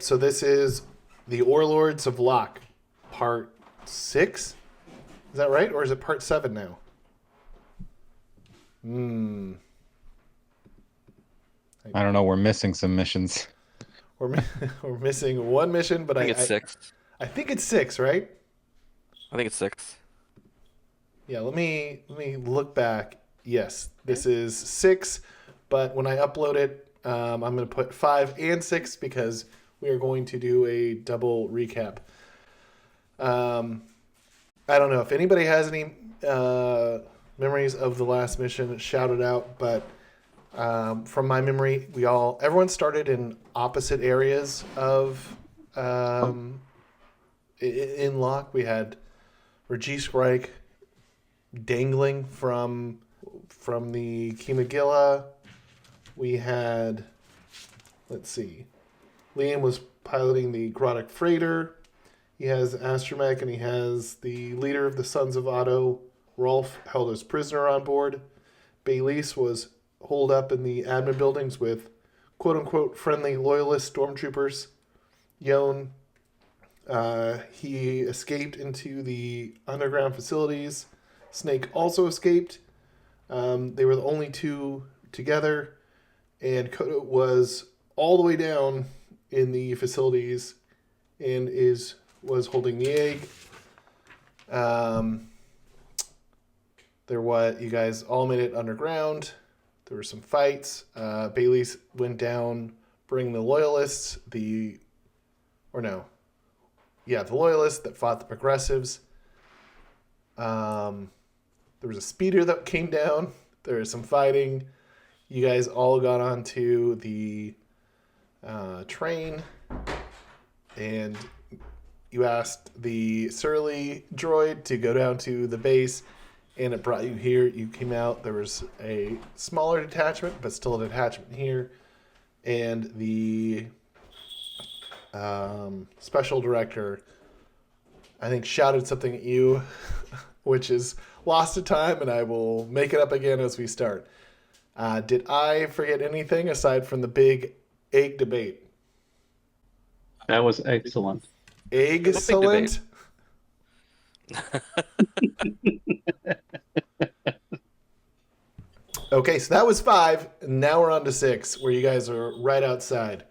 So this is the Warlords of LOK, part 6? Is that right? Or is it part 7 now? I don't know. We're missing some missions. We're missing one mission, but I think it's 6. I think it's 6, right? I think it's 6. Yeah, let me look back. Yes, this is 6, but when I upload it, I'm going to put 5 and 6 because we are going to do a double recap. I don't know if anybody has any memories of the last mission. Shout it out, but from my memory, everyone started in opposite areas of in LOK. We had Regissk Ryke dangling from the Kimogila. We had, let's see, Liam was piloting the Grotic freighter. He has Astromech, and he has the leader of the Sons of Otto, Rolf, held as prisoner on board. Baileese was holed up in the admin buildings with quote-unquote friendly loyalist stormtroopers. Yone, he escaped into the underground facilities. Snake also escaped. They were the only two together, and Koda was all the way down in the facilities and was holding the egg. You guys all made it underground. There were some fights. Baileese went down, bringing the loyalists, the loyalists that fought the progressives. There was a speeder that came down. There was some fighting. You guys all got onto the train, and you asked the surly droid to go down to the base, and it brought you here. You came out. There was a smaller detachment, but still a detachment here, and the special director, I think, shouted something at you, which is lost to time, and I will make it up again as we start. Did I forget anything aside from the big egg debate? That was excellent. Excellent. Okay, so that was 5. And now we're on to 6, where you guys are right outside.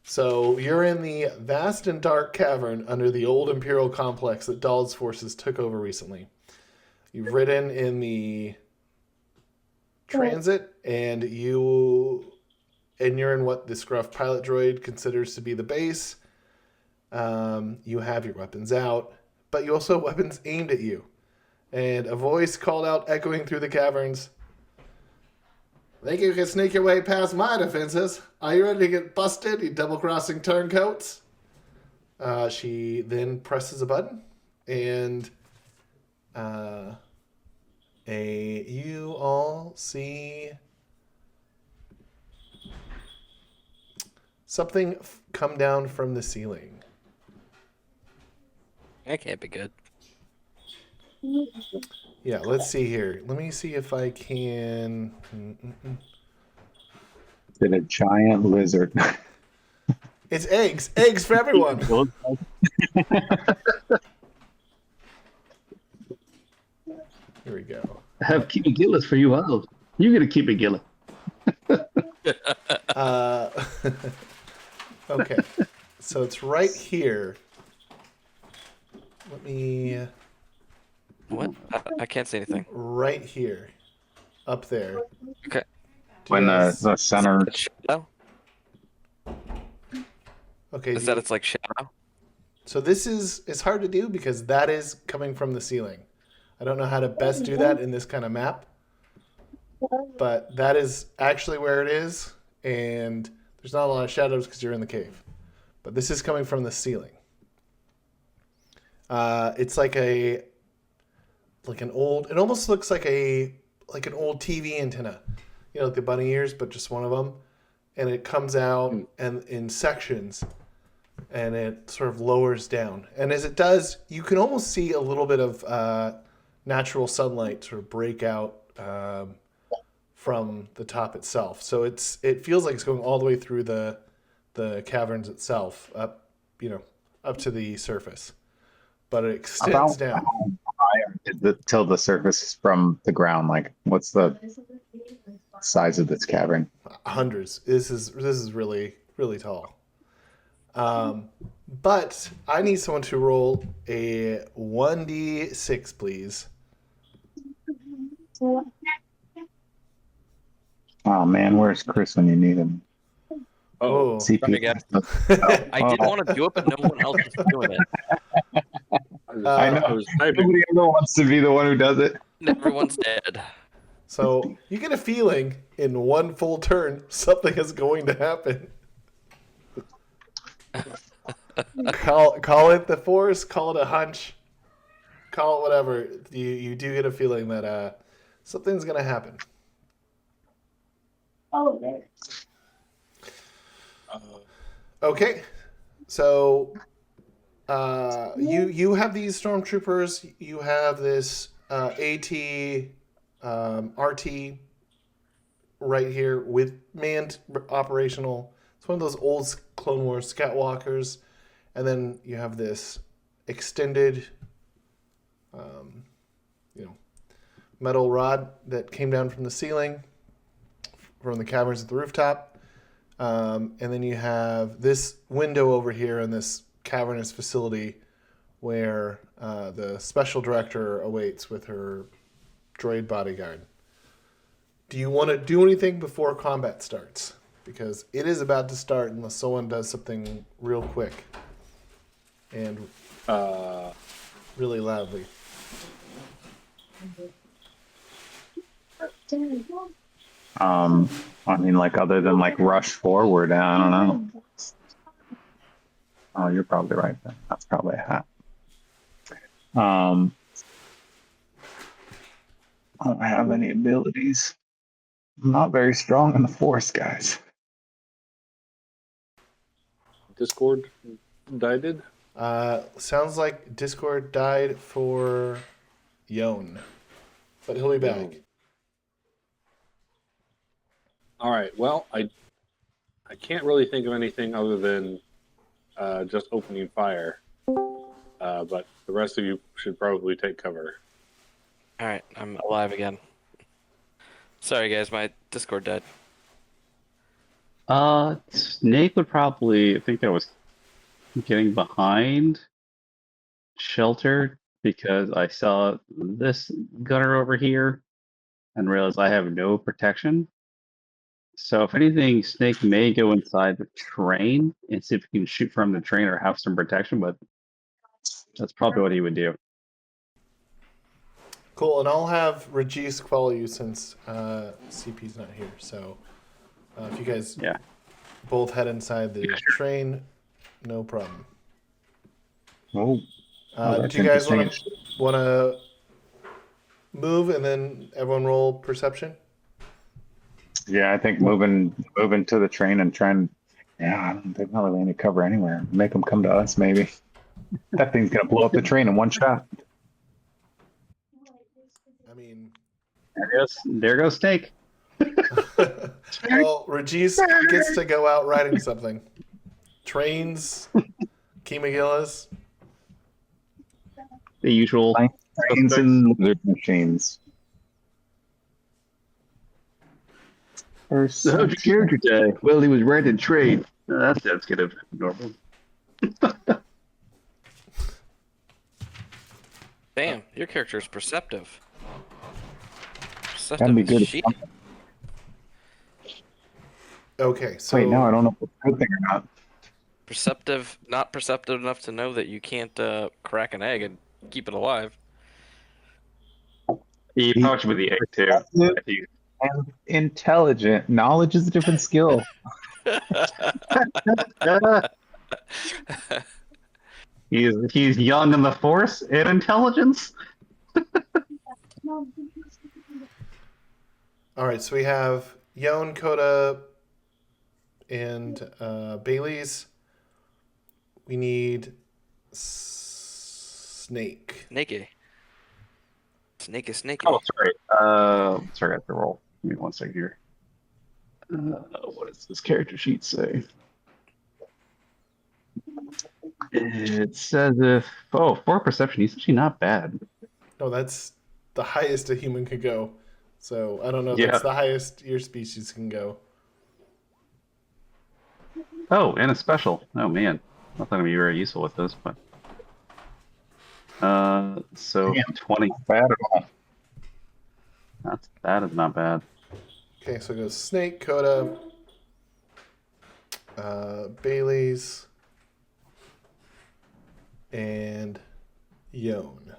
So you're in the vast and dark cavern under the old Imperial complex that Daala's forces took over recently. You've ridden in the transit, and you're in what the scruff pilot droid considers to be the base. You have your weapons out, but you also have weapons aimed at you. And a voice called out, echoing through the caverns, "Think you can sneak your way past my defenses? Are you ready to get busted, you double-crossing turncoats?" She then presses a button, and you all see something come down from the ceiling. That can't be good. Yeah, let's see here. Let me see if I can. Did a giant lizard. It's eggs. Eggs for everyone. Here we go. I have Kimigilas for you all. You get a Kimogila. Okay. So it's right here. Let me. What? I can't see anything. Right here. Up there. Okay. When the center. Shadow? Okay. Is that it's like shadow? So it's hard to do because that is coming from the ceiling. I don't know how to best do that in this kind of map, but that is actually where it is, and there's not a lot of shadows because you're in the cave. But this is coming from the ceiling. It's like an old. It almost looks like an old TV antenna, like the bunny ears, but just one of them, and it comes out and in sections, and it sort of lowers down. And as it does, you can almost see a little bit of natural sunlight sort of break out from the top itself. So it feels like it's going all the way through the the caverns itself up, up to the surface, but it extends About down. how high till the surface is from the ground? Like, what's the size of this cavern? Hundreds. This is really really tall. But I need someone to roll a 1d6, please. Oh man, where's Chris when you need him? Oh. Sorry, CP. guys. Oh, I did want to do it, but no one else was doing it. I know. I was typing. Nobody ever wants to be the one who does it. Everyone's dead. So you get a feeling in one full turn something is going to happen. Call it the force, call it a hunch, call it whatever. You do get a feeling that something's gonna happen. Okay, so you have these stormtroopers. You have this AT RT right here with manned operational. It's one of those old Clone Wars Scoutwalkers, and then you have this extended, metal rod that came down from the ceiling, from the caverns at the rooftop, and then you have this window over here in this cavernous facility where the special director awaits with her droid bodyguard. Do you want to do anything before combat starts? Because it is about to start unless someone does something real quick and really loudly. I mean, like, other than like rush forward, I don't know. Oh, you're probably right then. That's probably a hat. I don't have any abilities. I'm not very strong in the force, guys. Discord died. Sounds like Discord died for Yone, but he'll be back. All right. Well, I can't really think of anything other than just opening fire. But the rest of you should probably take cover. All right, I'm alive again. Sorry, guys, my Discord died. Snake would probably, I think that was getting behind shelter because I saw this gunner over here and realized I have no protection. So if anything, Snake may go inside the train and see if he can shoot from the train or have some protection, but that's probably what he would do. Cool, and I'll have Regissk follow you since CP's not here. So if you guys Yeah. both head inside the train, no problem. Oh, that's Do you guys interesting. want to move and then everyone roll perception? Yeah, I think moving to the train and trying. Yeah, I don't think not really any cover anywhere. Make them come to us, maybe. That thing's gonna blow up the train in one shot. I mean, There goes Snake. well, Regissk gets to go out riding something. Trains, Kimogilas. The usual. Trains and lizard machines. So how'd your character die? Well, he was riding train. That sounds kind of normal. Damn, your character is perceptive. Perceptive That'd be as good. shit. Okay, so Wait, no, I don't know if it's a good thing or not. Perceptive, not perceptive enough to know that you can't crack an egg and keep it alive. He punched with the egg too. If you- And intelligent. Knowledge is a different skill. He's young in the force and intelligence. all right, so we have Yone, Koda, and Baileese. We need Snake. Snakey. Snakey, snakey. Oh, sorry. Sorry, I have to roll. Give me 1 second here. What does this character sheet say? It says if four perception. He's actually not bad. No, that's the highest a human could go. So I don't know if Yeah. that's the highest your species can go. Oh, and a special. Oh man, not gonna be very useful with this, but so Yeah. 20. Not bad at all. That is not bad. Okay, so it goes Snake, Koda, Baileese, and Yone.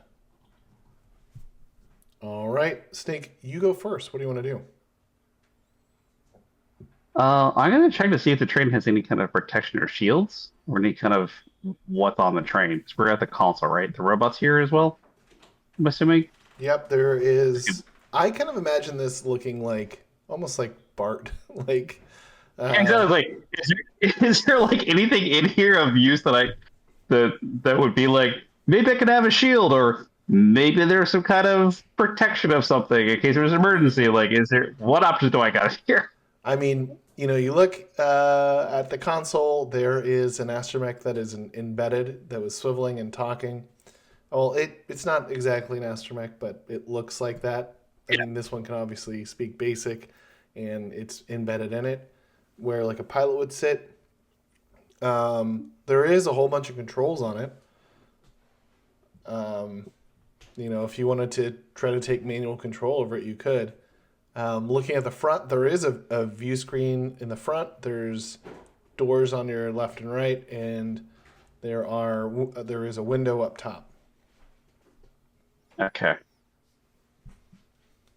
All right, Snake, you go first. What do you want to do? I'm gonna check to see if the train has any kind of protection or shields, or any kind of what's on the train. 'Cause we're at the console, right? The robots here as well. I'm assuming. Yep, there is. I kind of imagine this looking like almost like Bart, like. Exactly. Like, is there like anything in here of use that would be like maybe I could have a shield, or maybe there's some kind of protection of something in case there's an emergency? Like, what options do I got here? I mean, you look at the console. There is an astromech that is embedded that was swiveling and talking. Well, it's not exactly an astromech, but it looks like that. I mean, this one can obviously speak basic, and it's embedded in it, where like a pilot would sit. There is a whole bunch of controls on it. If you wanted to try to take manual control over it, you could. Looking at the front, there is a view screen in the front. There's doors on your left and right, and there is a window up top. Okay.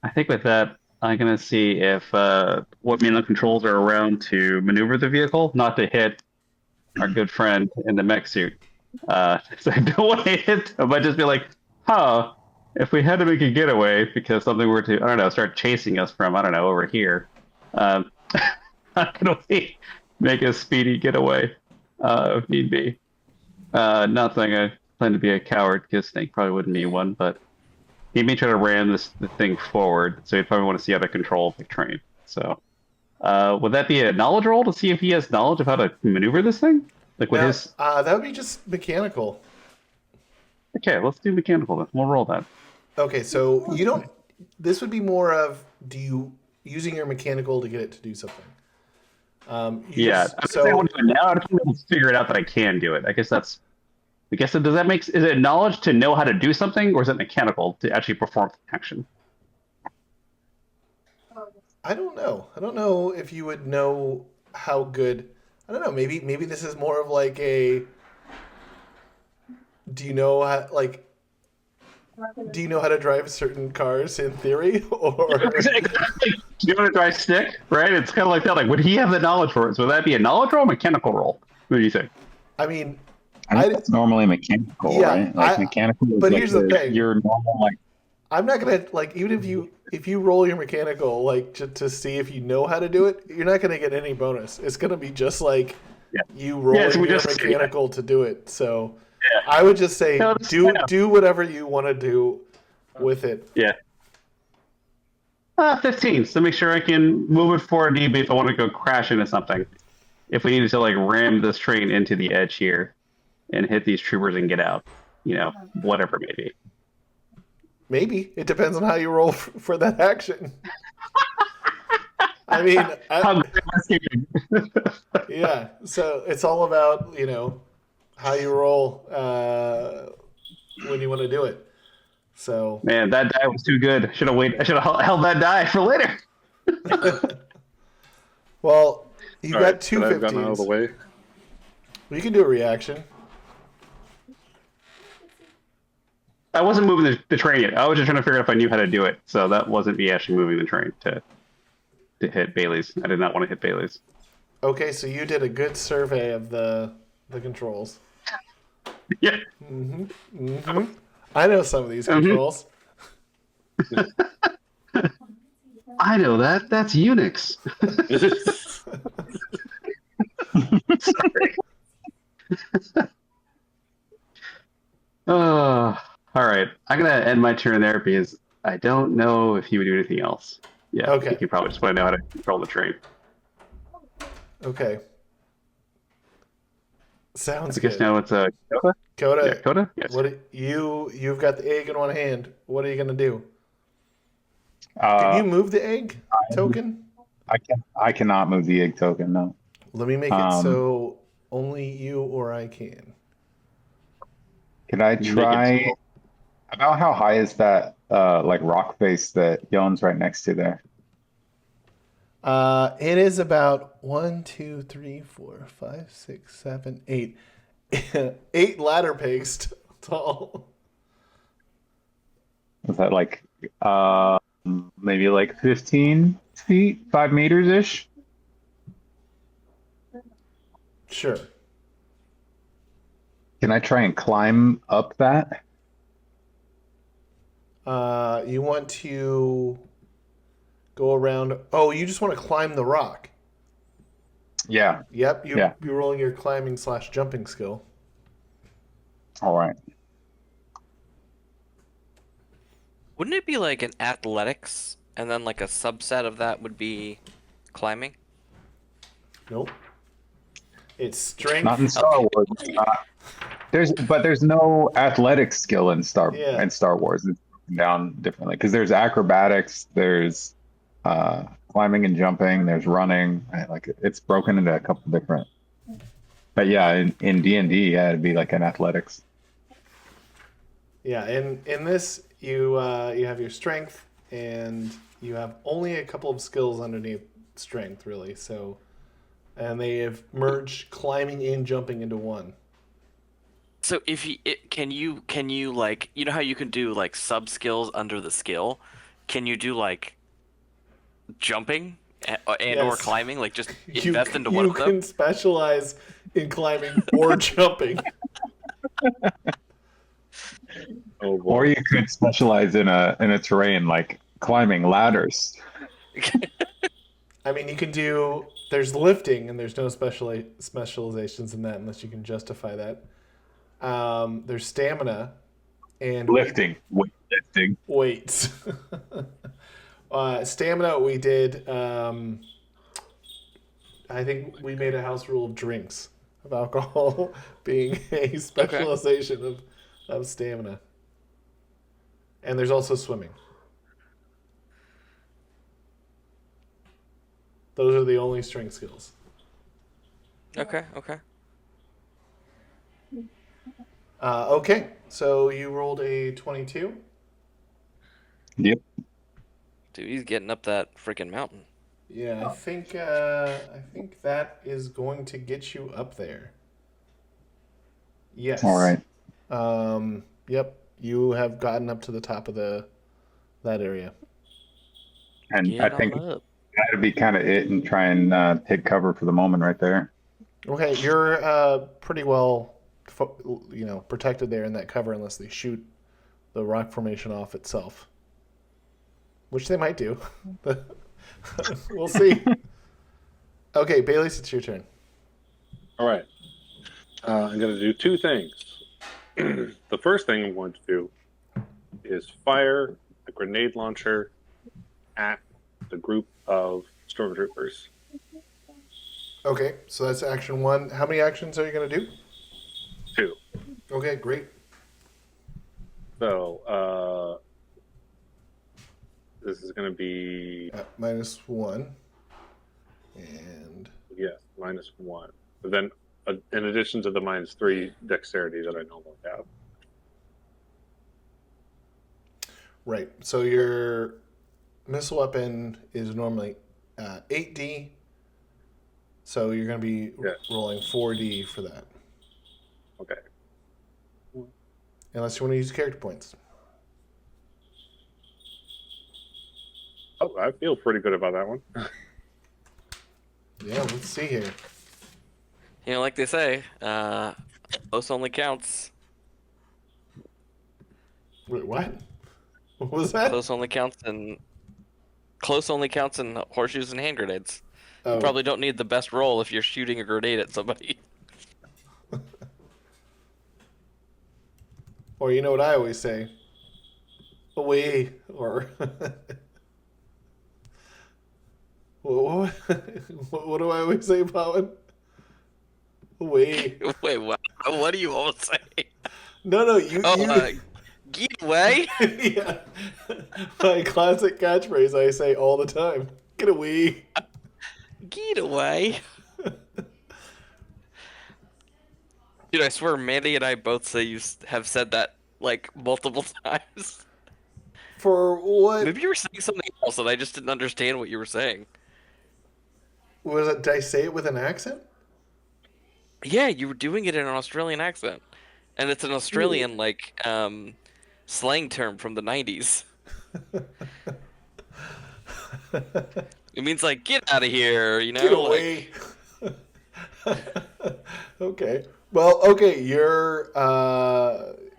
I think with that, I'm gonna see if what manual controls are around to maneuver the vehicle, not to hit our good friend in the mech suit. So I don't want to hit him. I just be like, if we had to make a getaway because something were to, I don't know, start chasing us from, I don't know, over here, how can we make a speedy getaway if need be? Not saying I plan to be a coward, because Snake probably wouldn't be one, but he may try to ram the thing forward, so he'd probably want to see how to control the train. So, would that be a knowledge roll to see if he has knowledge of how to maneuver this thing? Like with his. That would be just mechanical. Okay, let's do mechanical then. We'll roll that. Okay, so you don't. This would be more of using your mechanical to get it to do something. Yeah, I don't want to do it now. I just want to figure it out that I can do it. I guess does that make, is it knowledge to know how to do something, or is it mechanical to actually perform the action? I don't know. I don't know if you would know how good. I don't know. Maybe this is more of like a. Do you know how to drive certain cars in theory, or Exactly. Do you want to drive stick? Right? It's kind of like that. Like, would he have the knowledge for it? So would that be a knowledge roll or a mechanical roll? What do you think? I mean, I think it's normally mechanical, Yeah, right? Like mechanical is but like here's the thing. your normal like. I'm not gonna like even if you roll your mechanical like to see if you know how to do it, you're not gonna get any bonus. It's gonna be just like you rolling so we your just- mechanical to do it. So I would just say No, do whatever you want to do with it. Yeah. 15. So make sure I can move it forward maybe if I want to go crash into something. If we need to like ram this train into the edge here and hit these troopers and get out. Whatever it may be. Maybe it depends on how you roll for that action. I mean, How good am I escaping? yeah. So it's all about how you roll when you want to do it. So Man, that die was too good. I should have held that die for later. well, you All got right, two could I have gotten out of the 15s. way? You can do a reaction. I wasn't moving the train yet. I was just trying to figure out if I knew how to do it. So that wasn't me actually moving the train to hit Baileese. I did not want to hit Baileese. Okay, so you did a good survey of the controls. Yeah. I know some of these controls. I know that. That's Unix. Sorry. All right. I'm going to end my turn there because I don't know if he would do anything else. Yeah, Okay. I think he probably just want to know how to control the train. Okay. Sounds I guess good. now it's a Koda. Koda, Yeah, Koda. Yes. you've got the egg in one hand. What are you gonna do? Can you Uh, move the egg token? I cannot move the egg token. No. Let me make it Um, so only you or I can. Can I You make it try? About how high is that like rock face that Yone's right next to there? It is about 1, 2, 3, 4, 5, 6, 7, 8. 8 ladder pegs tall. Is that like maybe like 15 feet, 5 meters ish? Sure. Can I try and climb up that? You want to go around. Oh, you just want to climb the rock. Yeah. Yep, Yeah. you're rolling your climbing / jumping skill. All right. Wouldn't it be like an athletics, and then like a subset of that would be climbing? Nope. It's strength. Not in Star Wars. It's not. There's no athletic skill in Yeah. Star Wars. It's broken down differently because there's acrobatics, there's climbing and jumping, there's running. Right? Like it's broken into a couple different. But yeah, in D&D, yeah, it'd be like an athletics. Yeah, in this you have your strength and you have only a couple of skills underneath strength really. So and they have merged climbing and jumping into one. So if can you like, you know how you can do like sub skills under the skill? Can you do like jumping and or Yes. climbing? Like just You, invest into one you of them? can specialize in climbing or jumping. Oh boy. Or you could specialize in a terrain like climbing ladders. I mean, you can do. There's lifting, and there's no specializations in that unless you can justify that. There's stamina, and Lifting, weightlifting. weights. Stamina, we did. I think we made a house rule of drinks, of alcohol being a specialization of stamina. And there's also swimming. Those are the only strength skills. Okay. Okay, so you rolled a 22. Yep. Dude, he's getting up that freaking mountain. Yeah, I think that is going to get you up there. Yes. All right. Yep, you have gotten up to the top of that area. And Get I think on up. that'd be kind of it, and try and take cover for the moment right there. Okay, you're pretty well, protected there in that cover unless they shoot the rock formation off itself, which they might do. We'll see. Okay, Baileese, it's your turn. All right. I'm going to do two things. The first thing I'm going to do is fire a grenade launcher at the group of stormtroopers. Okay, so that's action 1. How many actions are you going to do? 2. Okay, great. So, this is going to be, -1. And yes, -1. But then, in addition to the -3 dexterity that I normally have. right, so your missile weapon is normally 8D. So you're going to be rolling 4D for that. Okay. Unless you want to use character points. Oh, I feel pretty good about that one. Yeah, let's see here. You know, like they say, close only counts. Wait, what? What was that? Close only counts in horseshoes and hand grenades. Oh. You probably don't need the best roll if you're shooting a grenade at somebody. Or you know what I always say? Away, or what do I always say, Bowen? We. Wait, what? What do you all say? No, you. Oh, you... get away! Yeah. My classic catchphrase I say all the time. Get away. Get away! Dude, I swear, Mandy and I both say have said that like multiple times. For what? Maybe you were saying something else, and I just didn't understand what you were saying. Was it? Did I say it with an accent? Yeah, you were doing it in an Australian accent, and it's an Australian slang term from the '90s. It means like get out of here, you know? Get away. Okay. Well, okay.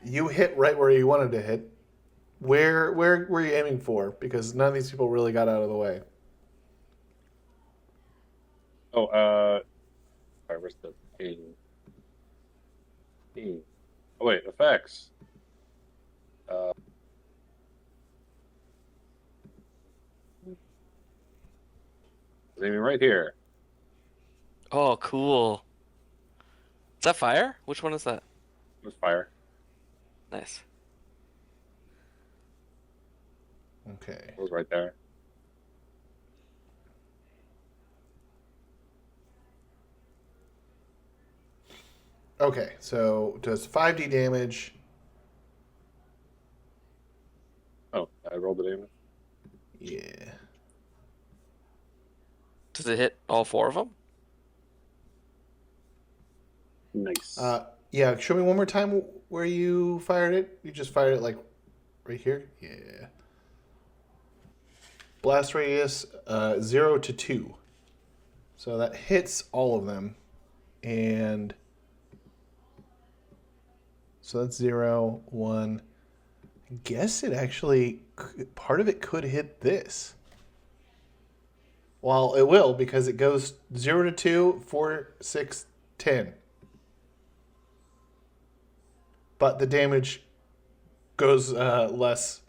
You hit right where you wanted to hit. Where were you aiming for? Because none of these people really got out of the way. Oh, sorry, where's the King? King. Oh wait, effects. Aiming right here. Oh, cool. Is that fire? Which one is that? With fire. Nice. Okay. It was right there. Okay. So does 5D damage. Oh, I rolled the damage. Yeah. Does it hit all four of them? Nice. Yeah. Show me one more time where you fired it. You just fired it like right here. Yeah. Blast radius 0 to 2. So that hits all of them, and so that's 0, 1. I guess it actually part of it could hit this. Well, it will because it goes 0 to 2, 4, 6, 10. But the damage goes less.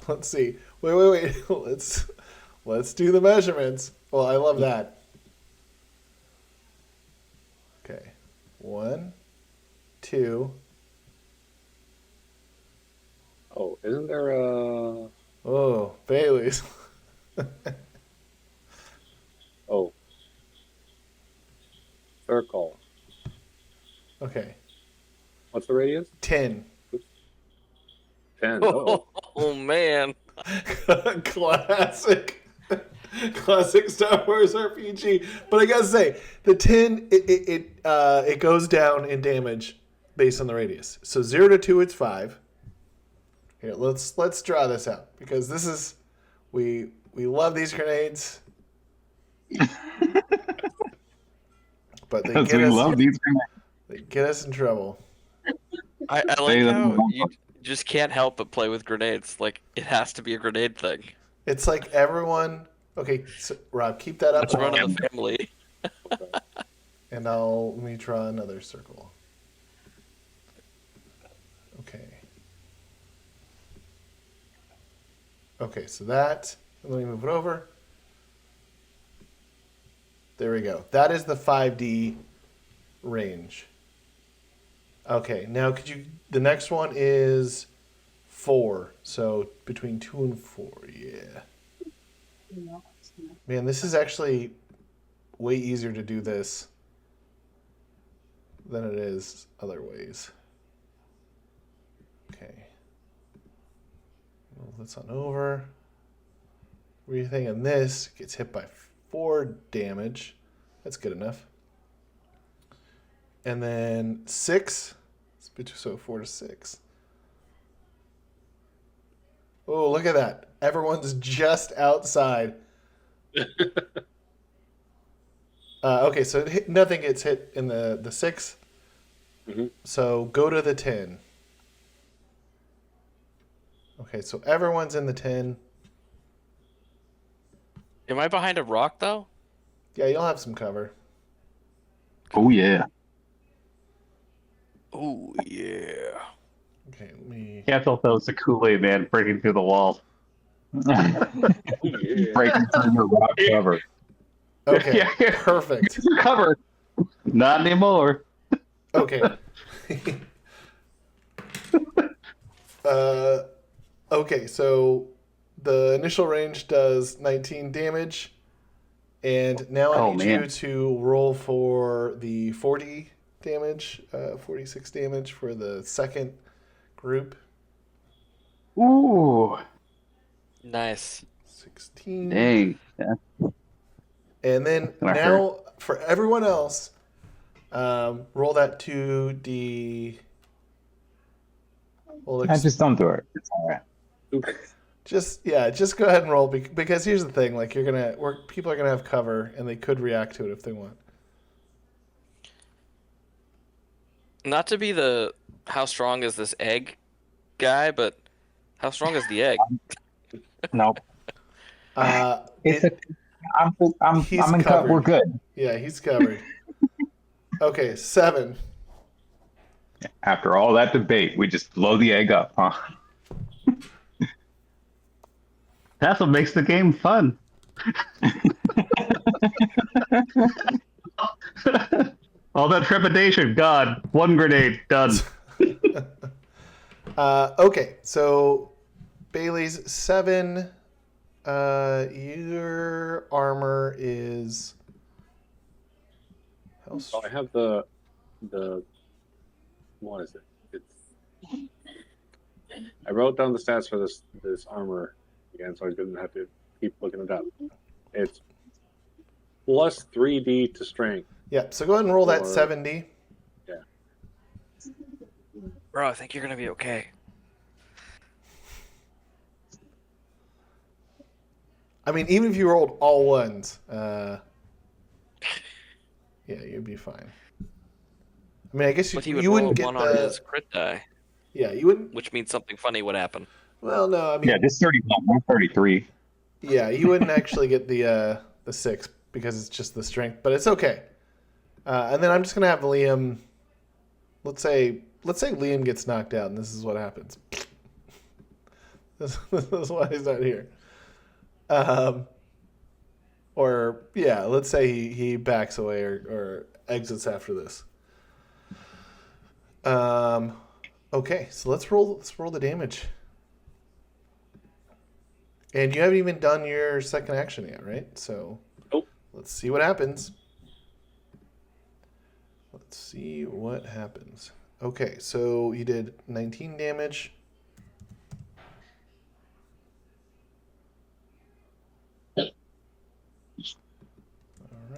Let's see. Wait. Let's do the measurements. Well, I love that. Okay. 1, 2. Oh, isn't there a... Oh, Baileese. Oh. Circle. Okay. What's the radius? 10. 10. Oh. Oh man. Classic. Classic Star Wars RPG. But I gotta say, the 10 it goes down in damage based on the radius. So 0 to 2 it's 5. Here, let's draw this out because this is we love these grenades. But they Because we love these grenades. they get us in trouble. I like Say that how one you just can't help but play with grenades. Like it has to be a grenade thing. It's like everyone. Okay, so, Rob, keep that up, It's run of the family. and let me draw another circle. Okay. Okay, so that. Let me move it over. There we go. That is the 5D range. Okay, now could you? The next one is 4. So between 2 and 4, yeah. Man, this is actually way easier to do this than it is other ways. Okay. Move this on over. What are you thinking? This gets hit by 4 damage. That's good enough. And then 6. So 4 to 6. Oh, look at that. Everyone's just outside. Okay, so nothing gets hit in the 6. Mhm. So go to the 10. Okay, so everyone's in the 10. Am I behind a rock though? Yeah, you'll have some cover. Oh, yeah. Oh yeah. Okay, let me. Can't tell if that was the Kool-Aid man breaking through the wall. Yeah. Breaking through your rock cover. Okay, Yeah. perfect. Cover. Not anymore. Okay. Okay, so the initial range does 19 damage, and now I Oh, need man. you to roll for the 40 damage, 46 damage for the second group. Ooh. Nice. 16. Dang. That's And then gonna hurt. now for everyone else, roll that 2d. Well, I just don't do it. It's all right. just go ahead and roll because here's the thing: like people are gonna have cover and they could react to it if they want. Not to be the how strong is this egg guy, but how strong is the egg? Nope. It's It, he's I'm in cut. covered. We're good. Yeah, he's covered. Okay, 7. After all that debate, we just blow the egg up, huh? That's what makes the game fun. All that trepidation, God. One grenade, done. Okay, so Bailey's 7. Your armor is. How So I have the what is it? It's I wrote down the stats for this armor again, so I didn't have to keep looking it up. It's plus 3d to strength. Yeah, so go ahead and roll that Or- 70. Bro, I think you're gonna be okay. I mean, even if you rolled all ones, yeah, you'd be fine. I mean, I guess But he would you roll wouldn't a get 1 on his crit die, Yeah, you wouldn't. which means something funny would happen. Well, no, I mean, Yeah, just 31. I'm 33. yeah, you wouldn't actually get the 6 because it's just the strength, but it's okay. And then I'm just gonna have Liam. Let's say Liam gets knocked out, and this is what happens. This is why he's not here. Or yeah, let's say he backs away or exits after this. Okay, so let's roll the damage. And you haven't even done your second action yet, right? So Nope. Let's see what happens. Let's see what happens. Okay, so you did 19 damage. All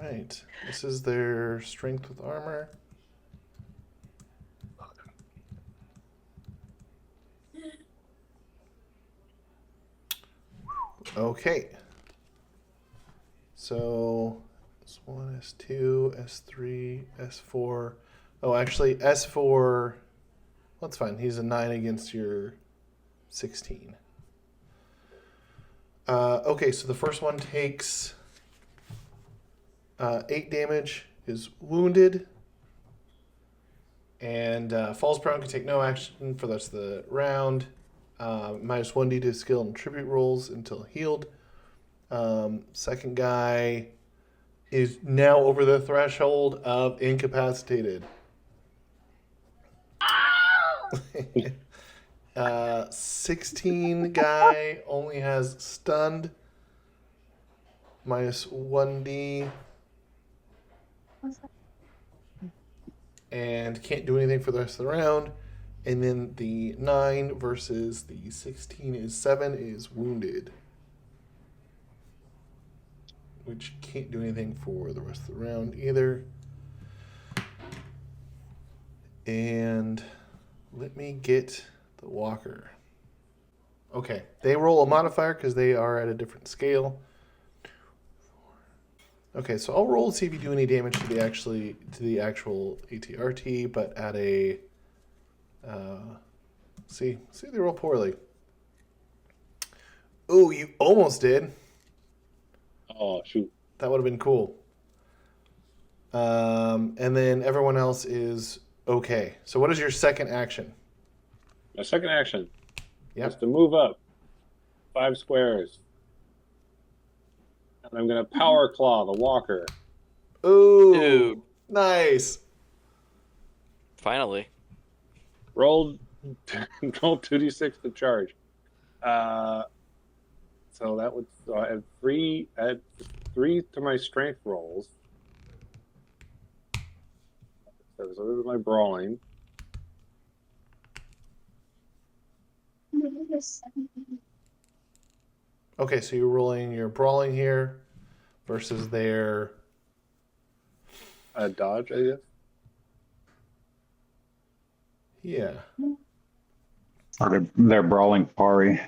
right. This is their strength with armor. Okay. So S1, S2, S3, S4. Oh, actually, S4. That's fine. He's a 9 against your 16. Okay, so the first one takes 8 damage, is wounded, and falls prone, can take no action for the rest of the round. Minus 1d to skill and tribute rolls until healed. Second guy is now over the threshold of incapacitated. 16 guy only has stunned. Minus 1d. And can't do anything for the rest of the round. And then the 9 versus the 16 is 7 is wounded. Which can't do anything for the rest of the round either. And let me get the walker. Okay, they roll a modifier because they are at a different scale. Okay, so I'll roll to see if you do any damage to the actual ATRT, but at a see they roll poorly. Oh, you almost did. Oh shoot! That would have been cool. And then everyone else is okay. So what is your second action? My second action Yep. is to move up 5 squares And I'm going to power claw the walker. Ooh, Dude. nice. Finally. Roll 2d6 to charge. So that would I had three to my strength rolls. So this is my brawling. Okay, so you're rolling your brawling here versus their. Dodge, I guess. Yeah. Or they're brawling parry.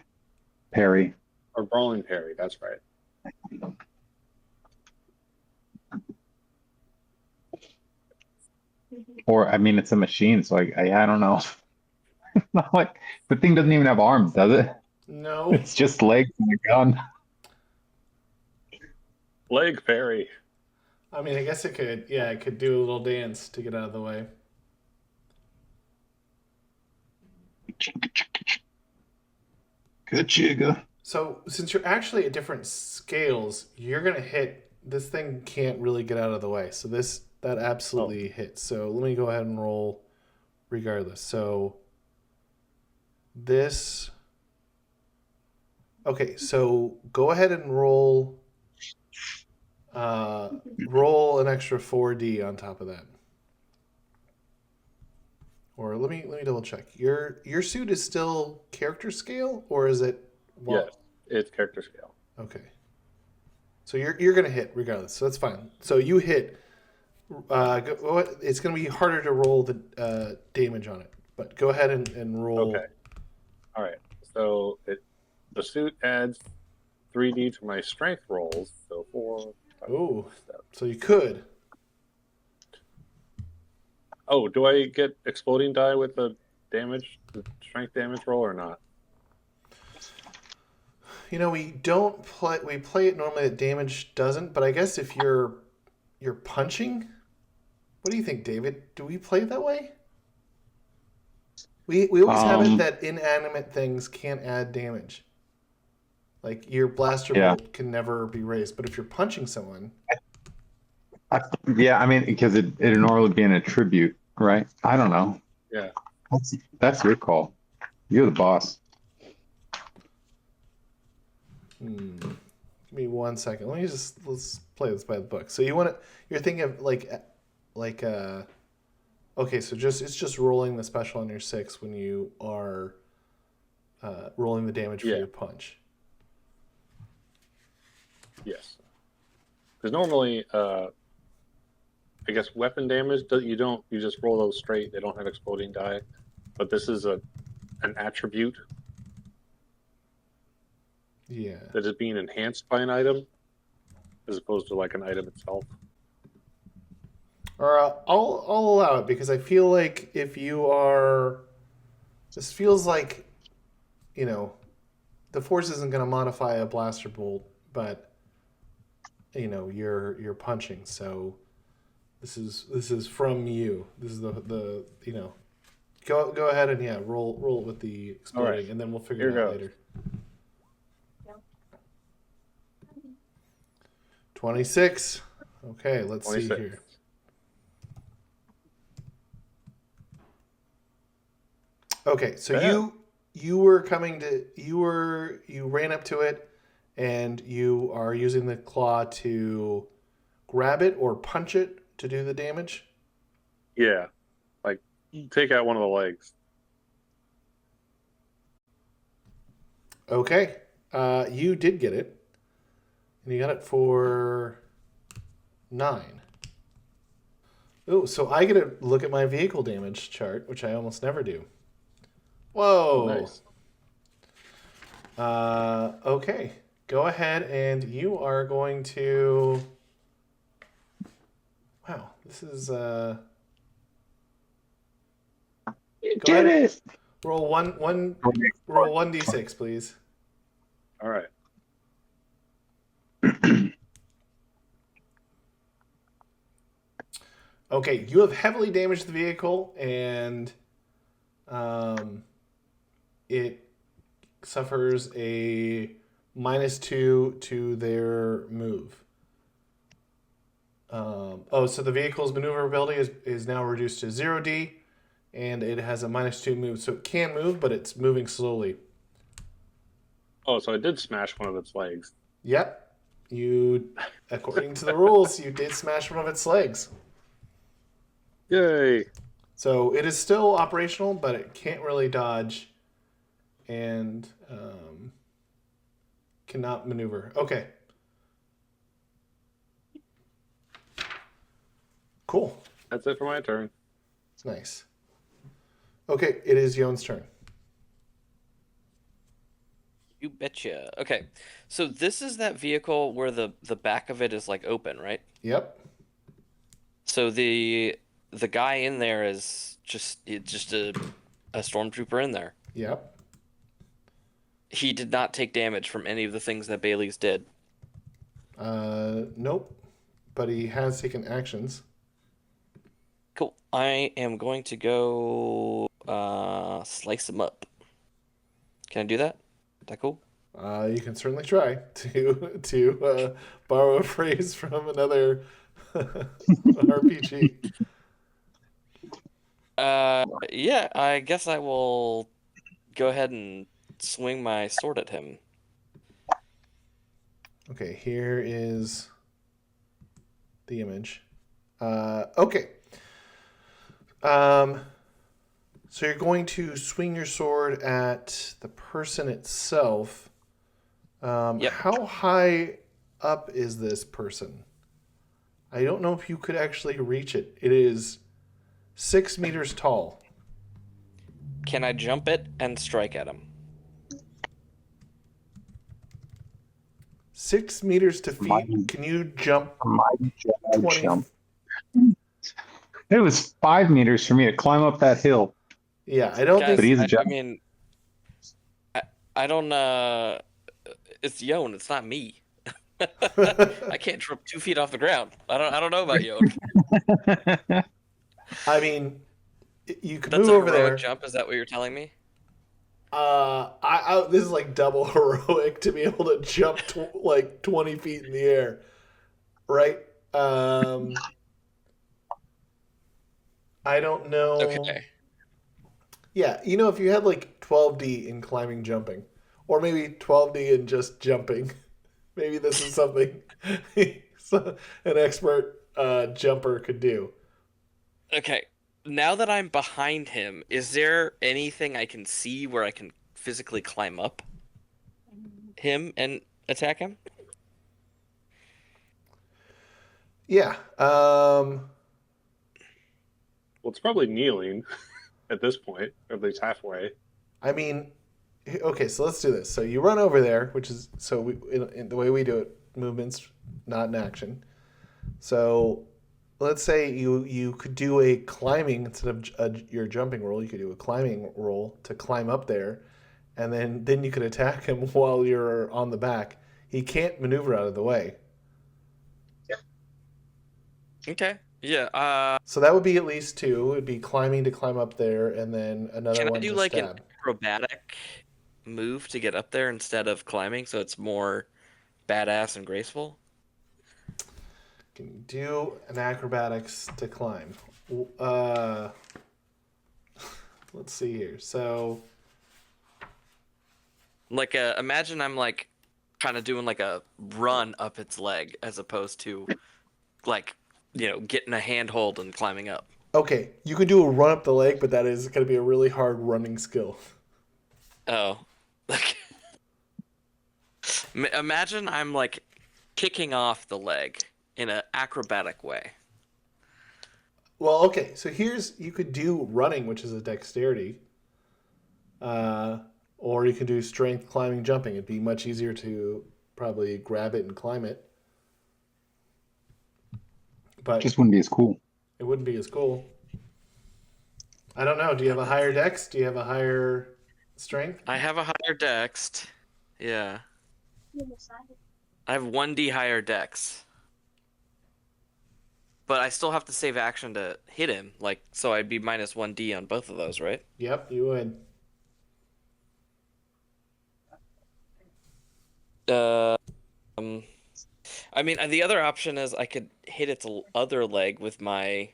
Or brawling parry, that's right. Or I mean, it's a machine, so I don't know. Not like the thing doesn't even have arms, does it? No. It's just legs and a gun. Leg parry. I mean, I guess it could. Yeah, it could do a little dance to get out of the way. Good chigga. So, since you're actually at different scales, you're gonna hit. This thing can't really get out of the way. So that absolutely hits. So let me go ahead and roll, regardless. So this. Okay, so go ahead and roll. Roll an extra 4D on top of that. Or let me double check. Your suit is still character scale, or is it? Yes, it's character scale. Okay. So you're gonna hit regardless. So that's fine. So you hit. It's gonna be harder to roll the damage on it, but go ahead and roll. Okay. All right. So the suit adds 3d to my strength rolls. So 4. 5, Ooh. 7. So you could. Oh, do I get exploding die with the strength damage roll or not? We don't play. We play it normally that damage doesn't, but I guess if you're punching, what do you think, David? Do we play it that way? We always have it that inanimate things can't add damage. Like your blaster bolt can never be raised, but if you're punching someone, Yeah, I mean, because it'd normally be an attribute, right? I don't know. Yeah. That's your call. You're the boss. Give me 1 second. Let's play this by the book. So you're thinking of okay, so it's just rolling the special on your 6 when you are rolling the damage for your punch. Yes. Because normally, I guess weapon damage, you just roll those straight. They don't have exploding die. But this is an attribute that is being enhanced by an item as opposed to like an item itself. Or I'll allow it because I feel like if you are, this feels like, the force isn't going to modify a blaster bolt, but you're punching. So this is from you. This is the go ahead and roll it with the exploding, right. and then we'll figure it out later. 26. Okay, let's 26. see here. Okay, so you ran up to it, and you are using the claw to grab it or punch it to do the damage. Yeah, like take out one of the legs. Okay, you did get it, and you got it for 9. Oh, so I get to look at my vehicle damage chart, which I almost never do. Whoa. Nice. Okay. Go ahead and you are going to. Wow, this is You did it. Roll one 1d6, please. All right. Okay, you have heavily damaged the vehicle, and it suffers a -2 to their move. So the vehicle's maneuverability is now reduced to 0D, and it has a -2 move. So it can move, but it's moving slowly. Oh, so I did smash one of its legs. Yep. You, according to the rules, you did smash one of its legs. Yay! So it is still operational, but it can't really dodge and cannot maneuver. Okay. Cool. That's it for my turn. Nice. Okay, it is Yone's turn. You betcha. Okay, so this is that vehicle where the back of it is like open, right? Yep. So the guy in there is just a stormtrooper in there. Yep. He did not take damage from any of the things that Baileese did. Nope. But he has taken actions. Cool. I am going to go slice him up. Can I do that? Is that cool? You can certainly try to borrow a phrase from another RPG. Yeah, I guess I will go ahead and swing my sword at him. Okay, here is the image. Okay. So you're going to swing your sword at the person itself. Yep. How high up is this person? I don't know if you could actually reach it. It is 6 meters tall. Can I jump it and strike at him? 6 meters to feet. Can you jump 20? Jump. It was 5 meters for me to climb up that hill. Yeah, I don't Guys, But he's a think. jump. I mean, I don't. It's Yone. It's not me. I can't jump 2 feet off the ground. I don't know about Yone. I mean, you could That's move a over heroic there. jump. Is that what you're telling me? This is like double heroic to be able to jump like 20 feet in the air, right? I don't know. Okay. Yeah, if you had like 12D in climbing jumping, or maybe 12D in just jumping, maybe this is something an expert jumper could do. Okay. Now that I'm behind him, is there anything I can see where I can physically climb up him and attack him? Yeah. Well, it's probably kneeling at this point, or at least halfway. I mean, okay, so let's do this. So you run over there, which is in the way we do it, movements, not in action. So let's say you could do a climbing instead of your jumping roll. You could do a climbing roll to climb up there, and then you could attack him while you're on the back. He can't maneuver out of the way. Okay. Yeah. So that would be at least 2. It would be climbing to climb up there, and then another Can I one do to like stab. an acrobatic move to get up there instead of climbing, so it's more badass and graceful? Can you do an acrobatics to climb? Let's see here. So Like, imagine I'm like kind of doing like a run up its leg as opposed to like, getting a handhold and climbing up. okay, you could do a run up the leg, but that is going to be a really hard running skill. Oh. Like, imagine I'm like kicking off the leg in an acrobatic way. Well, okay, so you could do running, which is a dexterity, or you could do strength, climbing, jumping. It'd be much easier to probably grab it and climb it, but Just wouldn't be as cool. it wouldn't be as cool. I don't know. Do you have a higher dex? Do you have a higher strength? I have a higher dex. Yeah. I have 1d higher dex. But I still have to save action to hit him, so I'd be minus 1d on both of those, right? Yep, you would. Um, I mean, the other option is I could hit its other leg with my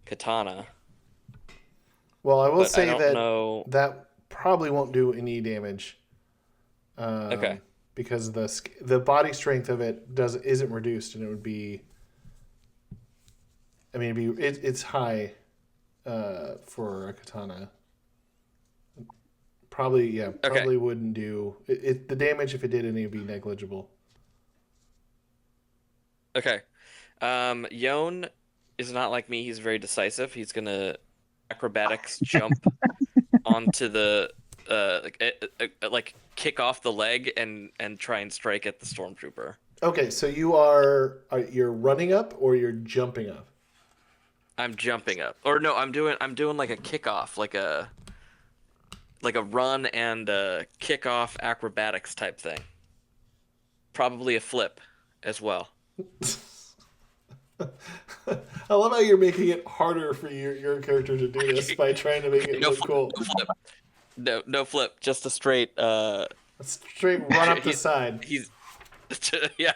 katana, Well, I will but I say don't that know. that probably won't do any damage. Okay. Because the body strength of it isn't reduced, and it would be. I mean, it's high for a katana. Probably, yeah, Okay. probably wouldn't do it. The damage, if it did any, would be negligible. Okay. Yone is not like me. He's very decisive. He's gonna acrobatics jump onto the like kick off the leg and try and strike at the stormtrooper. Okay, so you're running up or you're jumping up? I'm jumping up, or no, I'm doing like a kickoff, like a run and a kickoff acrobatics type thing. Probably a flip as well. I love how you're making it harder for your character to do this by trying to make it No look flip, cool. no flip. No flip. Just a straight. A straight run up the He's- side. He's yeah.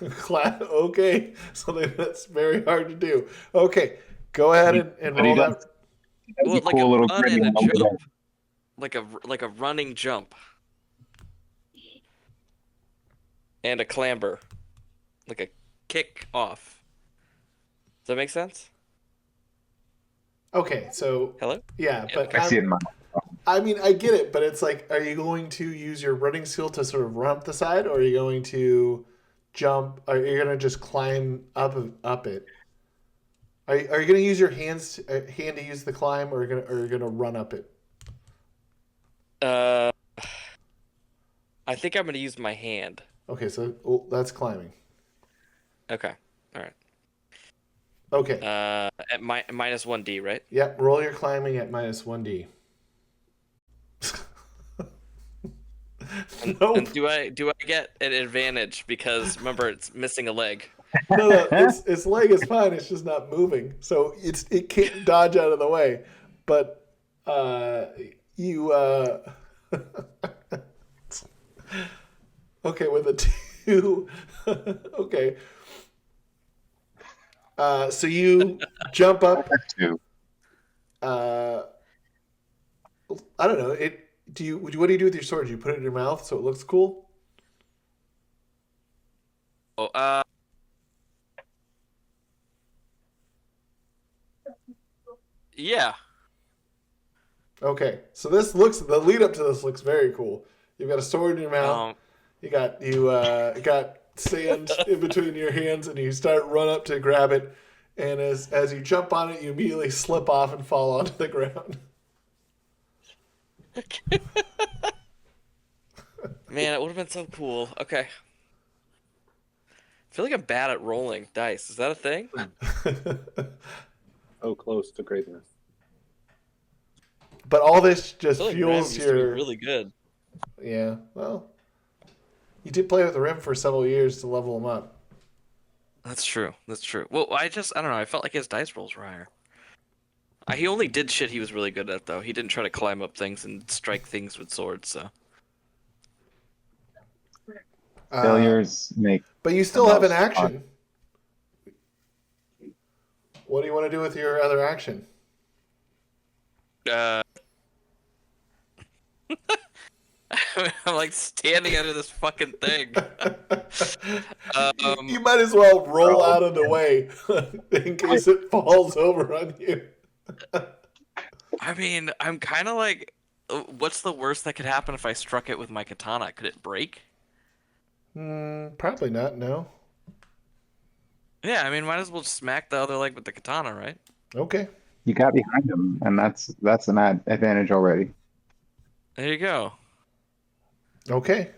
Okay, something that's very hard to do. Okay, go ahead and But he roll does- that. Well, like cool a little run gritty and a one over jump. Like a running jump. And a clamber. Like a kick off. Does that make sense? Okay, so Hello? yeah, but I see it in my. I mean, I get it, but it's like, are you going to use your running skill to sort of run up the side, or are you going to jump? Are you going to just climb up it? Are you going to use your hand to use the climb, or are you going to run up it? I think I'm gonna use my hand. Okay, so that's climbing. Okay. Alright. Okay. At minus 1D, right? Yep. Roll your climbing at minus 1D. And, Nope. and do I get an advantage because remember it's missing a leg? No, its leg is fine. It's just not moving, so it can't dodge out of the way. But you okay with a 2. Okay. So you jump up. Two. I don't know. What do you do with your sword? Do you put it in your mouth so it looks cool? Oh, yeah. Okay. So the lead up to this looks very cool. You've got a sword in your mouth. You got sand in between your hands, and you run up to grab it. And as you jump on it, you immediately slip off and fall onto the ground. Man, it would have been so cool. Okay. I feel like I'm bad at rolling dice. Is that a thing? So close to greatness. But all this I just feel like Ram fuels used to be your. really good. Yeah. Well, you did play with the Rim for several years to level him up. That's true. That's true. Well, I don't know. I felt like his dice rolls were higher. He only did shit he was really good at, though. He didn't try to climb up things and strike things with swords, so. Failures make. But you still have an most action. What do you want to do with your other action? I'm like standing under this fucking thing. You might as well roll out of the way in case it falls over on you. I mean, I'm kind of like, what's the worst that could happen if I struck it with my katana? Could it break? Probably not. No. Yeah, I mean, might as well smack the other leg with the katana, right? Okay. You got behind him, and that's an advantage already. There you go. Okay.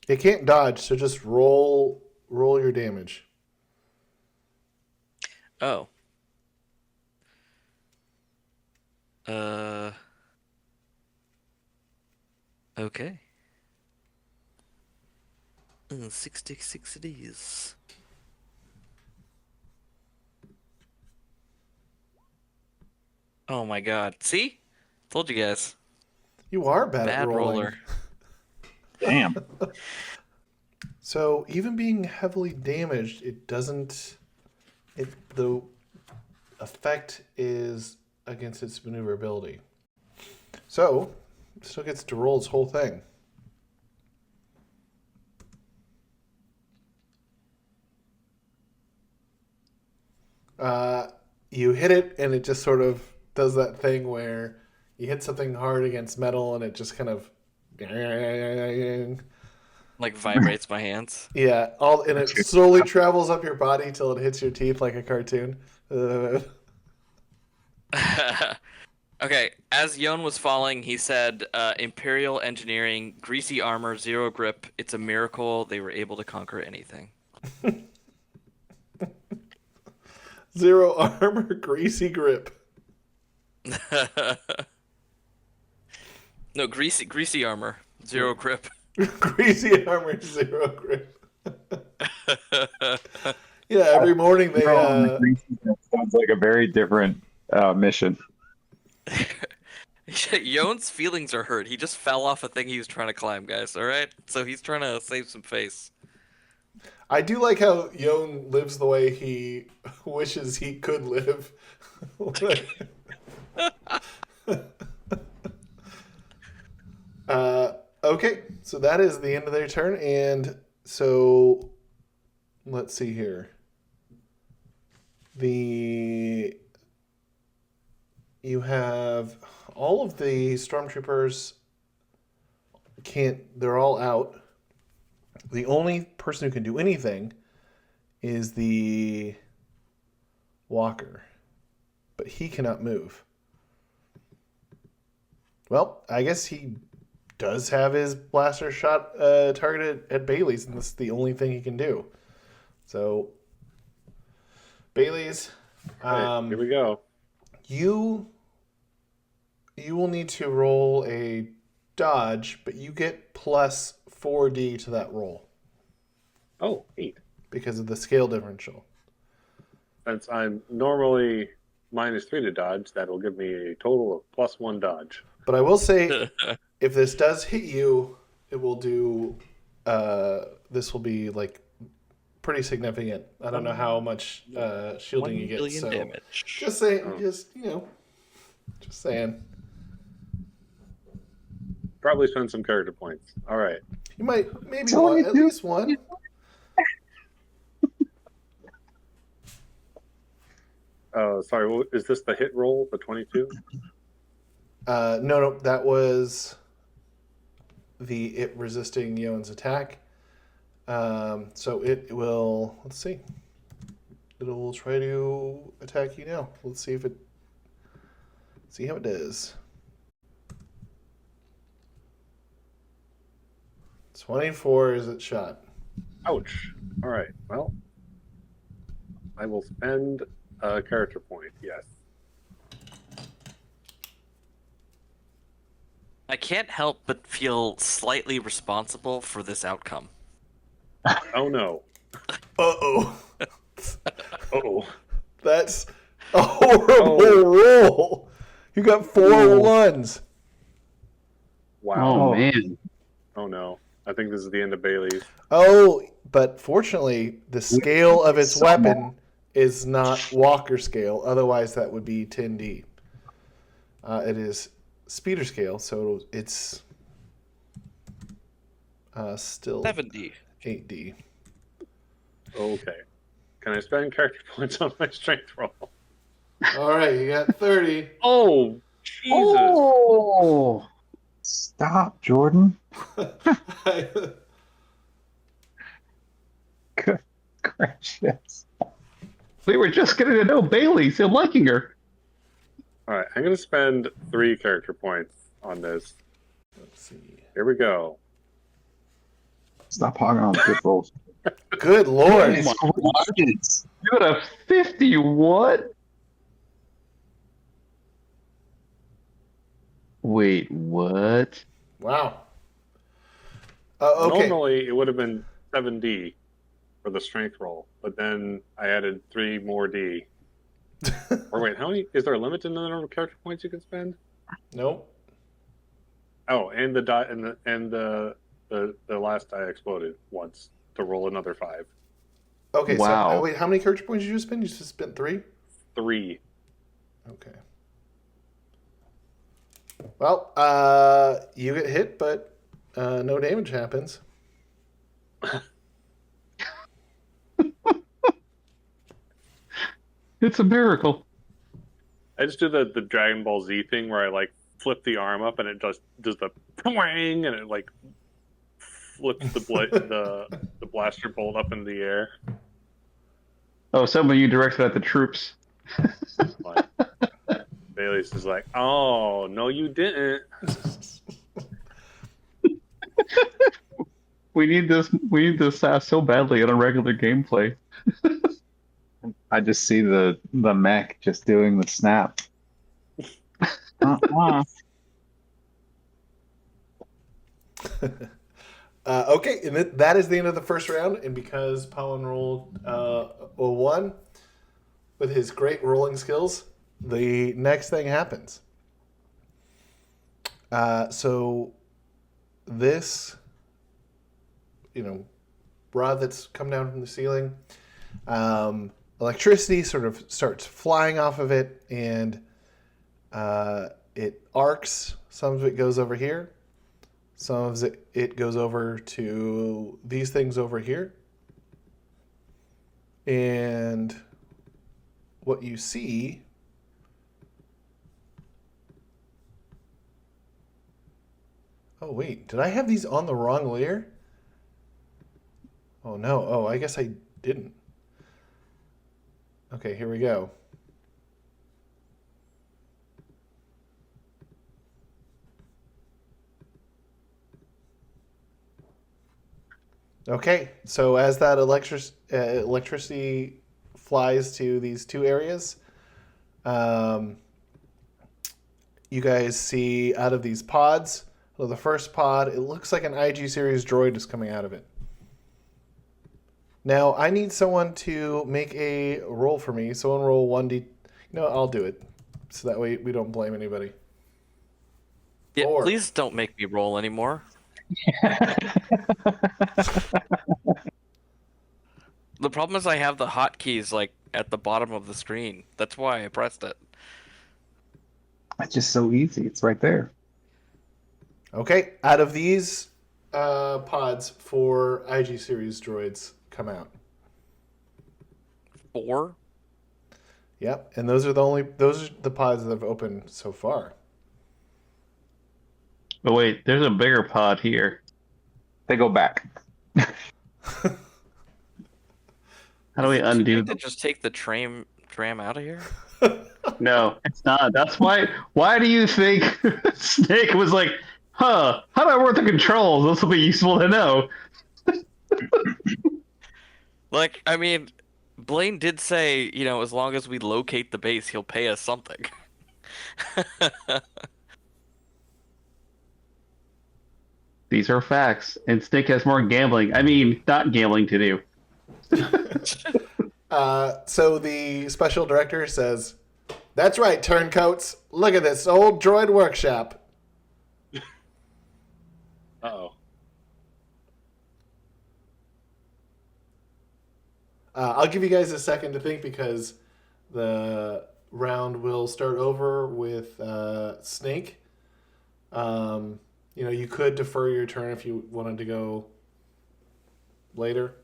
It can't dodge, so just roll your damage. Oh. Okay. 66 it is. Oh my god. See? Told you guys. You are bad at Bad rolling. roller. Damn. So even being heavily damaged, it doesn't. The effect is against its maneuverability. So it still gets to roll its whole thing. You hit it, and it just sort of does that thing where you hit something hard against metal, and it just kind of Like vibrates my hands. yeah, and it slowly travels up your body till it hits your teeth like a cartoon. Okay, as Yone was falling, he said, Imperial engineering, greasy armor, zero grip. It's a miracle they were able to conquer anything. Zero armor, greasy grip. No, greasy armor, zero grip. Greasy armor, zero grip. Yeah, every morning they. Sounds like a very different mission. Yone's feelings are hurt. He just fell off a thing he was trying to climb, guys. All right, so he's trying to save some face. I do like how Yone lives the way he wishes he could live. Okay, so that is the end of their turn, and so let's see here. You have all of the stormtroopers they're all out. The only person who can do anything is the walker, but he cannot move. Well, I guess he does have his blaster shot targeted at Baileese, and this is the only thing he can do. So, Baileese, Here we go. you will need to roll a dodge, but you get plus 4d to that roll Oh, 8. because of the scale differential. Since I'm normally -3 to dodge, that will give me a total of +1 dodge. But I will say, if this does hit you, it will do. This will be like pretty significant. I don't know how much shielding you get. 1 billion So damage. just saying, just saying. Probably spend some character points. All right. You might maybe It's only at two. least one. Sorry, is this the hit roll, the 22? No, that was it resisting Yone's attack. So it will. Let's see. It will try to attack you now. Let's see see how it does. 24 is its shot. Ouch. All right. Well, I will spend a character point. Yes. I can't help but feel slightly responsible for this outcome. Oh no. Uh-oh. Oh. That's a horrible roll. You got 4 ones. Wow. Oh, man. Oh no. I think this is the end of Baileys. Oh, but fortunately, the scale of its weapon is not walker scale. Otherwise, that would be 10d. It is speeder scale, so it's still 70. 8d. Okay. Can I spend character points on my strength roll? All right, you got 30. Oh, Jesus. Oh! Stop, Jordan. Good gracious. We were just getting to know Bailey, so liking her. All right. I'm going to spend 3 character points on this. Let's see. Here we go. Stop hogging on the good rolls. Good lord. You got a 50, what? Wait, what? Wow. Okay. Normally, it would have been 7D for the strength roll, but then I added 3 more D. Or wait, how many? Is there a limit to the number of character points you can spend? Nope. Oh, and the The last die exploded once to roll another 5. Okay, Wow. so wait, how many courage points did you just spend? You just spent 3? 3. Okay. Well, you get hit, but no damage happens. It's a miracle. I just do the Dragon Ball Z thing where I like flip the arm up and it just does the twang and it like flips the blaster bolt up in the air. Oh, some of you directed at the troops. Like, Baileese is like, "Oh no, you didn't." We need this. We need this so badly in a regular gameplay. I just see the mech just doing the snap. Okay, and that is the end of the first round. And because Pollen rolled a 1 with his great rolling skills, the next thing happens. So this, rod that's come down from the ceiling, electricity sort of starts flying off of it, and it arcs. Some of it goes over here. Some of it goes over to these things over here. And what you see oh wait, did I have these on the wrong layer? Oh no, I guess I didn't. Okay, here we go. Okay, so as that electricity flies to these 2 areas, you guys see out of these pods. So the first pod, it looks like an IG series droid is coming out of it. Now I need someone to make a roll for me. Someone roll 1d. I'll do it, so that way we don't blame anybody. Yeah, 4. please don't make me roll anymore. The problem is I have the hotkeys like at the bottom of the screen. That's why I pressed it. It's just so easy. It's right there. Okay, out of these pods, 4 IG series droids come out. 4? Yep, and those are the pods that have opened so far. But wait, there's a bigger pod here. They go back. How do we undo To just take the tram out of here? No, it's not. That's why. Why do you think Snake was like, huh, how do I work the controls? This will be useful to know. Like, I mean, Blaine did say, as long as we locate the base, he'll pay us something. These are facts. And Snake has more gambling. I mean, not gambling to do. So the special director says, "That's right, turncoats. Look at this old droid workshop." Uh-oh. I'll give you guys a second to think because the round will start over with Snake. You could defer your turn if you wanted to go later.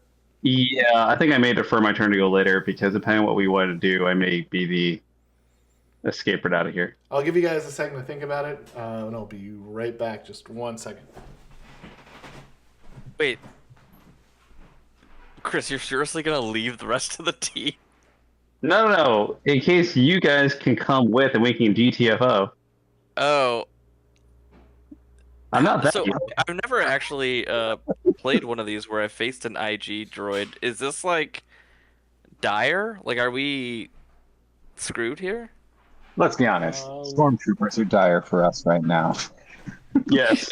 Yeah, I think I may defer my turn to go later because depending on what we want to do, I may be the escaper out of here. I'll give you guys a second to think about it, and I'll be right back. Just 1 second. Wait. Chris, you're seriously gonna leave the rest of the team? No. In case you guys can come with and we can GTFO. Oh. I'm not that. So I've never actually played one of these where I faced an IG droid. Is this like dire? Like, are we screwed here? Let's be honest. Stormtroopers are dire for us right now. Yes.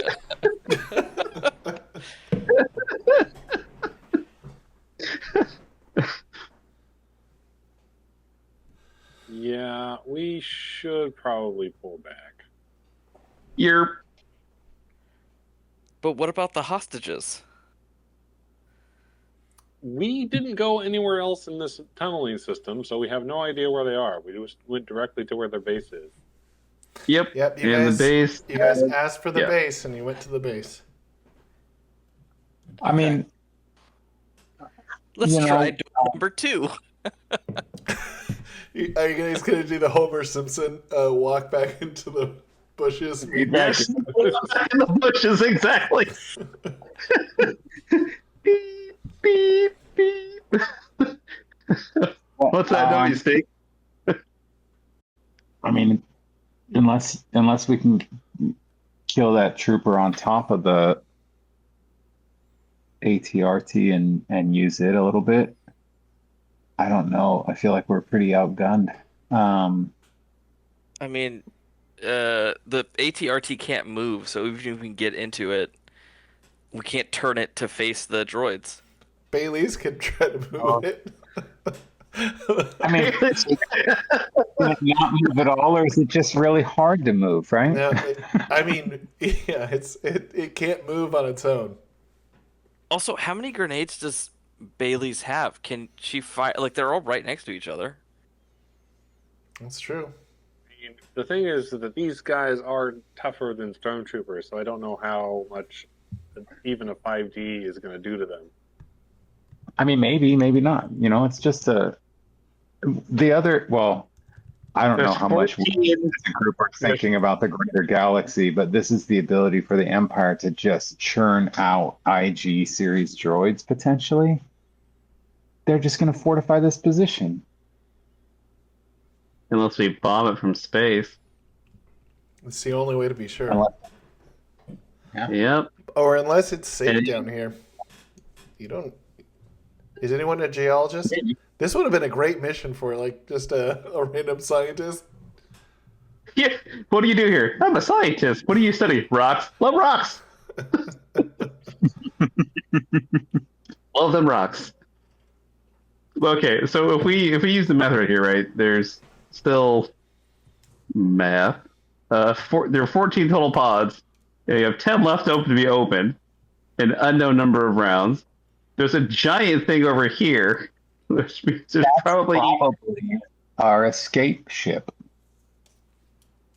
Yeah, we should probably pull back. But what about the hostages? We didn't go anywhere else in this tunneling system, so we have no idea where they are. We just went directly to where their base is. Yep. Yep, And the base. you guys asked for the yeah. base, and you went to the base. I mean, Let's You know, try door number 2. Are you guys gonna do the Homer Simpson walk back into the bushes? Yes. In the bushes, exactly. Beep, beep, beep. What's that noise, Steve? I mean, unless we can kill that trooper on top of the ATRT and use it a little bit, I don't know. I feel like we're pretty outgunned. I mean, the ATRT can't move, so even if we can get into it, we can't turn it to face the droids. Baileese could try to move it. I mean, can it not move at all, or is it just really hard to move, right? No, I mean, yeah, it can't move on its own. Also, how many grenades does Baileese have? Can she fire? Like, they're all right next to each other. That's true. I mean, the thing is that these guys are tougher than stormtroopers, so I don't know how much even a 5D is going to do to them. I mean, maybe not. You know, it's just the other. Well, I don't know There's how much we 14 as a group are thinking about the greater galaxy, but this is the ability for the Empire to just churn out IG series droids potentially. They're just going to fortify this position. Unless we bomb it from space. It's the only way to be sure. Unless- Yep. Or unless it's safe And- down here. You don't. Is anyone a geologist? This would have been a great mission for like just a random scientist. Yeah. What do you do here? I'm a scientist. What do you study? Rocks. Love rocks. Love them rocks. Okay, so if we use the method here, right? There's still math. There are 14 total pods. You have 10 left open to be opened. An unknown number of rounds. There's a giant thing over here, which means there's probably our escape ship.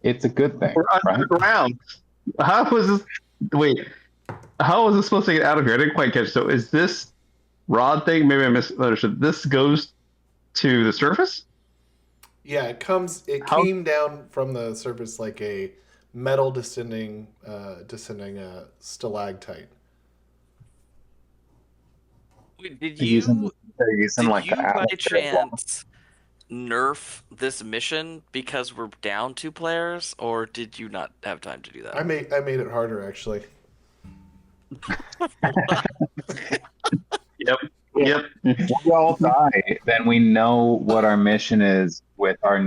It's a good thing, we're right? underground. How was this? Wait, how was this supposed to get out of here? I didn't quite catch. So is this rod thing? Maybe I misunderstood. This goes to the surface? Yeah, it How- came down from the surface like a metal descending stalactite. Wait, did They're you using like the by atmosphere as well. chance nerf this mission because we're down 2 players, or did you not have time to do that? I made it harder actually. Yep. Yep. If we all die, then we know what our mission is with our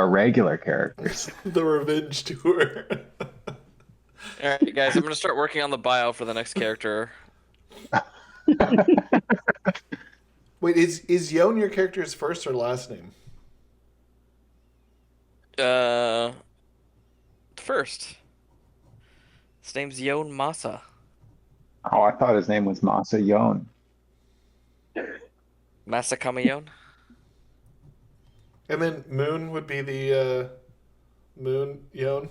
regular characters. The revenge tour. All right, guys, I'm gonna start working on the bio for the next character. Wait, is Yone your character's first or last name? First, his name's Yone Masa. Oh, I thought his name was Masa Yone. Masa Kamayon. And then Moon would be the Moon Yone.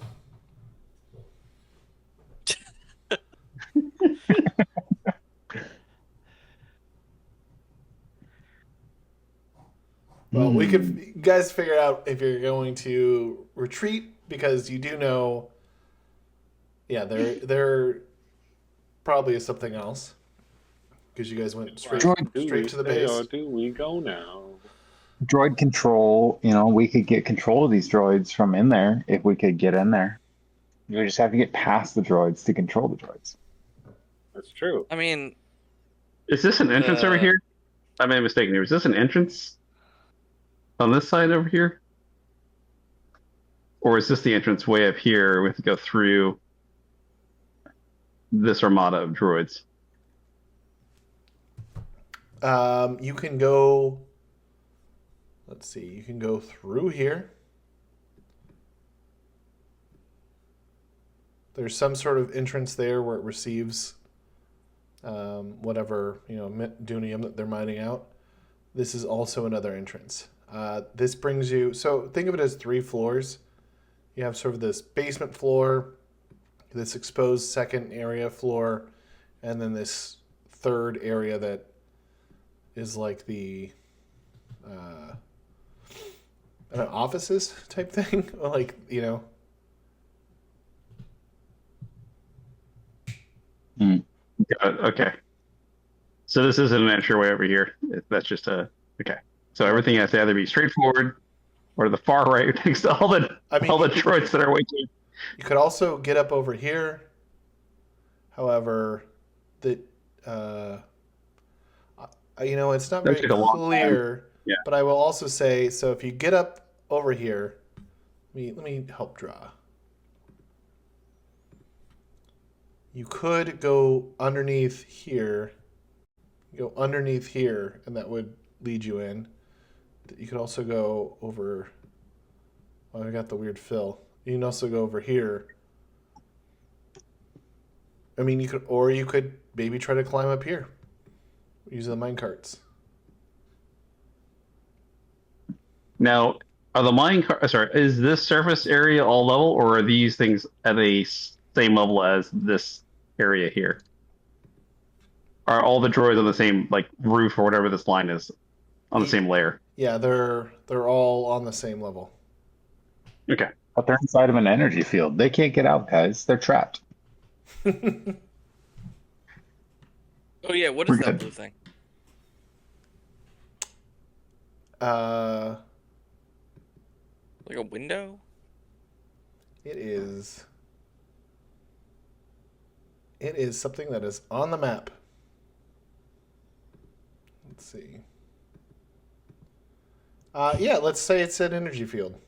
Well, we could you guys figure out if you're going to retreat because you do know. Yeah, there probably is something else because you guys went straight Do straight we to the stay base. or do we go now? Droid control, you know, we could get control of these droids from in there if we could get in there. We just have to get past the droids to control the droids. That's true. I mean, Is this an entrance over here? I made a mistake here. Is this an entrance on this side over here? Or is this the entrance way up here? We have to go through this armada of droids. You can go. Let's see. You can go through here. There's some sort of entrance there where it receives whatever dunium that they're mining out. This is also another entrance. This brings you. So think of it as 3 floors. You have sort of this basement floor, this exposed second area floor, and then this third area that is like the offices type thing, like Got it. Okay. So this isn't an entryway over here. That's just a okay. So everything has to either be straightforward or to the far right next to all the droids that are waiting. You could also get up over here. However, it's not very clear. Yeah. But I will also say, so if you get up over here, let me help draw. You could go underneath here. Go underneath here, and that would lead you in. You could also go over. Oh, I got the weird fill. You can also go over here. I mean, you could maybe try to climb up here using the mine carts. Now, are the mine carts? Sorry, is this surface area all level, or are these things at a same level as this area here? Are all the droids on the same roof or whatever this line is on the same layer? Yeah, they're all on the same level. Okay. But they're inside of an energy field. They can't get out, guys. They're trapped. Oh yeah, what is We're that good. blue thing? Like a window? It is something that is on the map. Let's see. Yeah, let's say it's an energy field.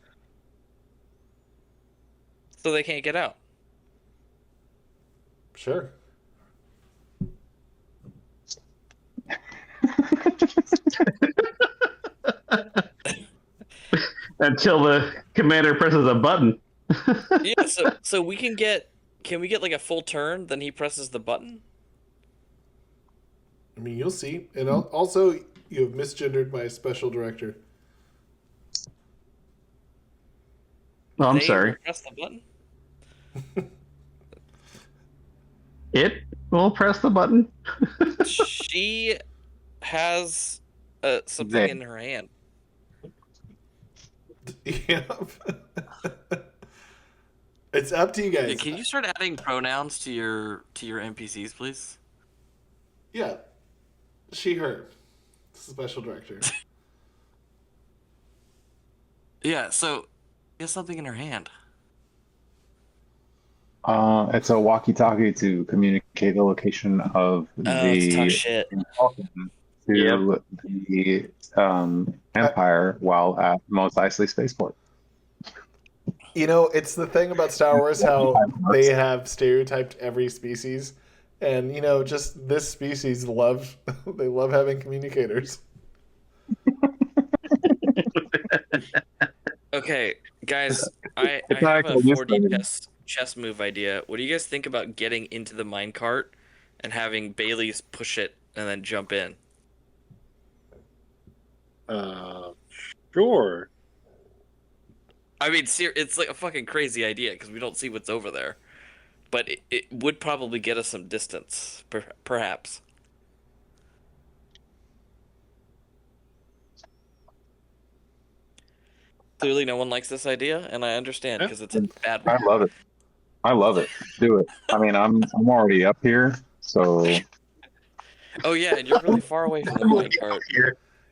So they can't get out. Sure. Until the commander presses a button. Yeah, so can we get like a full turn, then he presses the button? I mean, you'll see. And also, you have misgendered my special director. Oh, I'm They sorry. will press the button? It will press the button. She has something They. in her hand. Yep. It's up to you Yeah, guys. can you start adding pronouns to your NPCs, please? Yeah. She, her. Special director. Yeah, so she has something in her hand. It's a walkie-talkie to communicate the location of Let's talk the shit. Falcon to the Empire while at Mos Eisley Spaceport. It's the thing about Star Wars how they have stereotyped every species. And, just this species they love having communicators. Okay, guys, I It's have a actually useful. 4D chess move idea. What do you guys think about getting into the minecart and having Baileese push it and then jump in? Sure. I mean, it's like a fucking crazy idea because we don't see what's over there. But it would probably get us some distance, perhaps. Clearly, no one likes this idea, and I understand because it's a bad I one. love it. I love it. Do it. I mean, I'm already up here, so Oh yeah, and you're really far away from the minecart.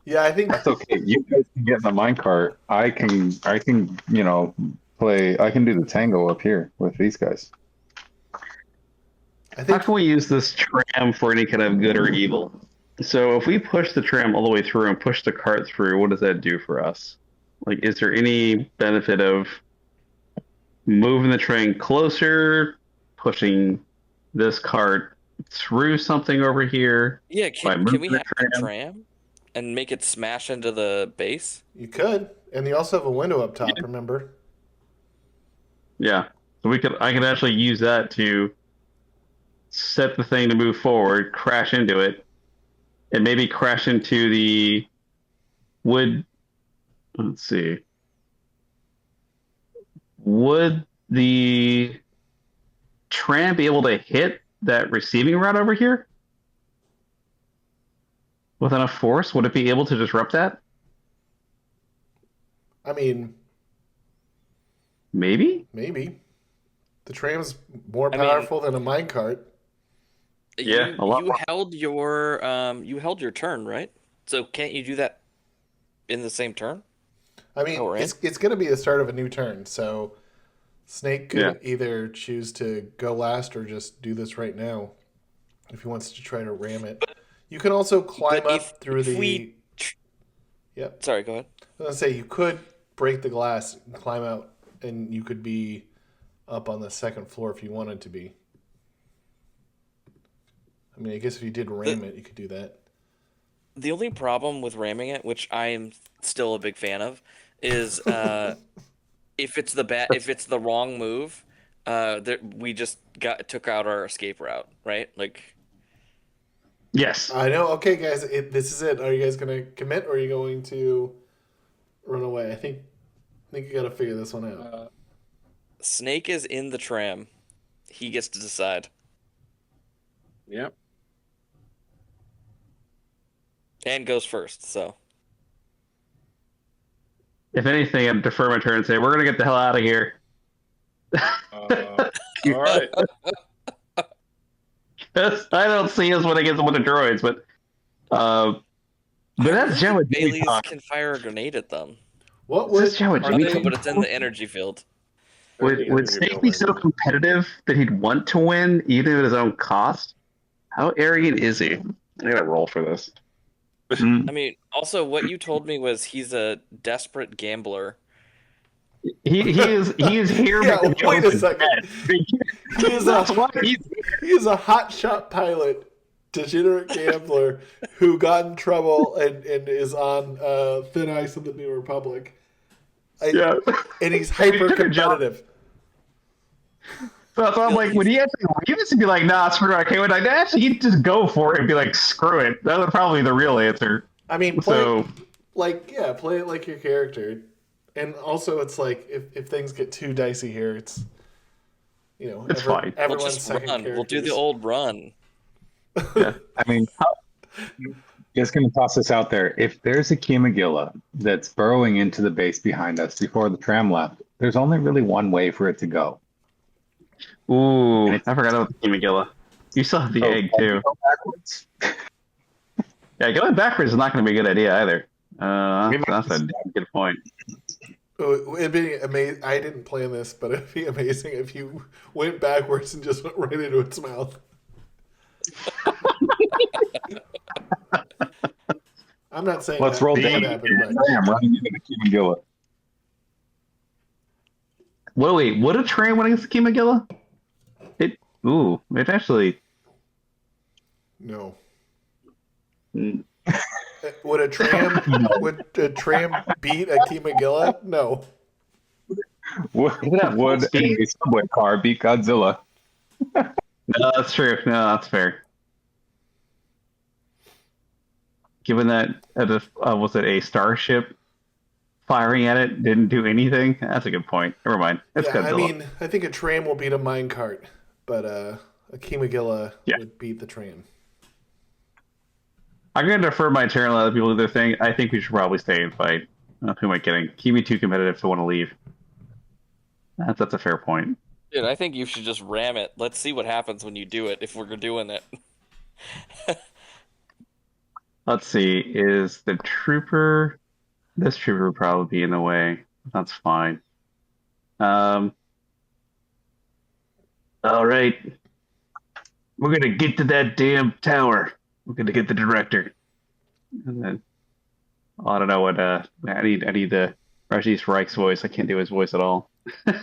Yeah, I think that's okay. You guys can get in the minecart. I can play. I can do the tango up here with these guys. I How think can we use this tram for any kind of good or evil? So if we push the tram all the way through and push the cart through, what does that do for us? Like, is there any benefit of moving the train closer, pushing this cart through something over here? Yeah, By can we moving the have a tram and make it smash into the base? you could. And you also have a window up top, remember? Yeah. So I could actually use that to set the thing to move forward, crash into it, and maybe crash into the wood. Let's see. Would the tram be able to hit that receiving route over here with enough force? Would it be able to disrupt that? I mean, Maybe. maybe the tram's more I mean- powerful than a minecart. Yeah, a lot You held your turn, right? So can't you do that in the same turn? I mean, Oh, right. it's going to be the start of a new turn, so Snake could Yeah. either choose to go last or just do this right now if he wants to try to ram it. You can also climb But up through the. we... Yep. Sorry, go ahead. I was gonna say you could break the glass and climb out, and you could be up on the second floor if you wanted to be. I mean, I guess if you did ram it, you could do that. The only problem with ramming it, which I am still a big fan of, is if it's the wrong move, we just took out our escape route, right? Like, Yes. I know. Okay, guys, this is it. Are you guys gonna commit, or are you going to run away? I think you got to figure this one out. Snake is in the tram. He gets to decide. Yep. And goes first, so. If anything, I'd defer my turn and say, we're going to get the hell out of here. All right. I don't see us when I get one of the droids, but that's Joe and Jimmy Baileese talk. can fire a grenade at them. What That's was Joe and Jimmy No, but talk. it's in the energy field. Would Snake be so competitive that he'd want to win, even at his own cost? How arrogant is he? I gotta roll for this. I mean, also, what you told me was he's a desperate gambler. He is here Yeah, because wait Joe's a second. dead. He is That's a why he's he is a hotshot pilot, degenerate gambler who got in trouble and is on thin ice in the New Republic. yeah. And he's Hey, hyper took a job. competitive. So I'm like, would he actually leave us and be like, nah, screw it, okay, would I actually he'd just go for it and be like, screw it? That would probably be the real answer. I mean, play So play it like your character. And also, it's like if things get too dicey here, it's It's fine. We'll Everyone's just second run. We'll do the characters. old run. yeah. I mean, just going to toss this out there. If there's a Kimogila that's burrowing into the base behind us before the tram left, there's only really one way for it to go. Ooh, I forgot about the Kimogila. You still have the egg too. Go backwards. Yeah, going backwards is not going to be a good idea either. We might That's a just- good point. It'd be amazing. I didn't plan this, but it'd be amazing if you went backwards and just went right into its mouth. I'm not saying Let's that roll would down. happen, but Tram running into the Kimogila. Wait, would a train win against the Kimogila? It actually. no. mm, Would a tram beat a Kimogila? No. Even at full Would speed? a subway car beat Godzilla? No, that's true. No, that's fair. Given that, was it a starship firing at it didn't do anything? That's a good point. Never mind. It's Yeah, Godzilla. I mean, I think a tram will beat a minecart, but a Kimogila Yeah. would beat the tram. I'm going to defer my turn and let other people do their thing. I think we should probably stay and fight. Who am I kidding? Kiwi too competitive to want to leave. That's a fair point. Dude, I think you should just ram it. Let's see what happens when you do it, if we're doing it. Let's see. Is the trooper... This trooper would probably be in the way. That's fine. All right. We're going to get to that damn tower. We're going to get the director. And then... Oh, I don't know what... I need the Regissk Ryke's voice. I can't do his voice at all. All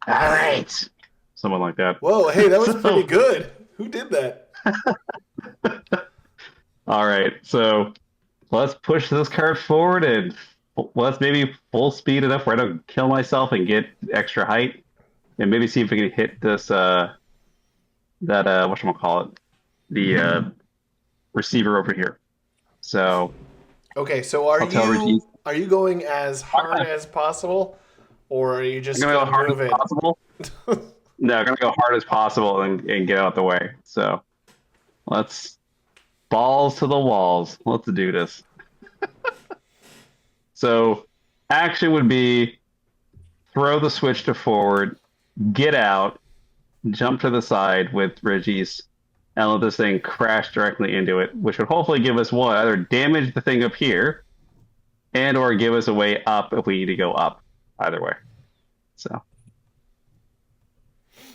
right. Someone like that. Whoa, hey, that was So- pretty good. Who did that? All right, so let's push this cart forward and let's maybe full speed enough where I don't kill myself and get extra height. and maybe see if we can hit this that whatchamacallit, the receiver over here. So Okay, so are I'll tell you going as hard as possible, or are you I'm just gonna go gonna hard move as it? possible. No, I'm gonna go hard as possible and get out the way. So let's balls to the walls. Let's do this. So action would be throw the switch to forward, get out, jump to the side with Regissk, and let this thing crash directly into it, which would hopefully give us one, either damage the thing up here, and or give us a way up if we need to go up. Either way. So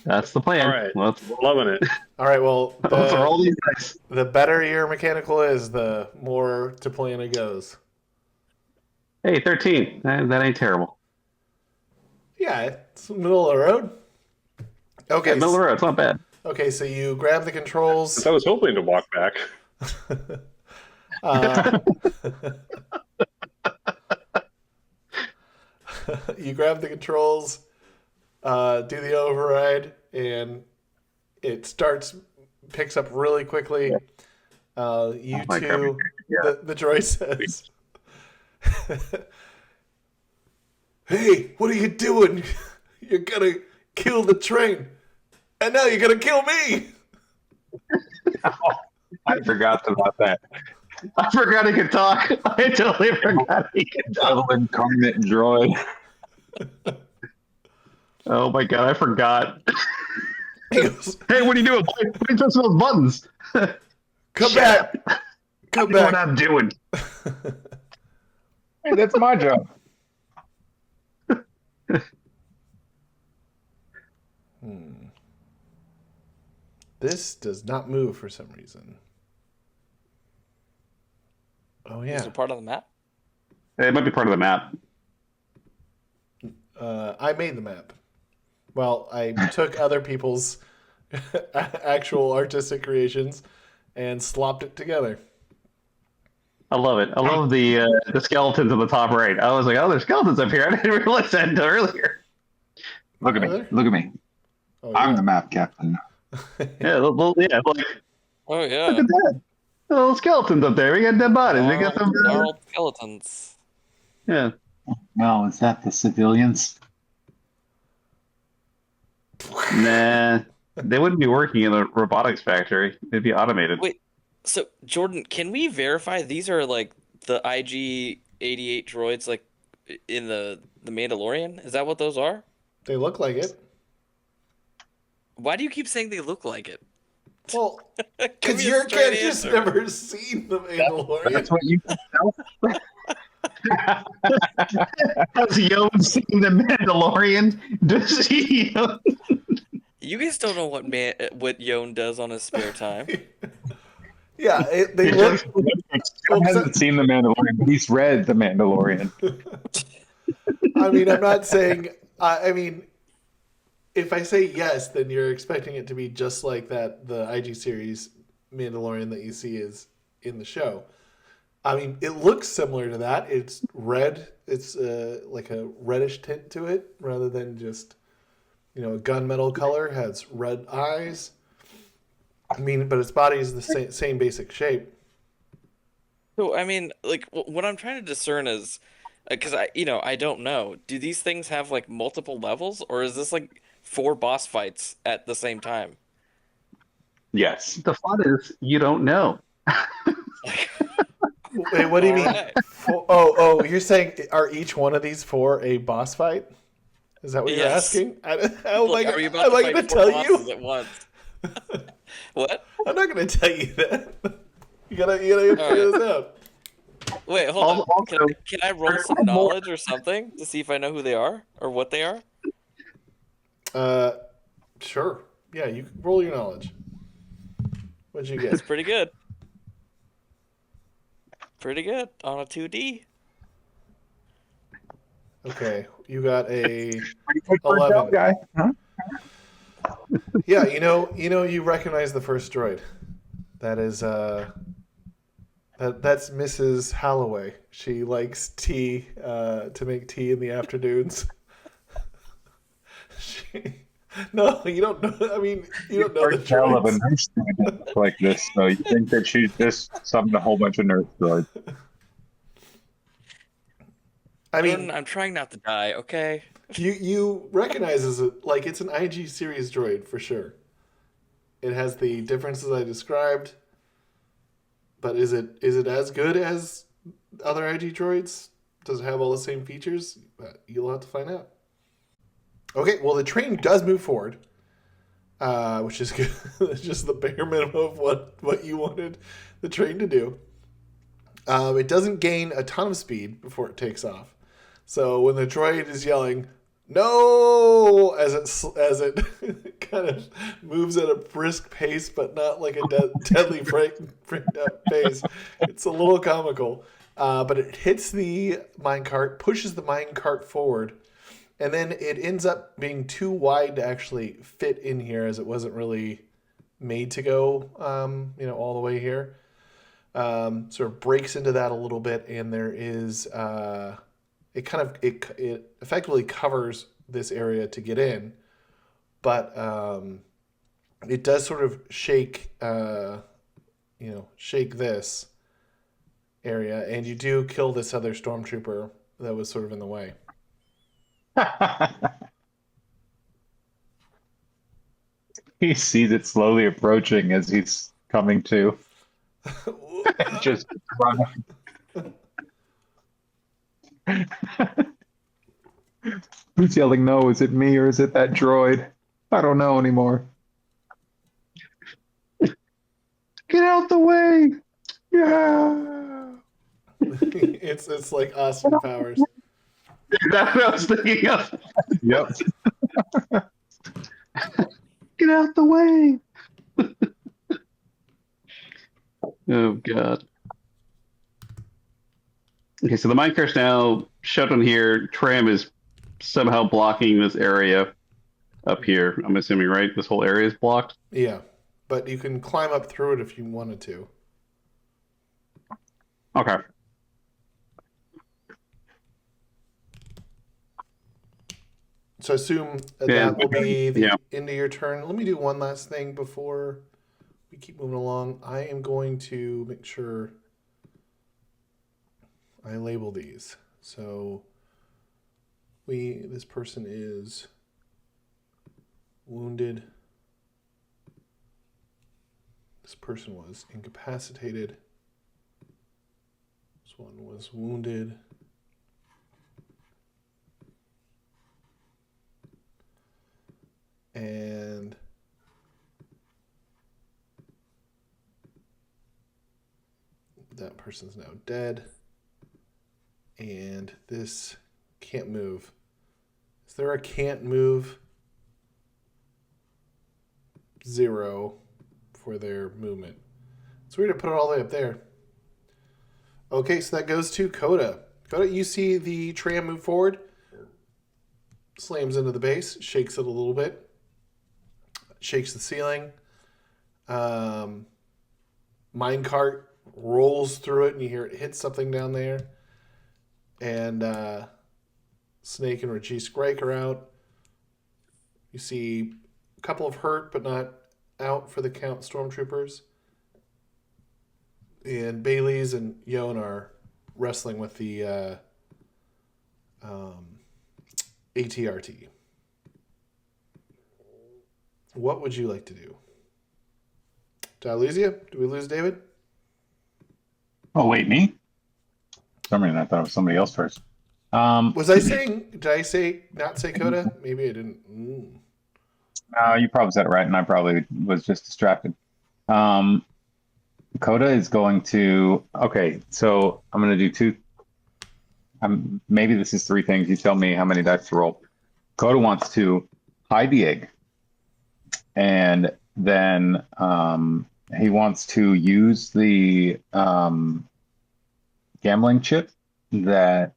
that's the plan. All right. Let's Loving it. All right. Well, let's roll these dice. the better your mechanical is, the more to plan it goes. Hey, 13. That ain't terrible. Yeah, it's the middle of the road. Okay. Yeah, middle of the road. It's not bad. Okay, so you grab the controls. I was hoping to walk back. You grab the controls, do the override, and it picks up really quickly. You Oh my God. two, Yeah. the droid says, "Hey, what are you doing? You're gonna kill the train, and now you're gonna kill me." I forgot about that. I forgot he could talk. I totally forgot he could talk. Double incarnate droid. Oh my God, I forgot. He goes, Hey, what are you doing? Why are you pressing those buttons? "Come Shut back, up. come I know what back." I'm doing. Hey, that's my job. This does not move for some reason. Oh Is yeah, it part of the map? It might be part of the map. I made the map. Well, I took other people's actual artistic creations and slopped it together. I love it. I love the skeletons on the top right. I was like, oh, there's skeletons up here. I didn't realize that until earlier. Look at me. Really? Look at me. Oh, I'm yeah. the map captain. Yeah, like Oh look yeah. at that. The little skeletons up there. We got dead bodies. We got some. Gnarled skeletons. Yeah. Well, is that the civilians? Nah, they wouldn't be working in a robotics factory. They'd be automated. Wait, so Jordan, can we verify these are like the IG-88 droids, like in the Mandalorian? Is that what those are? They look like it. Why do you keep saying they look like it? Well, Give because me a your straight character's answer. never seen the Mandalorian. That's what you Has Yone seen the Mandalorian? Does he? You guys don't know what Yone does on his spare time. Yeah, they look. John hasn't seen The Mandalorian, but he's read The Mandalorian. I mean, I'm not saying. I mean, if I say yes, then you're expecting it to be just like that the IG series Mandalorian that you see is in the show. I mean, it looks similar to that. It's red. It's like a reddish tint to it rather than just, a gunmetal color. Has red eyes. I mean, but its body is the same basic shape. So I mean, like what I'm trying to discern is, because I don't know. Do these things have like multiple levels, or is this like 4 boss fights at the same time? Yes. The fun is you don't know. Wait, what do you mean? Alright. Oh, you're saying are each one of these for a boss fight? Is that what you're Yes. asking? How am Look, I are you going about to to fight 4 tell bosses you? at once? What? I'm not going to tell you that. You gotta figure this out. Wait, hold on. Also, Can I roll some knowledge or something to see if I know who they are or what they are? Sure. Yeah, you roll your knowledge. What'd you It's get? pretty good. Pretty good on a 2D. Okay, you got a Pretty good for a 11. dumb guy. Huh? yeah. You recognize the first droid. That is that's Mrs. Holloway. She likes tea to make tea in the afternoons. No, you don't know. I mean, you don't know the Hard tell of a droids. nurse droid like this, so you think that she just summoned a whole bunch of nurse droids. I Jordan, mean, I'm trying not to die, okay? you recognize as like it's an IG series droid for sure. It has the differences I described, but is it as good as other IG droids? Does it have all the same features? You'll have to find out. Okay, well the train does move forward, which is good. It's just the bare minimum of what you wanted the train to do. It doesn't gain a ton of speed before it takes off. So when the droid is yelling "No!" as it kind of moves at a brisk pace, but not like a deadly freaked out pace, it's a little comical. But it hits the minecart, pushes the minecart forward, and then it ends up being too wide to actually fit in here, as it wasn't really made to go, all the way here. Sort of breaks into that a little bit, and there is it effectively covers this area to get in, but it does sort of shake shake this area, and you do kill this other stormtrooper that was sort of in the way. He sees it slowly approaching as he's coming to. Just run. Who's yelling no? Is it me or is it that droid? I don't know anymore. Get out the way! Yeah! It's like Austin Powers. That's what I was thinking of. Yep. Get out the way. Oh god. Okay, so the minecart's now shut on here. Tram is somehow blocking this area up here. I'm assuming, right? This whole area is blocked. Yeah, but you can climb up through it if you wanted to. Okay. So I assume Yeah, that will be the yeah. end of your turn. Let me do one last thing before we keep moving along. I am going to make sure I label these. So this person is wounded. This person was incapacitated. This one was wounded. And that person's now dead. And this can't move. Is there a can't move? 0 for their movement. It's weird to put it all the way up there. Okay, so that goes to Koda. Koda, you see the tram move forward, slams into the base, shakes it a little bit, shakes the ceiling. Minecart rolls through it, and you hear it hit something down there. And Snake and Regissk Ryke are out. You see a couple of hurt, but not out for the count stormtroopers. And Baileese and Yone are wrestling with the ATRT. What would you like to do? Did I lose you? Did we lose David? Oh, wait, me? For some reason, I thought it was somebody else first. Was I saying, did I say, not say Koda? Maybe I didn't. You probably said it right, and I probably was just distracted. Koda is going to, okay, so I'm going to do two, maybe this is 3 things. You tell me how many dice to roll. Koda wants to hide the egg, and then he wants to use the gambling chip that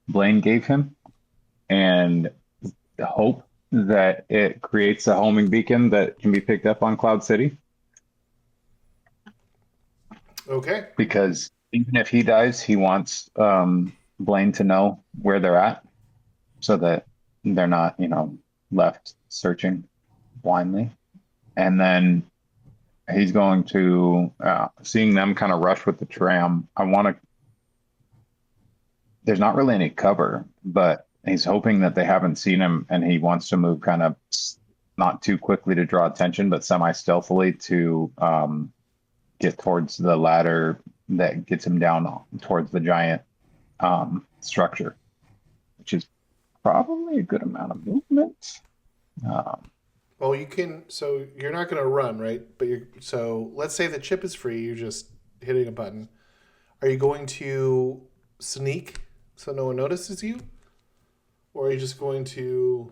Blaine gave him and hope that it creates a homing beacon that can be picked up on Cloud City. Okay. Because even if he dies, he wants Blaine to know where they're at so that they're not, left searching. blindly, and then he's going to seeing them kind of rush with the tram. I want to. There's not really any cover, but he's hoping that they haven't seen him, and he wants to move kind of not too quickly to draw attention, but semi-stealthily to get towards the ladder that gets him down towards the giant structure, which is probably a good amount of movement. Well, you can. So you're not going to run, right? But you're. So let's say the chip is free. You're just hitting a button. Are you going to sneak so no one notices you, or are you just going to?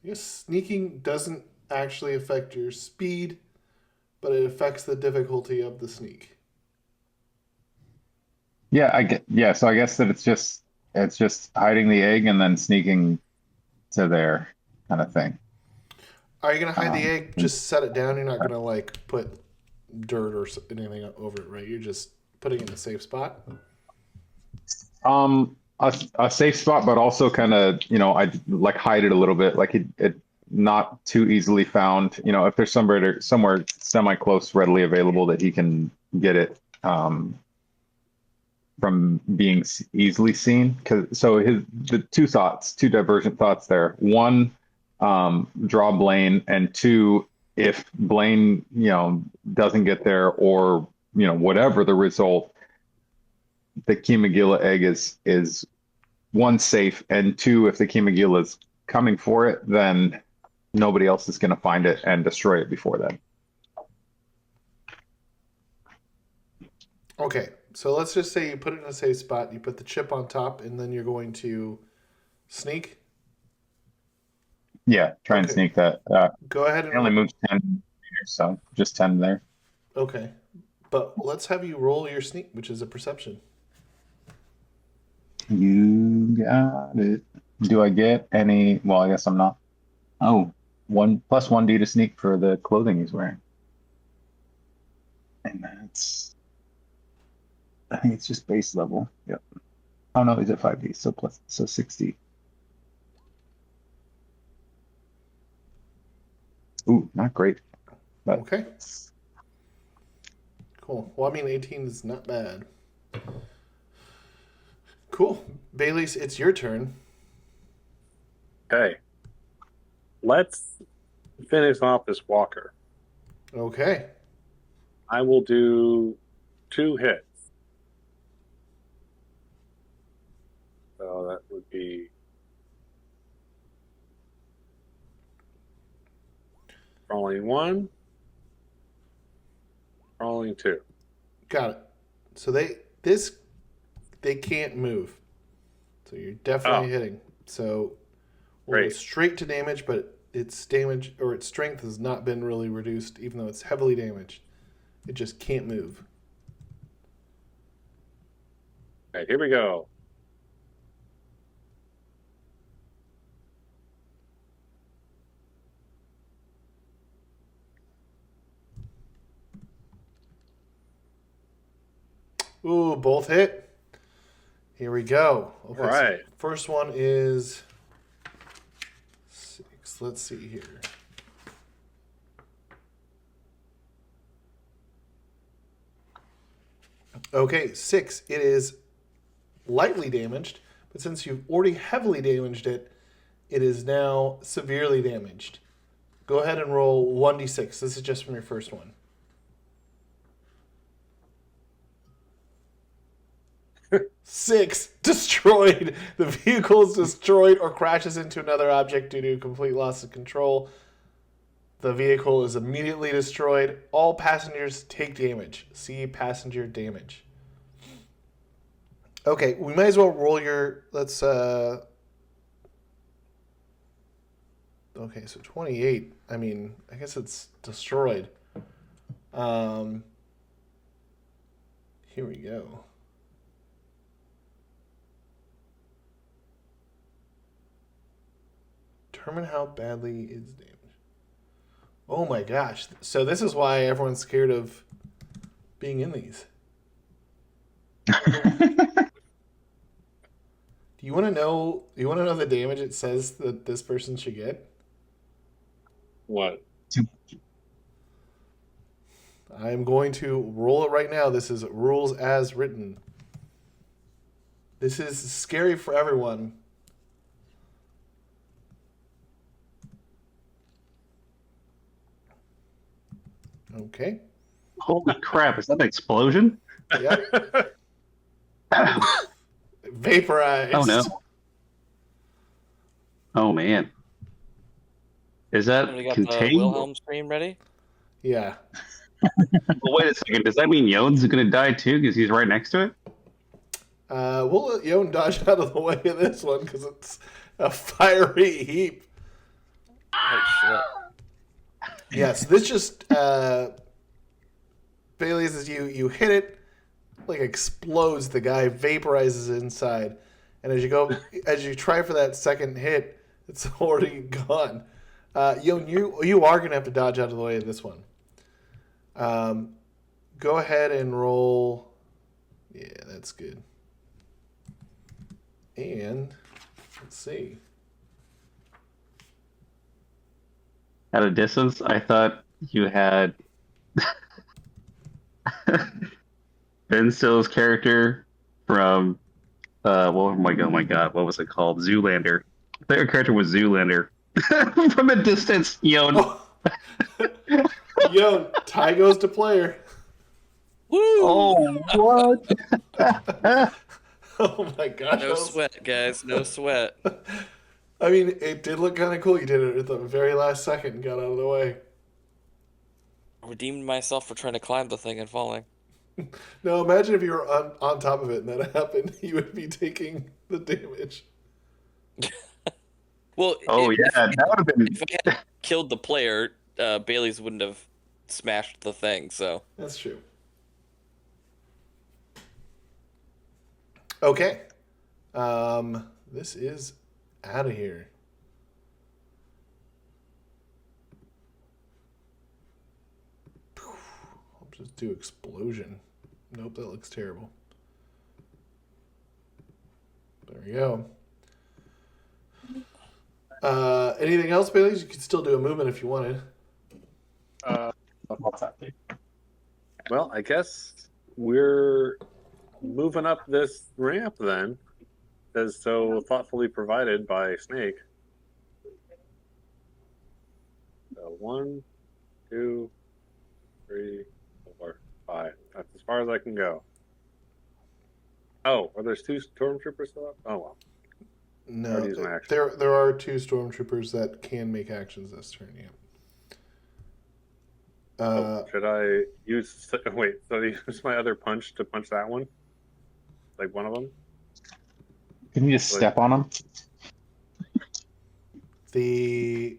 I guess sneaking doesn't actually affect your speed, but it affects the difficulty of the sneak. Yeah, so I guess that it's just hiding the egg and then sneaking to there kind of thing. Are you going to hide the egg? Just set it down. You're not going to like put dirt or anything over it, right? You're just putting it in a safe spot. A safe spot, but also kind of, I like hide it a little bit, like it not too easily found. If there's somewhere semi close, readily available that he can get it from being easily seen. So the two divergent thoughts there. One, draw Blaine, and two, if Blaine, doesn't get there, or whatever the result, the Kimogila egg is one, safe, and two, if the Kimogila is coming for it, then nobody else is going to find it and destroy it before then. Okay, so let's just say you put it in a safe spot. You put the chip on top, and then you're going to sneak. Yeah, try and Okay. sneak that. Go ahead It and only moves 10 meters, so just 10 there. Okay, but let's have you roll your sneak, which is a perception. You got it. Do I get any? Well, I guess I'm not. Oh, plus 1d to sneak for the clothing he's wearing. And I think it's just base level. Yep. Oh no, he's at 5d, so 60. Ooh, not great. But Okay. Cool. Well, I mean, 18 is not bad. Cool. Baileese, it's your turn. Okay. Let's finish off this walker. Okay. I will do 2 hits. So that would be rolling 1, rolling 2. Got it. So they can't move. So you're definitely hitting. So we'll go Great. straight to damage, but its damage or its strength has not been really reduced, even though it's heavily damaged. It just can't move. Okay, here we go. Ooh, both hit. Here we go. Okay, All right. So first one is 6. Let's see here. Okay, 6. It is lightly damaged, but since you've already heavily damaged it, it is now severely damaged. Go ahead and roll 1d6. This is just from your first one. 6, destroyed. The vehicle is destroyed or crashes into another object due to complete loss of control. The vehicle is immediately destroyed. All passengers take damage. See passenger damage. Okay, we might as well roll your. Let's. Okay, so 28. I mean, I guess it's destroyed. Here we go. Determine how badly it's damaged. Oh my gosh. So this is why everyone's scared of being in these. Do you want to know the damage it says that this person should get? What? I'm going to roll it right now. This is rules as written. This is scary for everyone. Okay. Holy crap! Is that an explosion? Yep. Vaporized. Oh no! Oh man! Is that Somebody got the contained? Wilhelm scream ready? Yeah. Well, wait a second. Does that mean Yone's going to die too because he's right next to it? We'll let Yone dodge out of the way of this one because it's a fiery heap. Oh shit! Yes, this just Baileese, as you hit it, like explodes. The guy vaporizes inside, and as you try for that second hit, it's already gone. Yone, you are gonna have to dodge out of the way of this one. Go ahead and roll. Yeah, that's good. And let's see. At a distance, I thought you had Ben Still's character from oh my god, what was it called? Zoolander. Their character was Zoolander. From a distance, Yone. Oh. Yo, tie goes to player. Woo! Oh, what? Oh my gosh. No sweat, guys. No sweat. I mean, it did look kind of cool. You did it at the very last second and got out of the way. I redeemed myself for trying to climb the thing and falling. No, imagine if you were on top of it and that happened. You would be taking the damage. Well, Oh if, yeah, that would have been. if I had killed the player, Bailey's wouldn't have smashed the thing. So That's true. Okay. This is out of here. I'll just do explosion. Nope, that looks terrible. There we go. Anything else, Bailey? You could still do a movement if you wanted. Well, I guess we're moving up this ramp then, as so thoughtfully provided by Snake. So 1, 2, 3, 4, 5. That's as far as I can go. Oh, are there 2 stormtroopers still up? Oh well. No, Already used my action. there are 2 stormtroopers that can make actions this turn. Yeah. Should I use? Wait, so I use my other punch to punch that one? Like one of them? Can you just step on them? This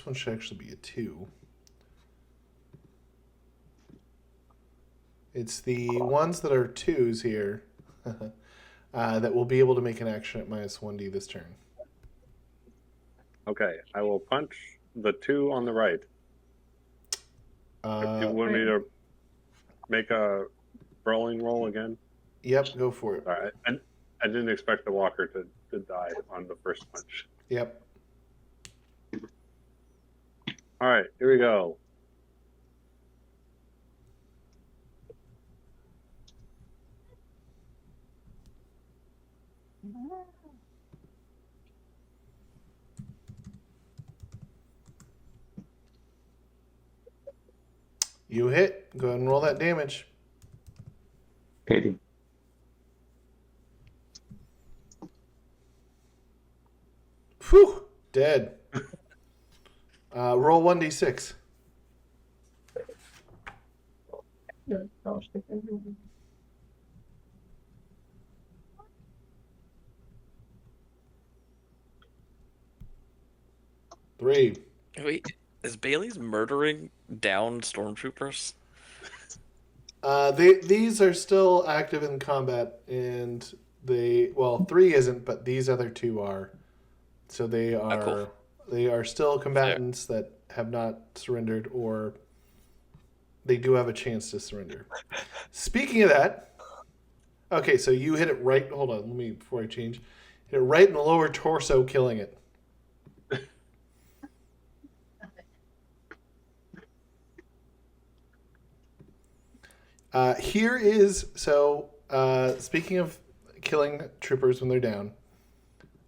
one should actually be a 2. It's the ones that are 2s here that will be able to make an action at -1d this turn. Okay, I will punch the 2 on the right. Do you want me to make a brawling roll again? Yep, go for it. All right, I didn't expect the walker to die on the first punch. Yep. All right, here we go. You hit. Go ahead and roll that damage. Pity. Whew. Dead. Roll 1d6. Three. wait, is Bailey's murdering down stormtroopers? These are still active in combat, and 3 isn't, but these other 2 are. So they are cool. They are still combatants that have not surrendered, or they do have a chance to surrender. Speaking of that, okay, so you hit it right. Hold on, let me before I change. Hit it right in the lower torso, killing it. Here is so. Speaking of killing troopers when they're down,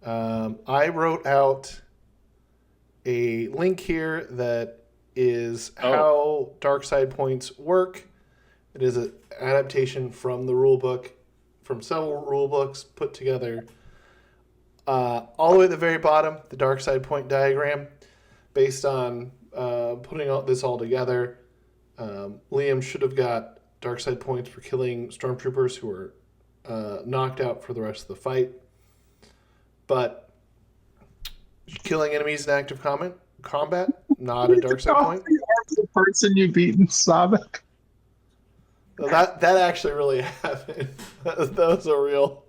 I wrote out a link here that is how dark side points work. It is an adaptation from the rule book, from several rule books put together. All the way at the very bottom, the dark side point diagram, based on putting this all together. Liam should have got dark side points for killing stormtroopers who were knocked out for the rest of the fight. But killing enemies in active combat, not a dark side point. The person you beat in Sabak. Well, that actually really happened. That was a real.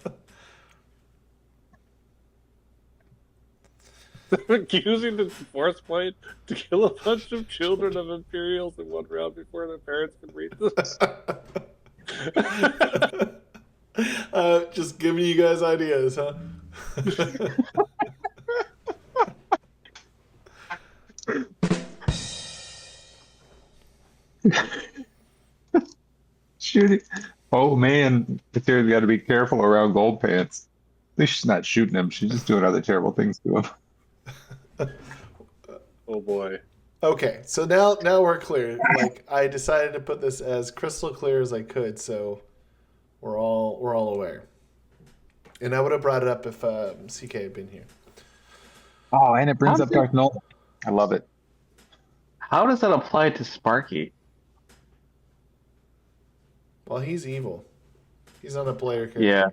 Using the force point to kill a bunch of children of Imperials in one round before their parents can read this. Just giving you guys ideas, huh? Shooting. Oh man, Kater's got to be careful around Gold Pants. At least she's not shooting him. She's just doing other terrible things to him. Oh boy. Okay, so now we're clear. Like I decided to put this as crystal clear as I could, so we're all aware. And I would have brought it up if CK had been here. Oh, and it brings up Darth Nul. I love it. How does that apply to Sparky? Well, he's evil. He's not a player character. Yeah.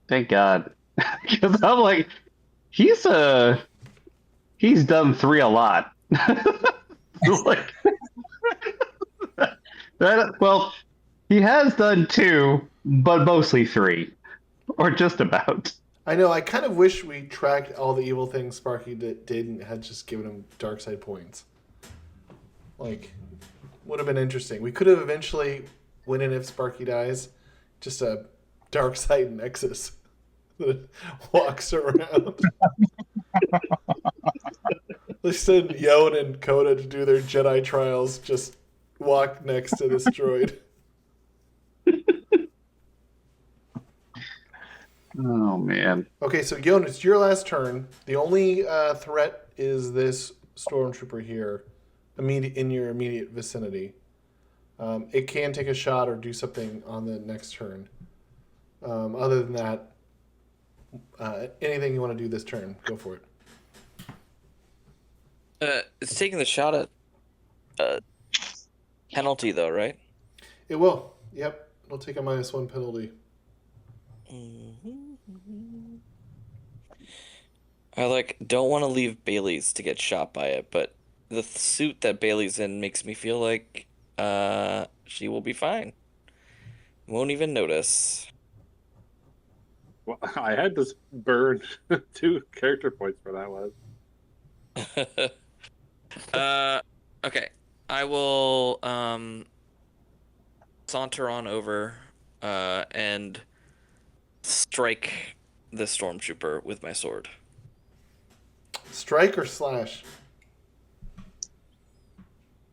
Thank God. Because I'm like, he's done 3 a lot. Like, well, he has done 2, but mostly 3, or just about. I know. I kind of wish we tracked all the evil things Sparky did and had just given him dark side points. Like, would have been interesting. We could have eventually went in if Sparky dies, just a dark side nexus that walks around. Let's send Yone and Koda to do their Jedi trials. Just walk next to this droid. Oh man. Okay, so Yone, it's your last turn. The only threat is this stormtrooper here, in your immediate vicinity. It can take a shot or do something on the next turn. Other than that, anything you want to do this turn, go for it. It's taking the shot at penalty though, right? It will. Yep, it'll take a -1 penalty. I don't want to leave Baileese to get shot by it, but the suit that Bailey's in makes me feel like she will be fine. Won't even notice. Well, I had to burn 2 character points for that one. Okay. I will saunter on over and strike the stormtrooper with my sword. Strike or slash?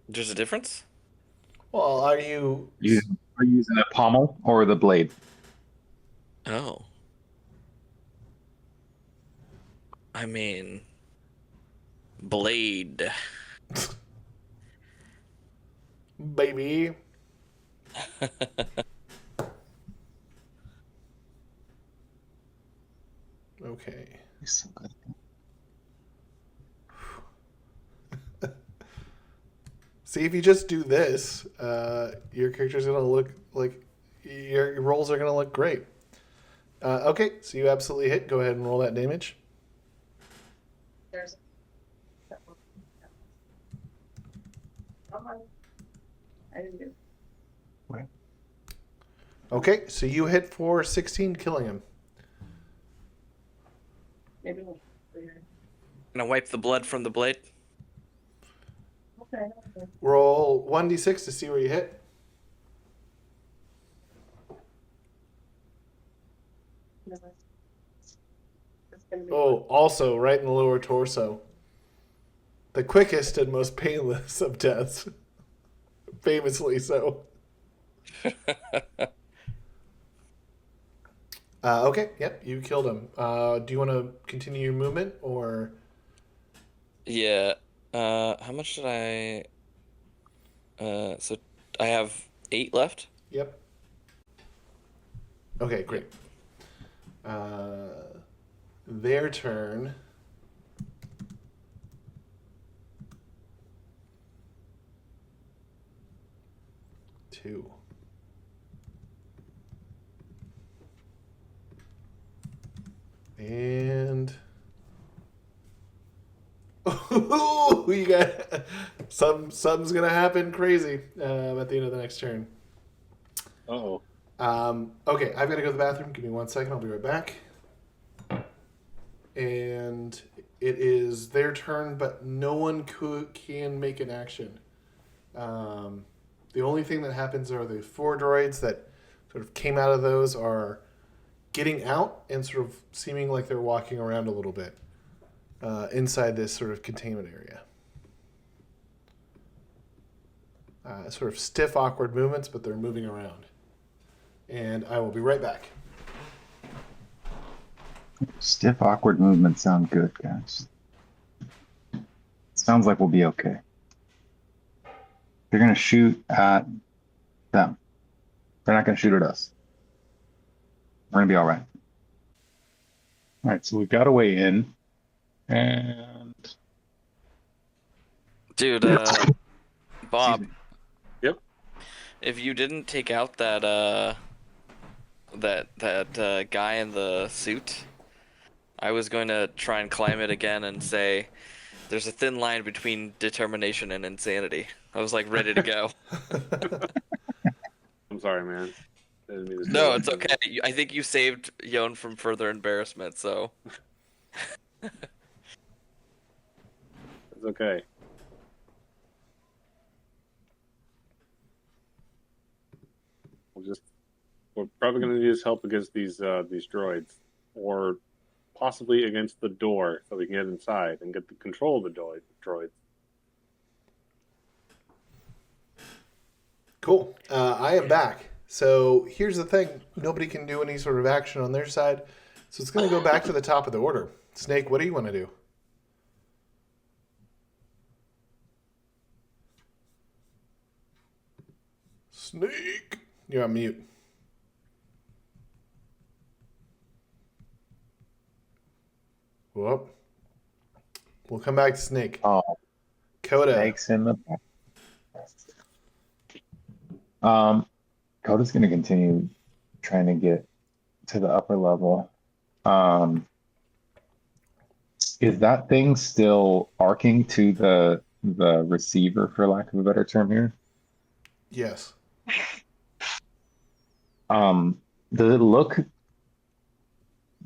There's a difference? Well, are you Are you using a pommel or the blade? Oh. I mean, blade. baby? Okay. See, if you just do this, your character's gonna look like your rolls are gonna look great. Okay, so you absolutely hit. Go ahead and roll that damage. There's. I didn't do. Okay, so you hit for 16, killing him. Maybe we'll. Gonna wipe the blood from the blade. Okay. Roll 1d6 to see where you hit. Oh, also right in the lower torso. The quickest and most painless of deaths. Famously so. Okay, yep, you killed him. Do you want to continue your movement or? Yeah. How much did I? So I have 8 left. Yep. Okay, great. Yep. Their turn. Two. And you got something's gonna happen crazy at the end of the next turn. Oh, Okay, I've got to go to the bathroom. Give me 1 second. I'll be right back. And it is their turn, but no one can make an action. The only thing that happens are the 4 droids that sort of came out of those are getting out and sort of seeming like they're walking around a little bit inside this sort of containment area. Sort of stiff, awkward movements, but they're moving around. And I will be right back. Stiff, awkward movements sound good, guys. Sounds like we'll be okay. They're gonna shoot at them. They're not gonna shoot at us. We're gonna be all right. All right, so we've got a way in, and Dude, Bob. me. Yep. If you didn't take out that guy in the suit, I was going to try and climb it again and say, "There's a thin line between determination and insanity." I was like ready to go. I'm sorry, man. I didn't mean to say No, that. it's okay. I think you saved Yone from further embarrassment, so. It's okay. We're probably going to need his help against these droids, or possibly against the door, so we can get inside and get the control of the droids. Cool. I am back. So here's the thing. Nobody can do any sort of action on their side. So it's going to go back to the top of the order. Snake, what do you want to do? Snake. You're on mute. Whoop. We'll come back to Snake. Oh, Koda. snakes in the Koda's gonna continue trying to get to the upper level. Is that thing still arcing to the receiver, for lack of a better term here? Yes. Does it look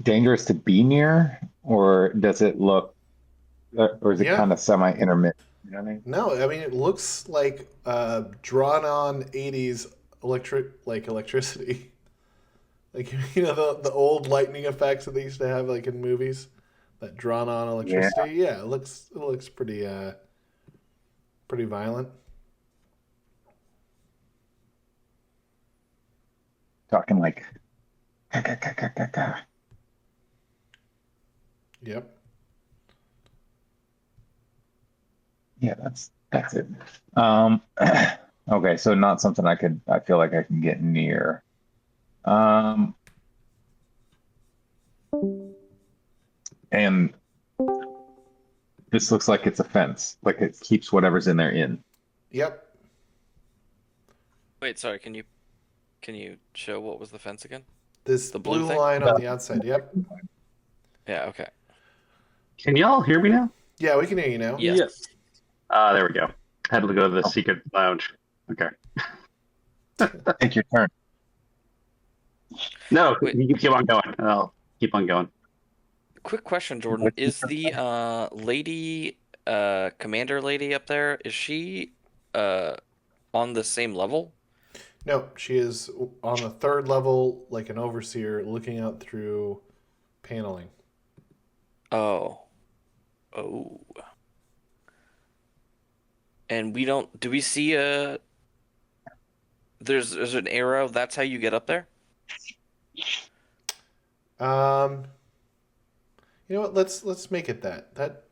dangerous to be near, or does it look, or is it Yeah. kind of semi-intermittent? You know what I mean? No, I mean, it looks like drawn on 80s electricity. Like, you know, the old lightning effects that they used to have like in movies, that drawn on electricity. Yeah, it looks pretty pretty violent. Talking like, Yep. yeah, that's it. Okay, so not something I feel like I can get near. And this looks like it's a fence, like it keeps whatever's in there in. Yep. Wait, sorry. Can you show what was the fence again? This The blue blue thing? line on the outside. Yep. Yeah. Okay. Can y'all hear me now? Yeah, we can hear you now. Yes. There we go. Had to go to the secret lounge. Okay. Take your turn. No, Wait. you keep on going. I'll keep on going. Quick question, Jordan. Is the lady, commander lady up there? Is she on the same level? No, she is on the 3rd level, like an overseer, looking out through paneling. Oh. Oh. And we don't. Do we see a there's an arrow. That's how you get up there. You know what? Let's make it that.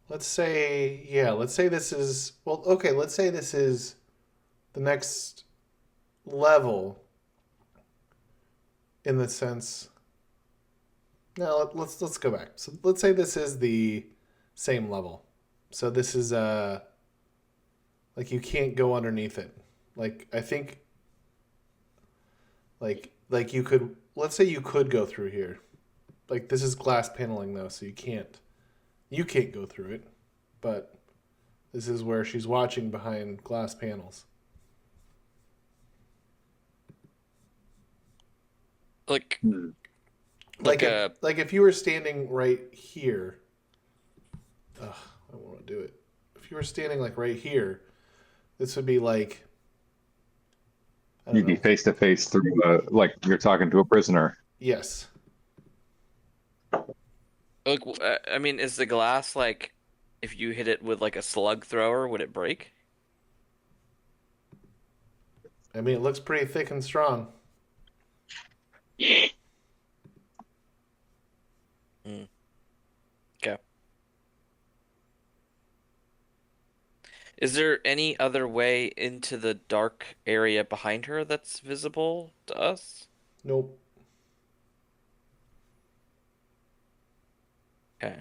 Let's say this is well. Okay, let's say this is the next level. In the sense. No, let's go back. So let's say this is the same level. So this is like you can't go underneath it. Like I think like you could, let's say you could go through here. Like this is glass paneling though, so you can't go through it. But this is where she's watching behind glass panels. Like Like a if you were standing right here. Ugh, I want to do it. If you were standing like right here, this would be like. I don't You'd be know. face to face through like you're talking to a prisoner. Yes. like I mean, is the glass like if you hit it with like a slug thrower, would it break? I mean, it looks pretty thick and strong. Okay. Is there any other way into the dark area behind her that's visible to us? Nope. Okay.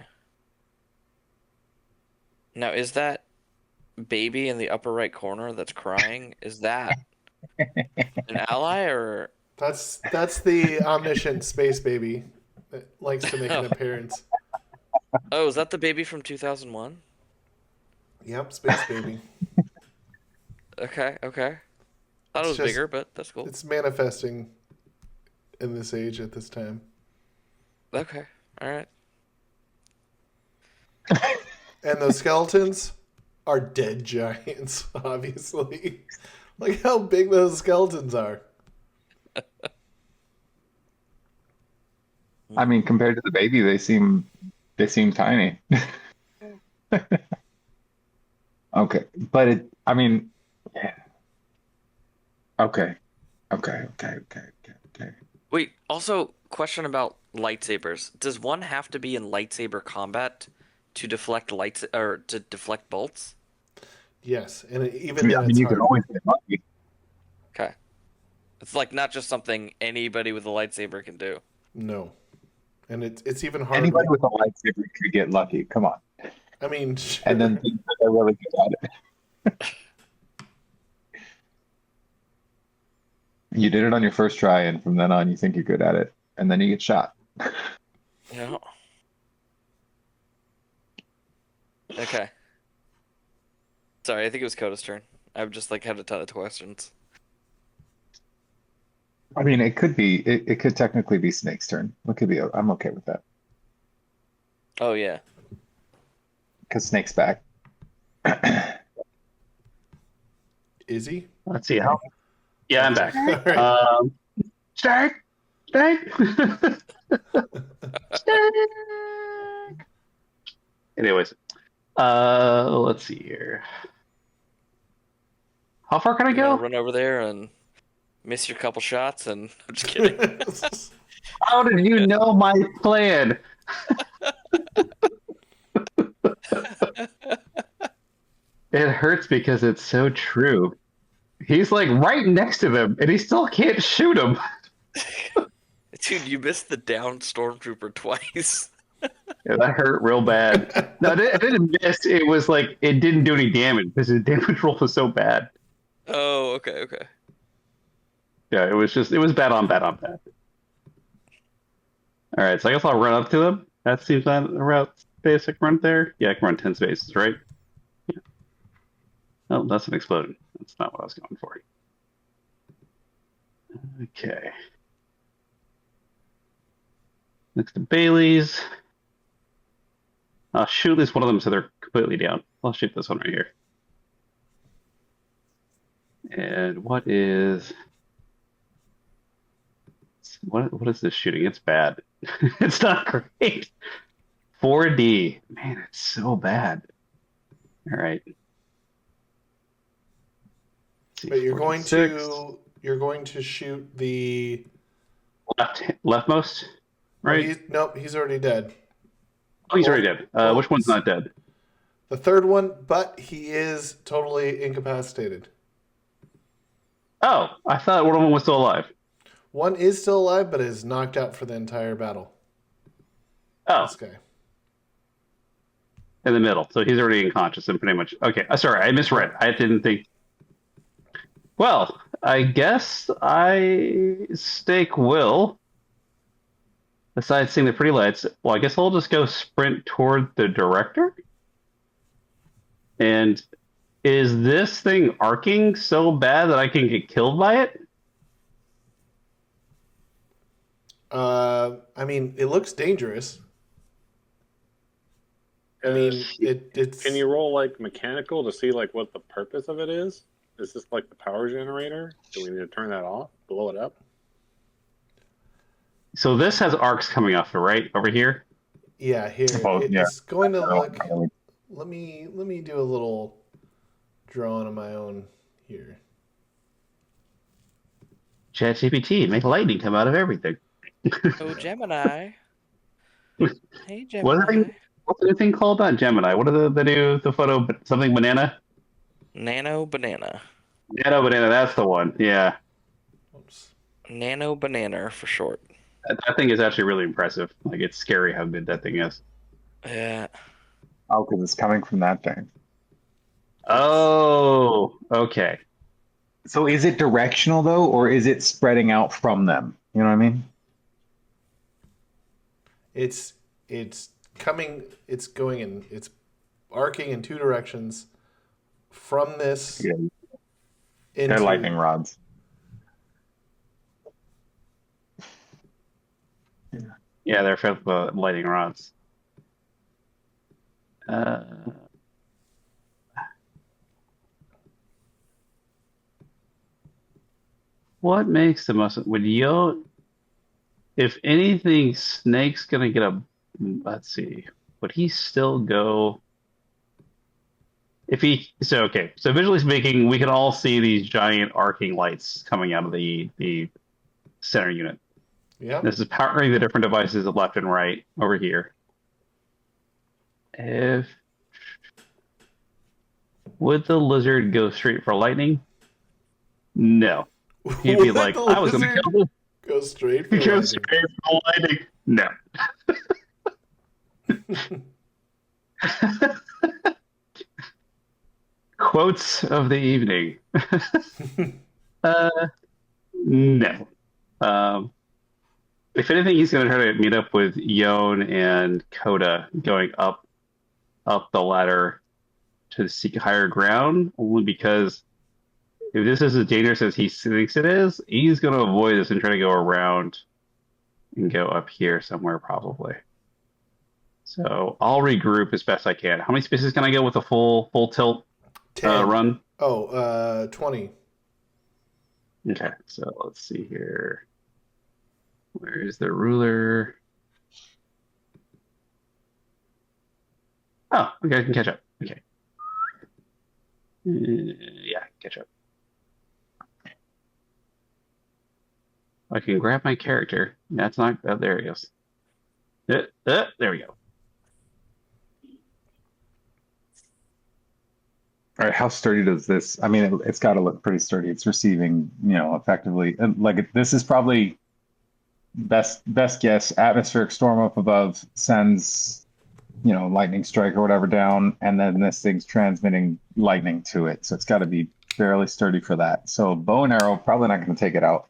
Now, is that baby in the upper right corner that's crying? Is that an ally or? That's the omniscient space baby that likes to make an appearance. Oh, is that the baby from 2001? Yep, space baby. Okay, okay. Thought it It's was just- bigger, but that's cool. It's manifesting in this age at this time. Okay, all right. And those skeletons are dead giants, obviously. Like how big those skeletons are. I mean, compared to the baby, they seem tiny. Okay, but I mean, yeah. Okay, okay. Wait, also, question about lightsabers. Does one have to be in lightsaber combat to deflect lights or to deflect bolts? Yes, and even I then mean, it's you can hard. always get lucky. Okay. It's like not just something anybody with a lightsaber can do. No, and it's even harder. Anybody with a lightsaber could get lucky. Come on, I mean, sure. and then think that they're really good at it. You did it on your first try, and from then on, you think you're good at it, and then you get shot. Yeah. Okay. Sorry, I think it was Koda's turn. I've just like had a ton of questions. I mean, it could be. It could technically be Snake's turn. It could be. I'm okay with that Oh yeah. because Snake's back. Is he? Let's see how. Yeah, I'm back. All right. Snake! Anyways, let's see here. How far can I You're gonna go? run over there and miss your couple shots and I'm just kidding. How did you know my plan? It hurts because it's so true. He's like right next to them, and he still can't shoot him. Dude, you missed the down stormtrooper twice. Yeah, that hurt real bad. No, it didn't miss. It was like it didn't do any damage because the damage roll was so bad. Oh, okay, okay. Yeah, it was bad on bad on bad. All right, so I guess I'll run up to them. That seems like a route basic run there. Yeah, I can run 10 spaces, right? Yeah. Oh, that's an explosion. That's not what I was going for. Okay. Next to Baileese. I'll shoot at least one of them so they're completely down. I'll shoot this one right here. And what is this shooting? It's bad. It's not great. 4D. Man, it's so bad. All right. see, But you're going 46. to shoot the. Leftmost, Oh, right? nope, he's already dead. Oh, he's already dead. Which one's not dead? The third one, but he is totally incapacitated. Oh, I thought one of them was still alive. One is still alive, but is knocked out for the entire battle. Oh, This guy. in the middle. So he's already unconscious and pretty much. Okay, sorry, I misread. I didn't think. Well, I guess I stake Will. Besides seeing the pretty lights, well, I guess I'll just go sprint toward the director. And is this thing arcing so bad that I can get killed by it? I mean, it looks dangerous. I mean, it's. Can you roll like mechanical to see like what the purpose of it is? Is this like the power generator? Do we need to turn that off? Blow it up? So this has arcs coming off it, right? Over here? Yeah, here. Oh, yeah. It's going to Oh, look. Let me do a little drawing of my own here. ChatGPT, make lightning come out of everything. Oh, Gemini. Hey, What are Gemini. they, what's the thing called on Gemini? What are they do the photo? Something banana? Nano banana. Nano banana, that's the one. Yeah. Oops. Nano banana for short. That thing is actually really impressive. Like, it's scary how good that thing is. Yeah. Oh, because it's coming from that thing. Oh, okay. So is it directional though, or is it spreading out from them? You know what I mean? It's coming. It's going in. It's arcing in two directions from this Yeah. into They're lightning rods. Yeah, they're filled with lightning rods. What makes the most would Yo if anything Snake's gonna get a let's see. Would he still go if he so okay, so visually speaking, we can all see these giant arcing lights coming out of the center unit. Yeah. This is powering the different devices left and right over here. If would the lizard go straight for lightning? No. He'd be Would like, the I was gonna lizard kill this. go straight for Go lightning? straight for lightning. No. Quotes of the evening. No. If anything, he's going to try to meet up with Yone and Koda going up the ladder to seek higher ground, only because if this is as dangerous as he thinks it is, he's going to avoid this and try to go around and go up here somewhere probably. So I'll regroup as best I can. How many spaces can I go with a full tilt 10. run? 20. Okay, so let's see here. Where is the ruler? Oh, okay, I can catch up. Okay. Yeah, catch up. I can grab my character. That's not. Oh, there he goes. There we go. All right, how sturdy does this? I mean, it's got to look pretty sturdy. It's receiving, effectively. And like this is probably best guess. Atmospheric storm up above sends, lightning strike or whatever down, and then this thing's transmitting lightning to it. So it's got to be fairly sturdy for that. So bow and arrow probably not going to take it out.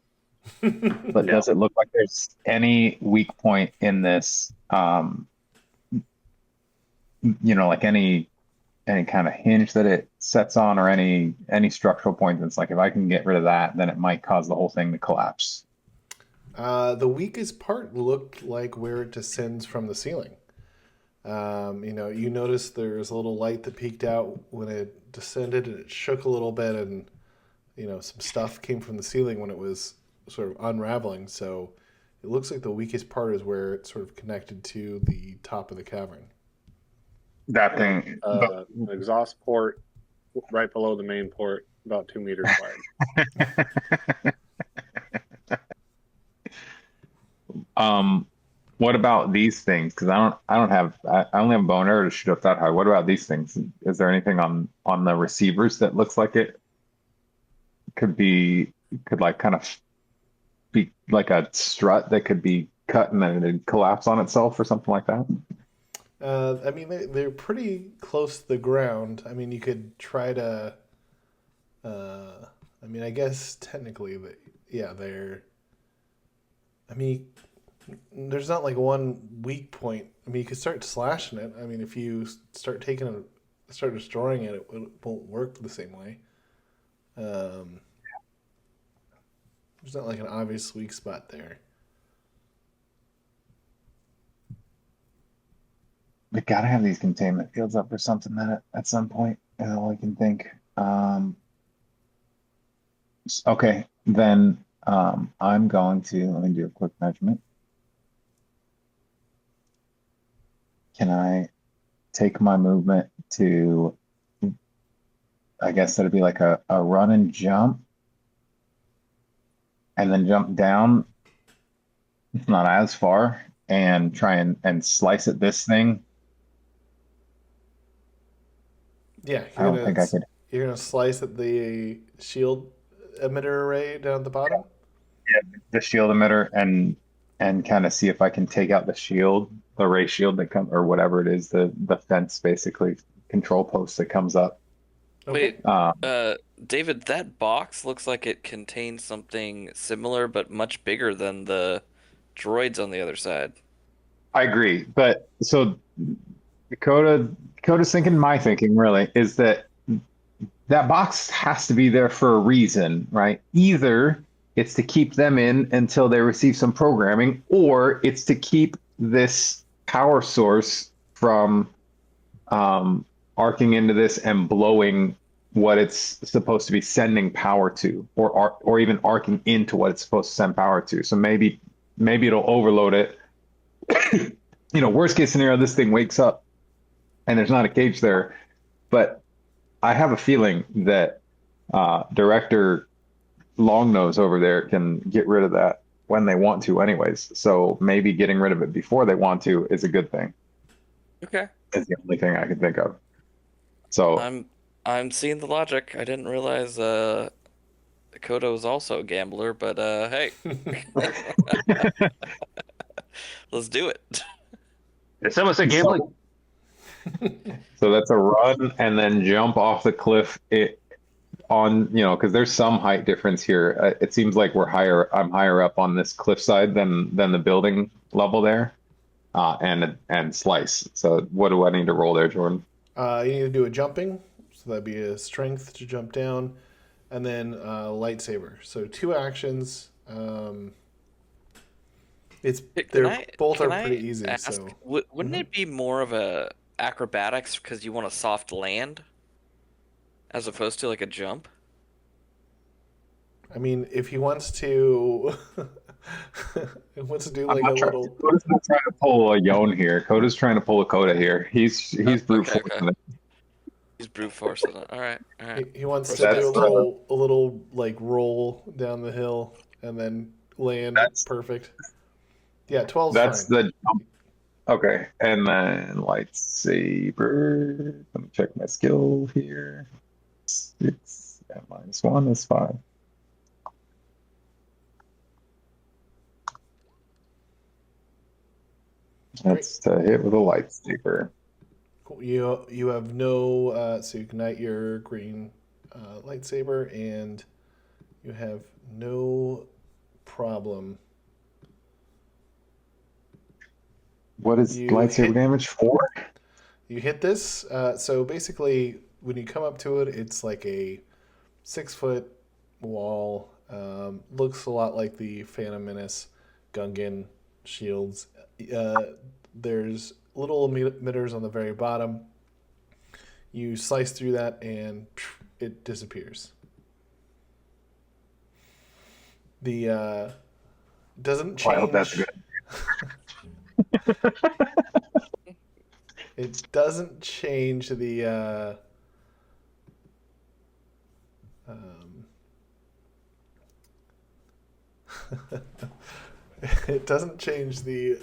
But Yeah. does it look like there's any weak point in this? Like any kind of hinge that it sets on, or any structural point that's like, if I can get rid of that, then it might cause the whole thing to collapse. The weakest part looked like where it descends from the ceiling. You notice there's a little light that peeked out when it descended, and it shook a little bit, and some stuff came from the ceiling when it was sort of unraveling. So it looks like the weakest part is where it's sort of connected to the top of the cavern. That thing, An exhaust port right below the main port about 2 meters wide. What about these things? Because I only have a bow and arrow to shoot up that high. What about these things? Is there anything on the receivers that looks like it could like kind of be like a strut that could be cut and then it'd collapse on itself or something like that? I mean, they're pretty close to the ground. I mean, you could try to. I mean, I guess technically, they're. I mean, there's not like one weak point. I mean, you could start slashing it. I mean, if you start start destroying it, it won't work the same way. There's not like an obvious weak spot there. We gotta have these containment fields up for something that at some point, is all I can think. Okay, then I'm going to let me do a quick measurement. Can I take my movement to, I guess that'd be like a run and jump, and then jump down, not as far, and try and slice at this thing? Yeah, I don't think I could. You're gonna slice at the shield emitter array down at the bottom. The shield emitter and kind of see if I can take out the shield, the ray shield that comes or whatever it is, the fence basically control post that comes up. Wait, Um, David, that box looks like it contains something similar but much bigger than the droids on the other side. I agree, but so Koda's thinking, my thinking really is that box has to be there for a reason, right? Either it's to keep them in until they receive some programming, or it's to keep this power source from arcing into this and blowing what it's supposed to be sending power to, or even arcing into what it's supposed to send power to. So maybe it'll overload it. Worst case scenario, this thing wakes up and there's not a cage there. But I have a feeling that Director Longnose over there can get rid of that when they want to anyways. So maybe getting rid of it before they want to is a good thing. Okay. Is the only thing I can think of. So I'm seeing the logic. I didn't realize Koda was also a gambler, but hey. Let's do it. It's almost a gambling. So that's a run and then jump off the cliff because there's some height difference here. It seems like I'm higher up on this cliffside than the building level there, and slice. So what do I need to roll there, Jordan? You need to do a jumping, so that'd be a strength to jump down, and then lightsaber. So 2 actions. Both are pretty easy. Ask, so wouldn't it be more of a acrobatics because you want a soft land as opposed to like a jump? I mean, if he wants to, do like a little. Koda's not trying to pull a Yone here. Koda's trying to pull a Koda here. He's brute Okay, forcing it. He's brute forcing it. All right. He wants to do a little like roll down the hill and then land perfect. Yeah, 12's That's fine. the jump. Okay, and then lightsaber. Let me check my skill here. 6 and -1 is 5. That's to hit with a lightsaber. Cool. You have no so you ignite your green lightsaber and you have no problem. What is lightsaber damage? 4? You hit this. So basically, when you come up to it, it's like a 6-foot wall. Looks a lot like the Phantom Menace Gungan shields. There's little emitters on the very bottom. You slice through that and it disappears. The doesn't change. I hope that's good. It doesn't change the It doesn't change the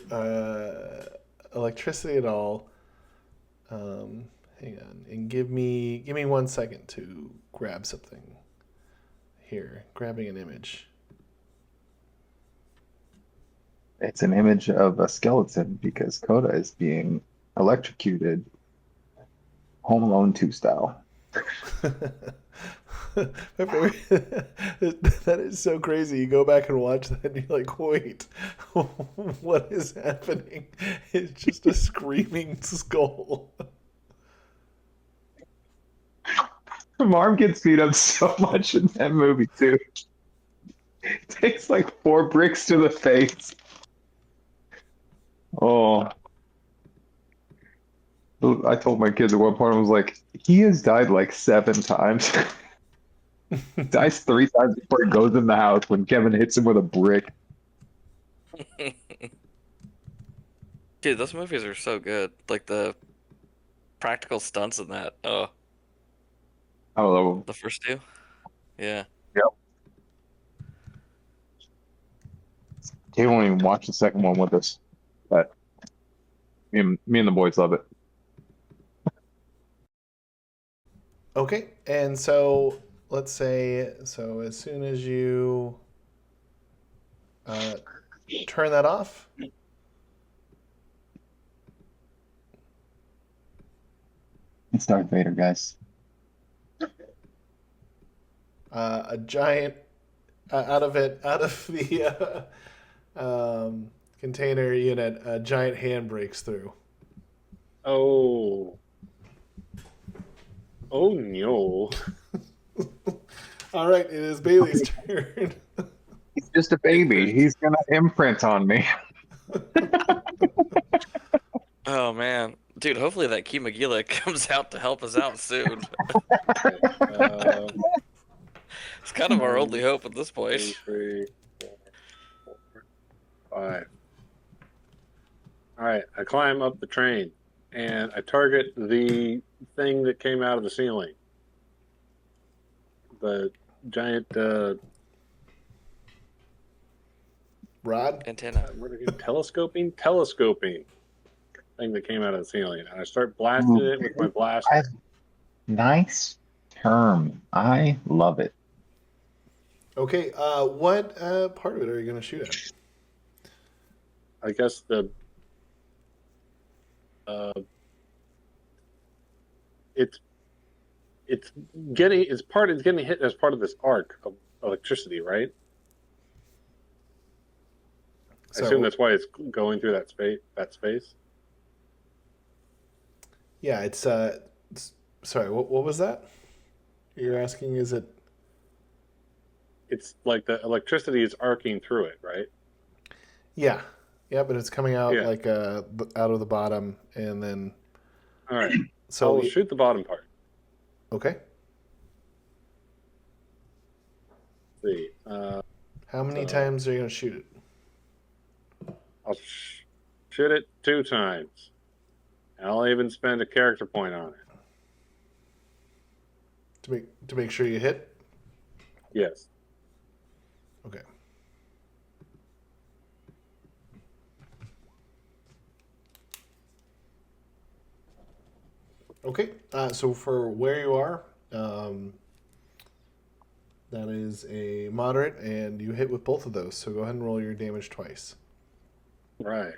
electricity at all. Hang on, and give me 1 second to grab something. Here, grabbing an image. It's an image of a skeleton because Koda is being electrocuted, Home Alone 2 style. My favorite, that is so crazy. You go back and watch that and you're like, wait, what is happening? It's just a screaming skull. Marv gets beat up so much in that movie too. It takes like 4 bricks to the face. Oh. I told my kids at one point, I was like, he has died like 7 times. Dies 3 times before he goes in the house when Kevin hits him with a brick. Dude, those movies are so good. Like the practical stunts in that. Oh, I don't know. the first two. Yeah. Yep. He won't even watch the second one with us. But me and the boys love it. Okay, and so let's say, so as soon as you turn that off, It's Darth Vader, guys. a giant out of the container unit, a giant hand breaks through. Oh. Oh no. All right, it is Bailey's turn. He's just a baby. He's gonna imprint on me. Oh man, dude. Hopefully that Kimogila comes out to help us out soon. Uh, It's kind of our only hope at this 2, point. 3, 4, 5. All right, I climb up the train and I target the thing that came out of the ceiling. The giant Rod? Antenna. telescoping thing that came out of the ceiling. And I start blasting it with my blaster. Nice term. I love it. Okay, what part of it are you going to shoot at? I guess it's getting hit as part of this arc of electricity, right? I assume that's why it's going through that space. Yeah, it's sorry, what was that? You're asking, is it? It's like the electricity is arcing through it, right? Yeah, but it's coming out Yeah. like out of the bottom, and then All right. so I'll shoot the bottom part. okay. Let's see. How many So- times are you going to shoot it? I'll shoot it 2 times. And I'll even spend a character point on it. To make sure you hit? Yes. Okay. Okay, so for where you are, that is a moderate, and you hit with both of those. So go ahead and roll your damage twice. Right.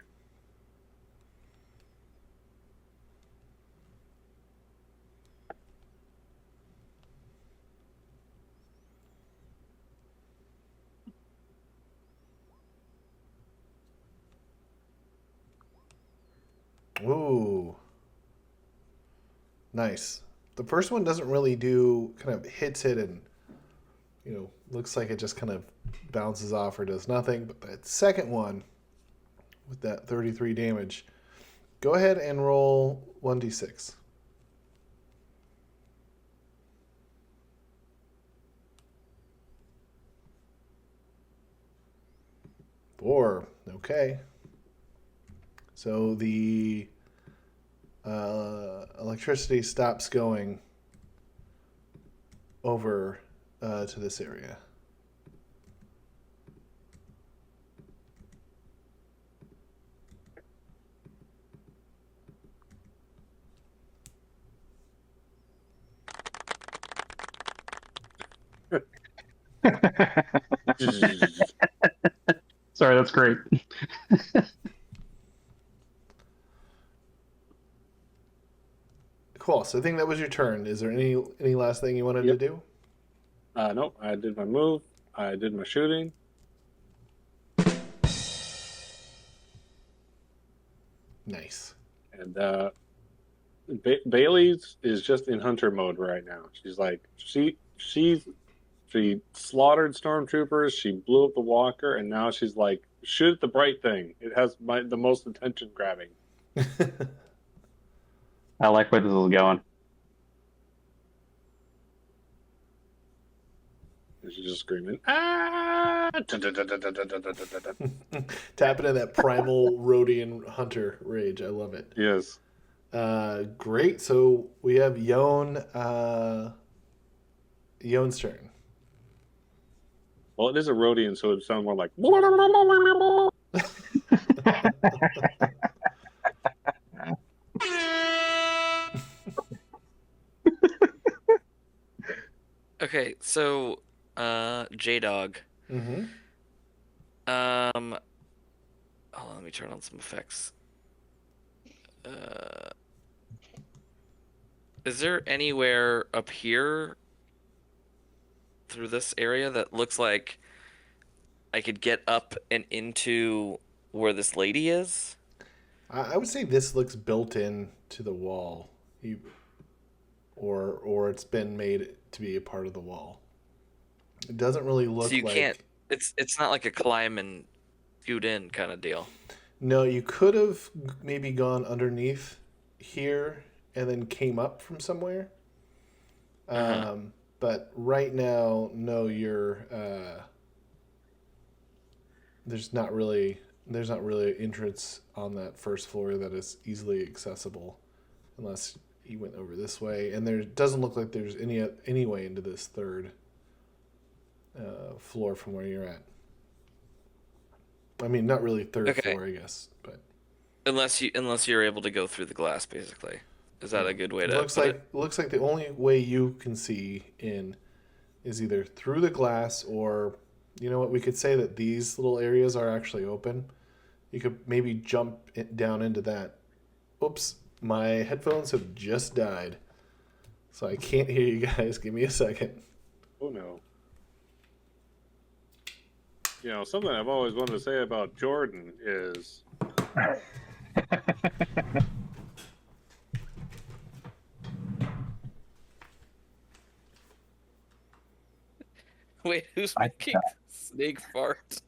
Ooh. Nice. The first one doesn't really do, kind of hits it and, looks like it just kind of bounces off or does nothing. But that second one, with that 33 damage, go ahead and roll 1d6. Four. Okay. So the electricity stops going over to this area. Sorry, that's great. Cool. So I think that was your turn. Is there any last thing you wanted to Yep. do? Nope. I did my move. I did my shooting. Nice. And Baileese is just in hunter mode right now. She's like she slaughtered stormtroopers. She blew up the walker, and now she's like, shoot at the bright thing. It has the most attention grabbing. I like where this is going. And she's just screaming, ah! Tapping into that primal Rhodian hunter rage. I love it. Yes. Great. So we have Yone. Yone's turn. Well, it is a Rhodian, so it sounds more like. Okay, so J-Dog. Mm-hmm. Hold on, let me turn on some effects. Is there anywhere up here through this area that looks like I could get up and into where this lady is? I would say this looks built in to the wall, or it's been made to be a part of the wall. It doesn't really look So you like. can't. It's not like a climb and scoot in kind of deal. No, you could have maybe gone underneath here and then came up from somewhere. But right now, no, there's not really an entrance on that first floor that is easily accessible, unless you went over this way. And there doesn't look like there's any way into this third floor from where you're at. I mean, not really third floor, I guess, but Unless you're able to go through the glass, basically. Is that a good way to looks like the only way you can see in is either through the glass, or you know what, we could say that these little areas are actually open. You could maybe jump down into that. Oops, my headphones have just died, so I can't hear you guys. Give me a second. Oh no. Something I've always wanted to say about Jordan is Wait, who's making snake fart?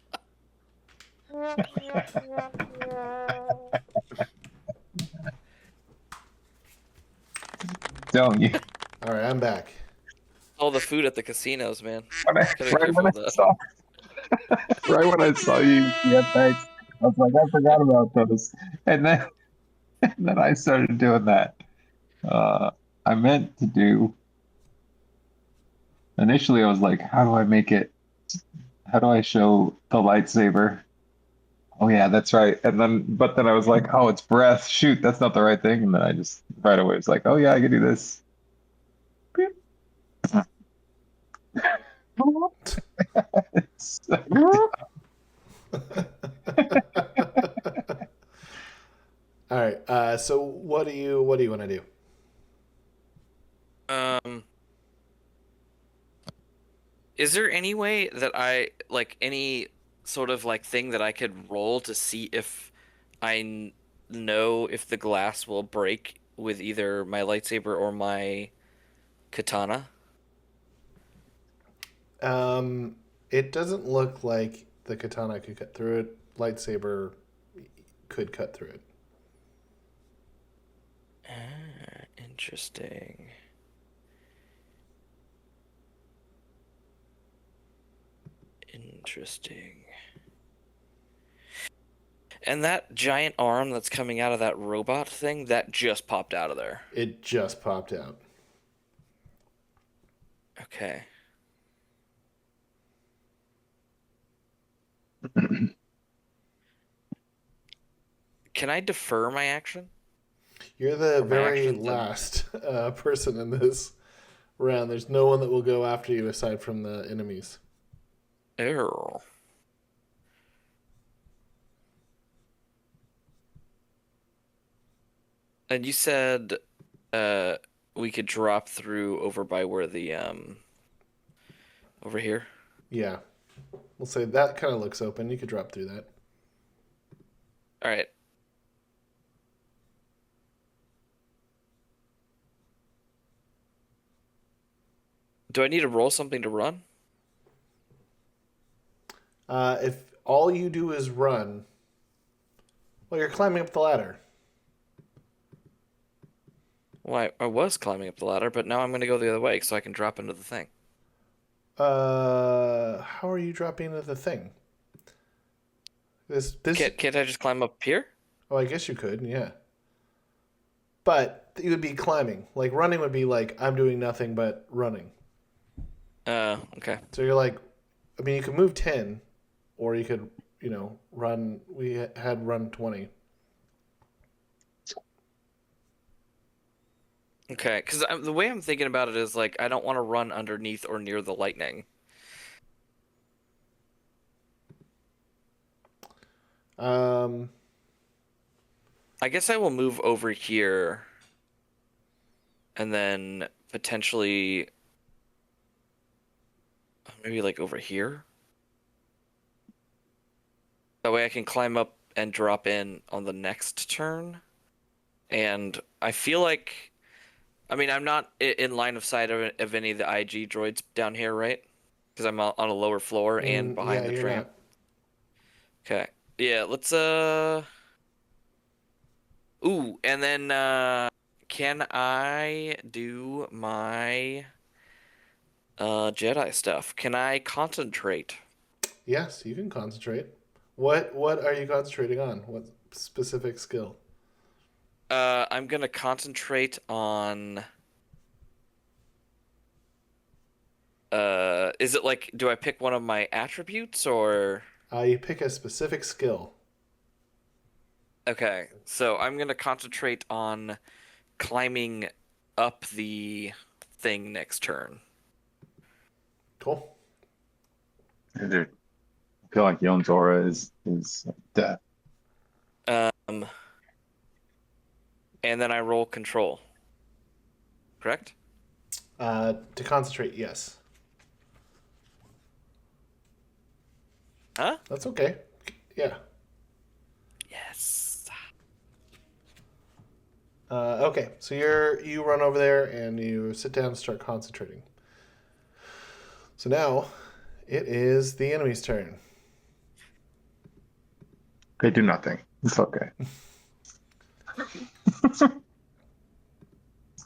Don't you? All right, I'm back. All the food at the casinos, man. Right Gotta be careful with that. Right when I saw you, yeah, thanks. I was like, I forgot about those, and then I started doing that. I meant to do. Initially, I was like, how do I make it? How do I show the lightsaber? Oh yeah, that's right. But then I was like, oh, it's breath. Shoot, that's not the right thing. And then I just right away was like, oh yeah, I can do this. All right. So what do you want to do? Is there any way that any sort of thing that I could roll to see if I know if the glass will break with either my lightsaber or my katana? It doesn't look like the katana could cut through it. Lightsaber could cut through it. Interesting. Interesting. And that giant arm that's coming out of that robot thing, that just popped out of there. It just popped out. Okay. Can I defer my action? You're the very actions last person in this round. There's no one that will go after you aside from the enemies. Ew. And you said we could drop through over by where the over here. Yeah. We'll say that kind of looks open. You could drop through that. All right. Do I need to roll something to run? If all you do is run, well, you're climbing up the ladder. Well, I was climbing up the ladder, but now I'm going to go the other way so I can drop into the thing. How are you dropping into the thing? This. Can't I just climb up here? Oh, I guess you could, yeah. But you would be climbing. Like running would be like I'm doing nothing but running. Okay. So you're like, I mean, you could move 10, or you could, run. We had run 20. Okay, because the way I'm thinking about it is like I don't want to run underneath or near the lightning. Um, I guess I will move over here and then potentially maybe like over here. That way I can climb up and drop in on the next turn. And I feel like, I mean, I'm not in line of sight of any of the IG droids down here, right? Because I'm on a lower floor and behind yeah, the you're tram. not. Okay. Yeah, let's Ooh, and then can I do my Jedi stuff? Can I concentrate? Yes, you can concentrate. What are you concentrating on? What specific skill? I'm gonna concentrate on is it like do I pick one of my attributes or You pick a specific skill. okay, so I'm gonna concentrate on climbing up the thing next turn. Cool. I feel like Yone's aura is death. Um, and then I roll control. Correct? To concentrate, yes. Huh? That's okay. Yeah. Yes. Okay, so you run over there and you sit down and start concentrating. So now it is the enemy's turn. They do nothing. It's okay.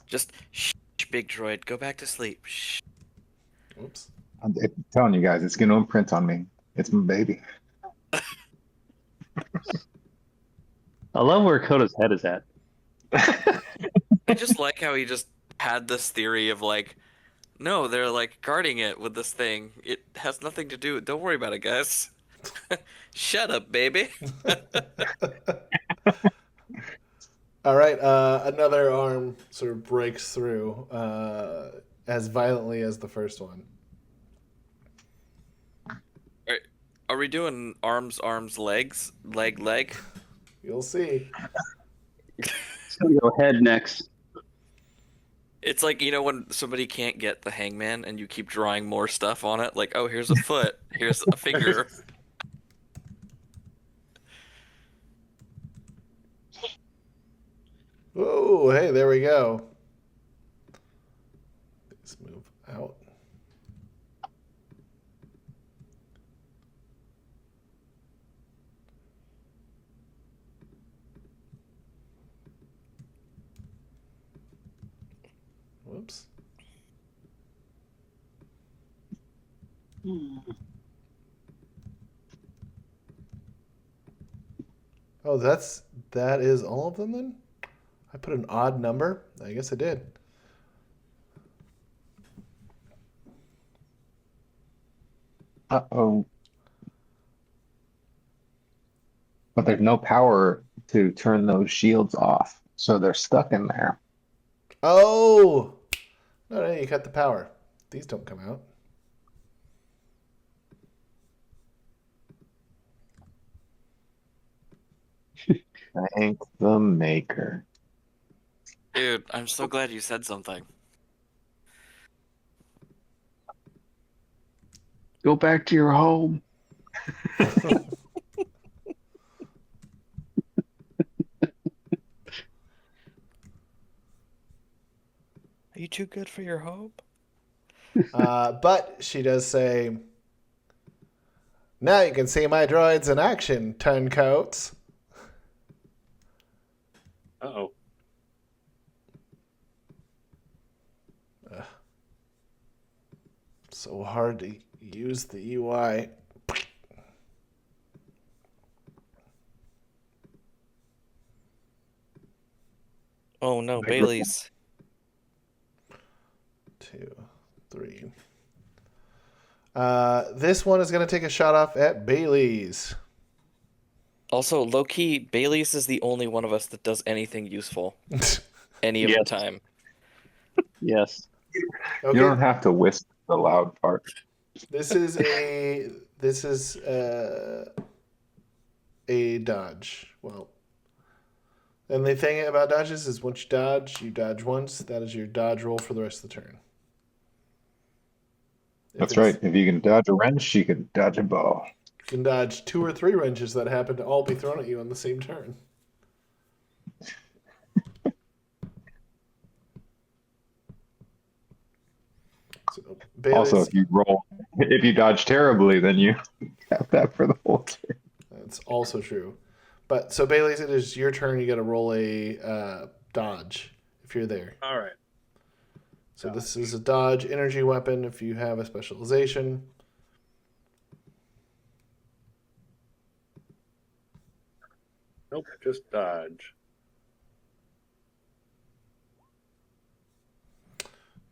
Just shh, big droid, go back to sleep. Shh. Oops. I'm telling you guys, it's gonna imprint on me. It's my baby. I love where Koda's head is at. I just like how he just had this theory of like, no, they're like guarding it with this thing. It has nothing to do. Don't worry about it, guys. Shut up, baby. All right, another arm sort of breaks through as violently as the first one. Are we doing arms, legs, leg? You'll see. It's gonna go head next. It's like, when somebody can't get the hangman and you keep drawing more stuff on it, like, oh, here's a foot, here's a finger. Oh, hey, there we go. Let's move out. Whoops. Oh, that is all of them then? I put an odd number? I guess I did. Uh-oh. But there's no power to turn those shields off, so they're stuck in there. Oh! No, you cut the power. These don't come out. Thank the maker. Dude, I'm so glad you said something. Go back to your home. Are you too good for your home? But she does say, now you can see my droids in action, turncoats. Uh-oh. So hard to use the UI. Oh no, Baileese. 2, 3. This one is going to take a shot off at Baileese. Also, low-key, Baileese is the only one of us that does anything useful any of the Yes. time. Yes. Okay, You don't have to whisper the loud part. this is a dodge. Well, and the thing about dodges is once you dodge once. That is your dodge roll for the rest of the turn. If That's it's- right. If you can dodge a wrench, you can dodge a ball. You can dodge 2 or 3 wrenches that happen to all be thrown at you on the same turn. So Also, Bailey's, if you dodge terribly, then you have that for the whole turn. that's also true. But so Bailey's, it is your turn. You got to roll a dodge if you're there. All right. So this is a dodge energy weapon if you have a specialization. Nope, just dodge.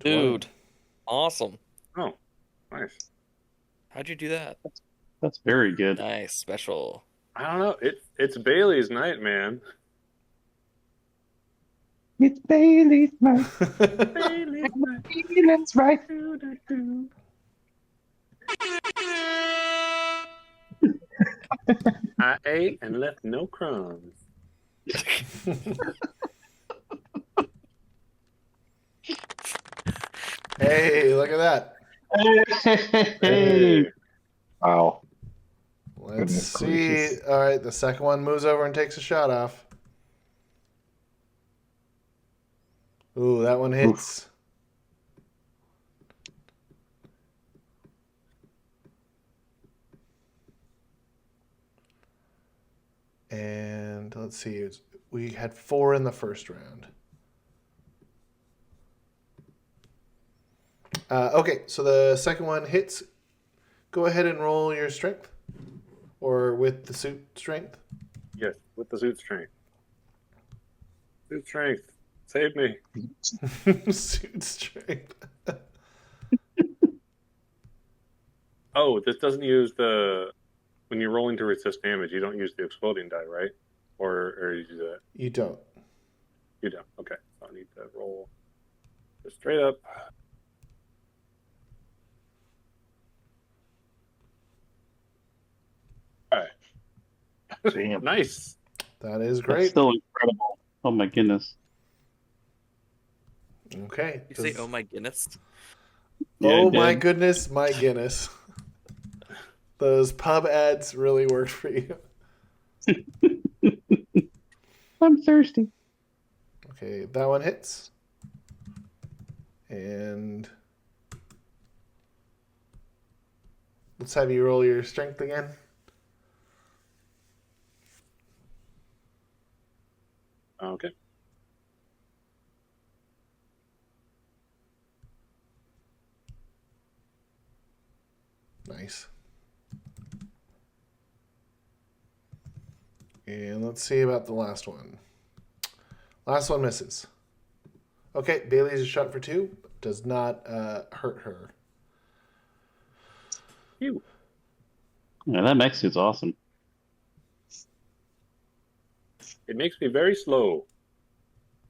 Dude, awesome. Oh, nice. How'd you do that? That's very good. Nice, special. I don't know. It's Bailey's night, man. It's Bailey's night. Bailey's night. Feelings right. I ate and left no crumbs. Hey, look at that. Hey. Wow. Let's Goodness see. gracious. All right, the second one moves over and takes a shot off. Ooh, that one hits. And let's see. We had 4 in the first round. Okay, so the second one hits. Go ahead and roll your strength. Or with the suit strength. Yes, with the suit strength. Suit strength. Save me. Suit strength. Oh, this doesn't use the... When you're rolling to resist damage, you don't use the exploding die, right? Or you do that? You don't. You don't. Okay. So I need to roll just straight up. All right. Damn. Nice. That is That's great. still incredible. Oh my goodness. Okay. You say, oh my goodness? Yeah, Oh I my did. goodness, my Guinness. Those pub ads really worked for you. I'm thirsty. Okay, that one hits. And let's have you roll your strength again. Okay. Nice. And let's see about the last one. Last one misses. Okay, Bailey's a shot for 2. But does not hurt her. Phew. Yeah, that mech suit's awesome. It makes me very slow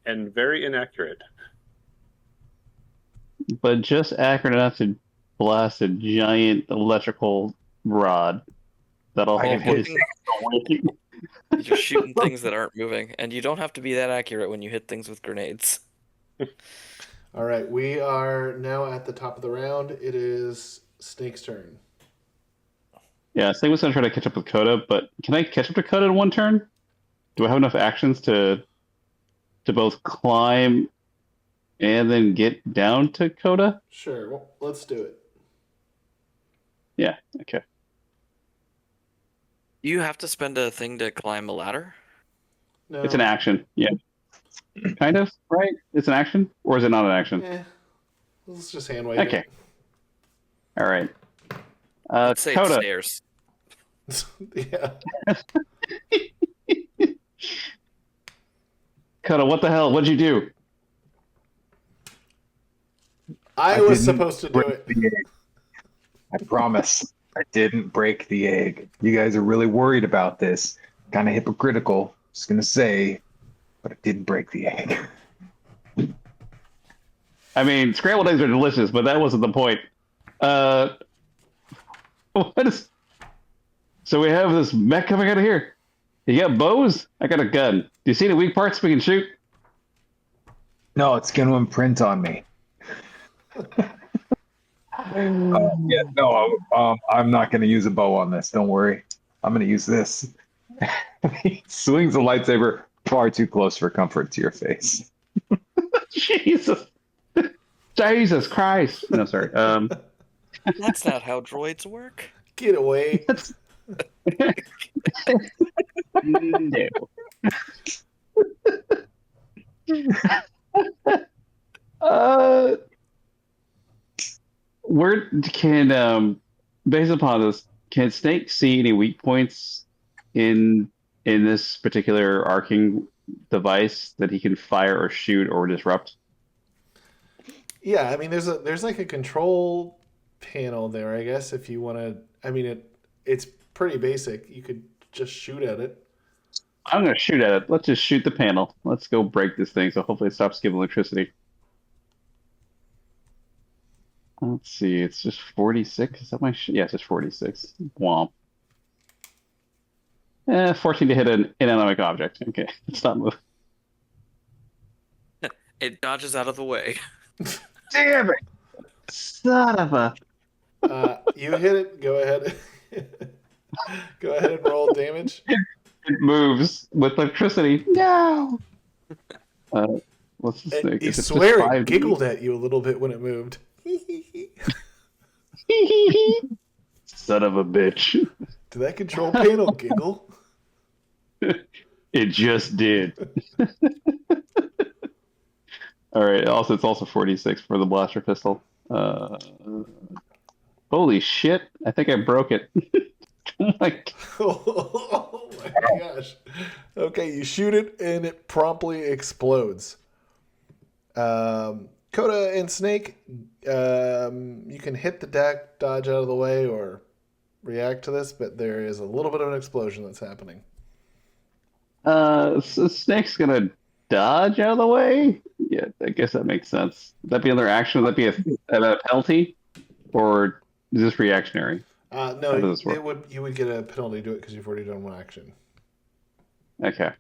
and very inaccurate. But just accurate enough to blast a giant electrical rod that'll I hold can his hit- away. You're shooting things that aren't moving, and you don't have to be that accurate when you hit things with grenades. All right, we are now at the top of the round. It is Snake's turn. Yeah, Snake was gonna try to catch up with Koda, but can I catch up to Koda in one turn? Do I have enough actions to both climb and then get down to Koda? Sure, well, let's do it. Yeah, okay. You have to spend a thing to climb a ladder? No, It's an action. Yeah. Kind of, right? It's an action? Or is it not an action? let's just hand wave Okay. All right. Let's say it's Koda. stairs. it. Yeah. Koda, what the hell? What'd you do? I was didn't supposed to do break it. the egg. I promise. I didn't break the egg. You guys are really worried about this. Kind of hypocritical. Just gonna say, but I didn't break the egg. I mean, scrambled eggs are delicious, but that wasn't the point. What is... So we have this mech coming out of here. You got bows? I got a gun. Do you see any weak parts we can shoot? No, it's gonna imprint on me. Yeah, no, I'm not gonna use a bow on this. Don't worry. I'm gonna use this. He swings the lightsaber far too close for comfort to your face. Jesus. Jesus Christ. No, sorry. That's not how droids work. Get away. No. Where can based upon this, can Snake see any weak points in this particular arcing device that he can fire or shoot or disrupt? Yeah, I mean, there's like a control panel there, I guess, if you want to. I mean, it's pretty basic. You could just shoot at it. I'm gonna shoot at it. Let's just shoot the panel. Let's go break this thing so hopefully it stops giving electricity. Let's see, it's just 46. Is that my yeah, it's just 46. Womp. 14 to hit an inanimate object. Okay, let's not move. It dodges out of the way. Damn it! Son of a... You hit it. Go ahead. Go ahead and roll damage. It moves with electricity. No! What's the And thing? you Is it just swear it 5D? giggled at you a little bit when it moved. Son of a bitch. Did that control panel giggle? It just did. All right. Also, it's also 46 for the blaster pistol. Holy shit! I think I broke it. Oh my Oh my gosh. Okay, you shoot it and it promptly explodes. Koda and Snake, you can hit the deck, dodge out of the way, or react to this, but there is a little bit of an explosion that's happening. So Snake's gonna dodge out of the way. Yeah, I guess that makes sense. Would that be another action? Would that be a penalty, or is this reactionary? How No, does this work? you would get a penalty to do it because you've already done one action. Okay.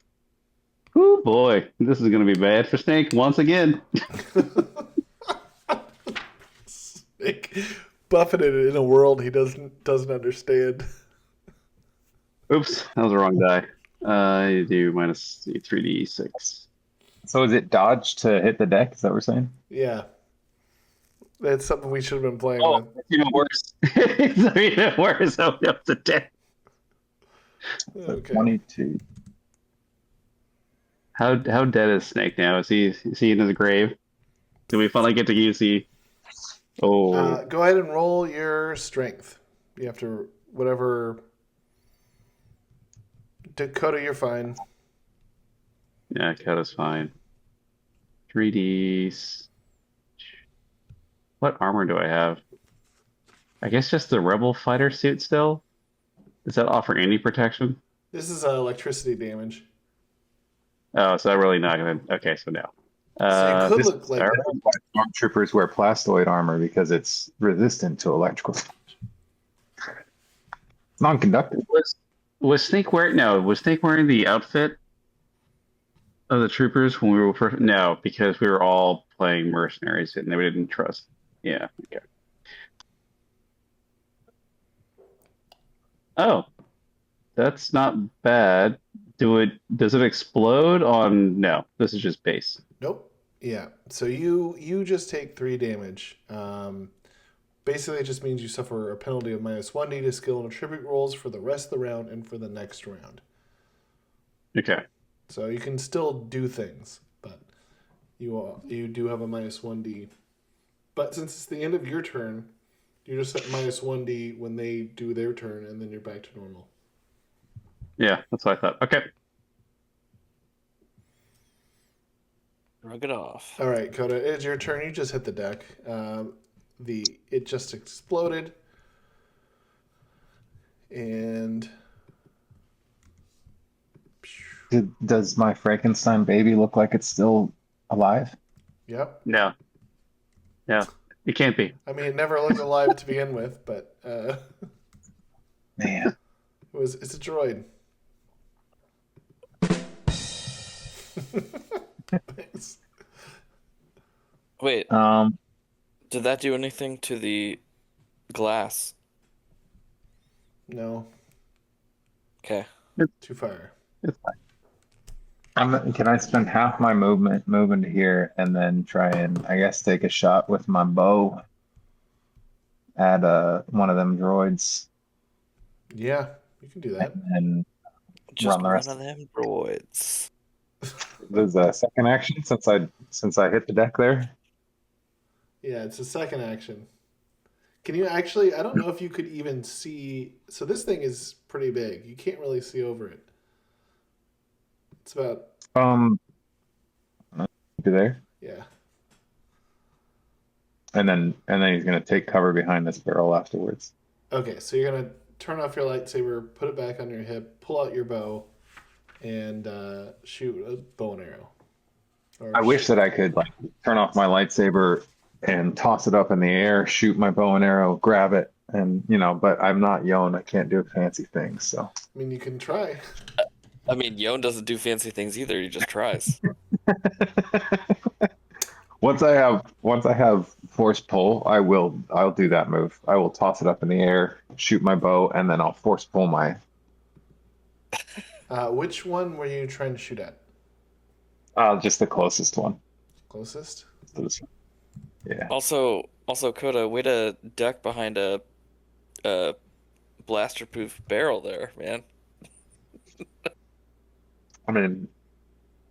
Oh boy, this is gonna be bad for Snake once again. Snake buffeted in a world he doesn't understand. Oops, that was the wrong die. I do minus 3d6. So is it dodge to hit the deck? Is that what we're saying? Yeah. That's something we should have been playing Oh, with. it's even worse. It's even worse. Oh, up to 10. So Okay. 22. How dead is Snake now? Is he in his grave? Do we finally get to use the? Oh, Go ahead and roll your strength. You have to whatever. Dakota, you're fine. yeah, Koda's fine. 3d. What armor do I have? I guess just the Rebel fighter suit still. Does that offer any protection? This is electricity damage. Oh, so I'm really not gonna. Okay, so no. So you could This look like Stormtroopers wear plastoid armor because it's resistant to electrical. It's non-conductive. Was Snake wearing? No, was Snake wearing the outfit of the troopers when we were first? No, because we were all playing mercenaries and we didn't trust. Yeah. Okay. Oh, that's not bad. Does it explode on? No, this is just base. Nope. Yeah. So you just take 3 damage. Basically, it just means you suffer a penalty of -1d to skill and attribute rolls for the rest of the round and for the next round. Okay. So you can still do things, but you do have a -1d. But since it's the end of your turn, you just set -1d when they do their turn, and then you're back to normal. Yeah, that's what I thought. Okay. Rug it off. All right, Koda, it's your turn. You just hit the deck. It just exploded, and Does my Frankenstein baby look like it's still alive? yep. No. No, it can't be. I mean, it never looked alive to begin with, but Man, it's a droid. Thanks. Wait, um, did that do anything to the glass? No, Okay. too far. It's fine. can I spend half my movement moving to here and then try and I guess take a shot with my bow at one of them droids Yeah, you can do that. and Just run the one rest. of them droids. There's a second action since I hit the deck there. Yeah, it's a second action. Can you actually? I don't know if you could even see. So this thing is pretty big. You can't really see over it. It's about Um, there, yeah. and then he's gonna take cover behind this barrel afterwards. Okay, so you're gonna turn off your lightsaber, put it back on your hip, pull out your bow, and shoot a bow and arrow. Or I wish that I could like turn off my lightsaber and toss it up in the air, shoot my bow and arrow, grab it, and but I'm not Yone. I can't do fancy things. So I mean, you can try. I mean, Yone doesn't do fancy things either. He just tries. once I have force pull, I'll do that move. I will toss it up in the air, shoot my bow, and then I'll force pull my. Which one were you trying to shoot at? Just the closest one. Closest. Yeah. Also, Koda, way to duck behind a blaster-proof barrel there, man. I mean,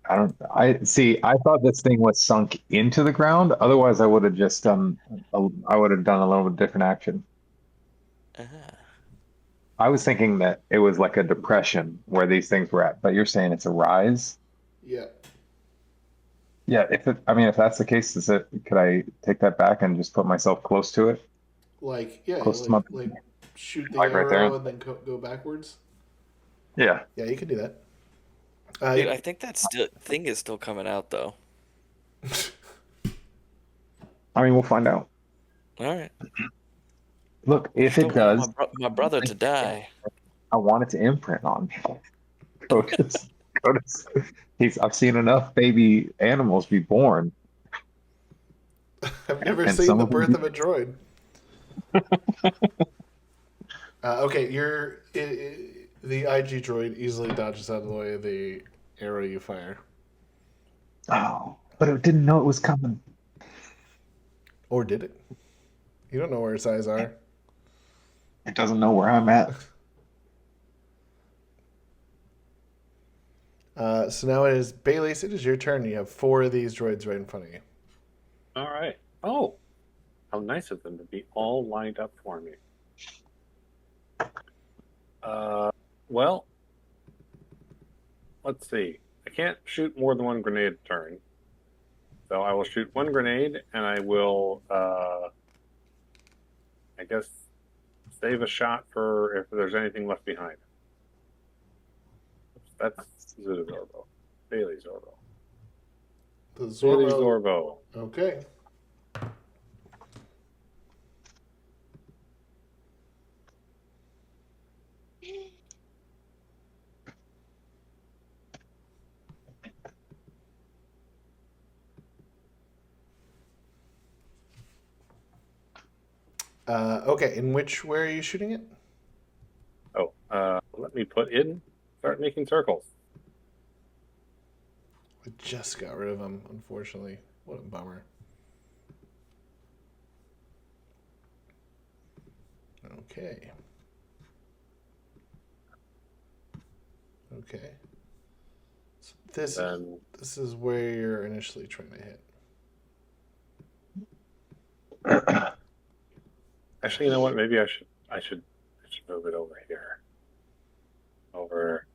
I see. I thought this thing was sunk into the ground. Otherwise, I would have just done. I would have done a little bit different action. Ah. I was thinking that it was like a depression where these things were at, but you're saying it's a rise. Yeah. Yeah. If that's the case, could I take that back and just put myself close to it? Like yeah, Close to like shoot the Like right arrow there? and then go backwards. Yeah. Yeah, you can do that. Dude, I think that thing is still coming out though. I mean, we'll find out. All right. Look, if it Don't want does, my brother to die. I want it to imprint on me. Coda's, I've seen enough baby animals be born. I've never And seen some the of them birth of a droid. Okay, the IG droid easily dodges out of the way of the arrow you fire. Oh, but it didn't know it was coming. Or did it? You don't know where its eyes are. It doesn't know where I'm at. So now it is Baileese. It is your turn. You have 4 of these droids right in front of you. All right. Oh, how nice of them to be all lined up for me. Well, let's see. I can't shoot more than one grenade a turn. So I will shoot one grenade and I will, I guess, save a shot for if there's anything left behind. That's Zorbo. Bailey Zorbo. The Bailey Zorbo. Zorbo. Okay. Okay, in where are you shooting it? Oh, let me start making circles. We just got rid of him, unfortunately. What a bummer. Okay. Okay. So this is where you're initially trying to hit. Actually, you know what? Maybe I should move it over here. Over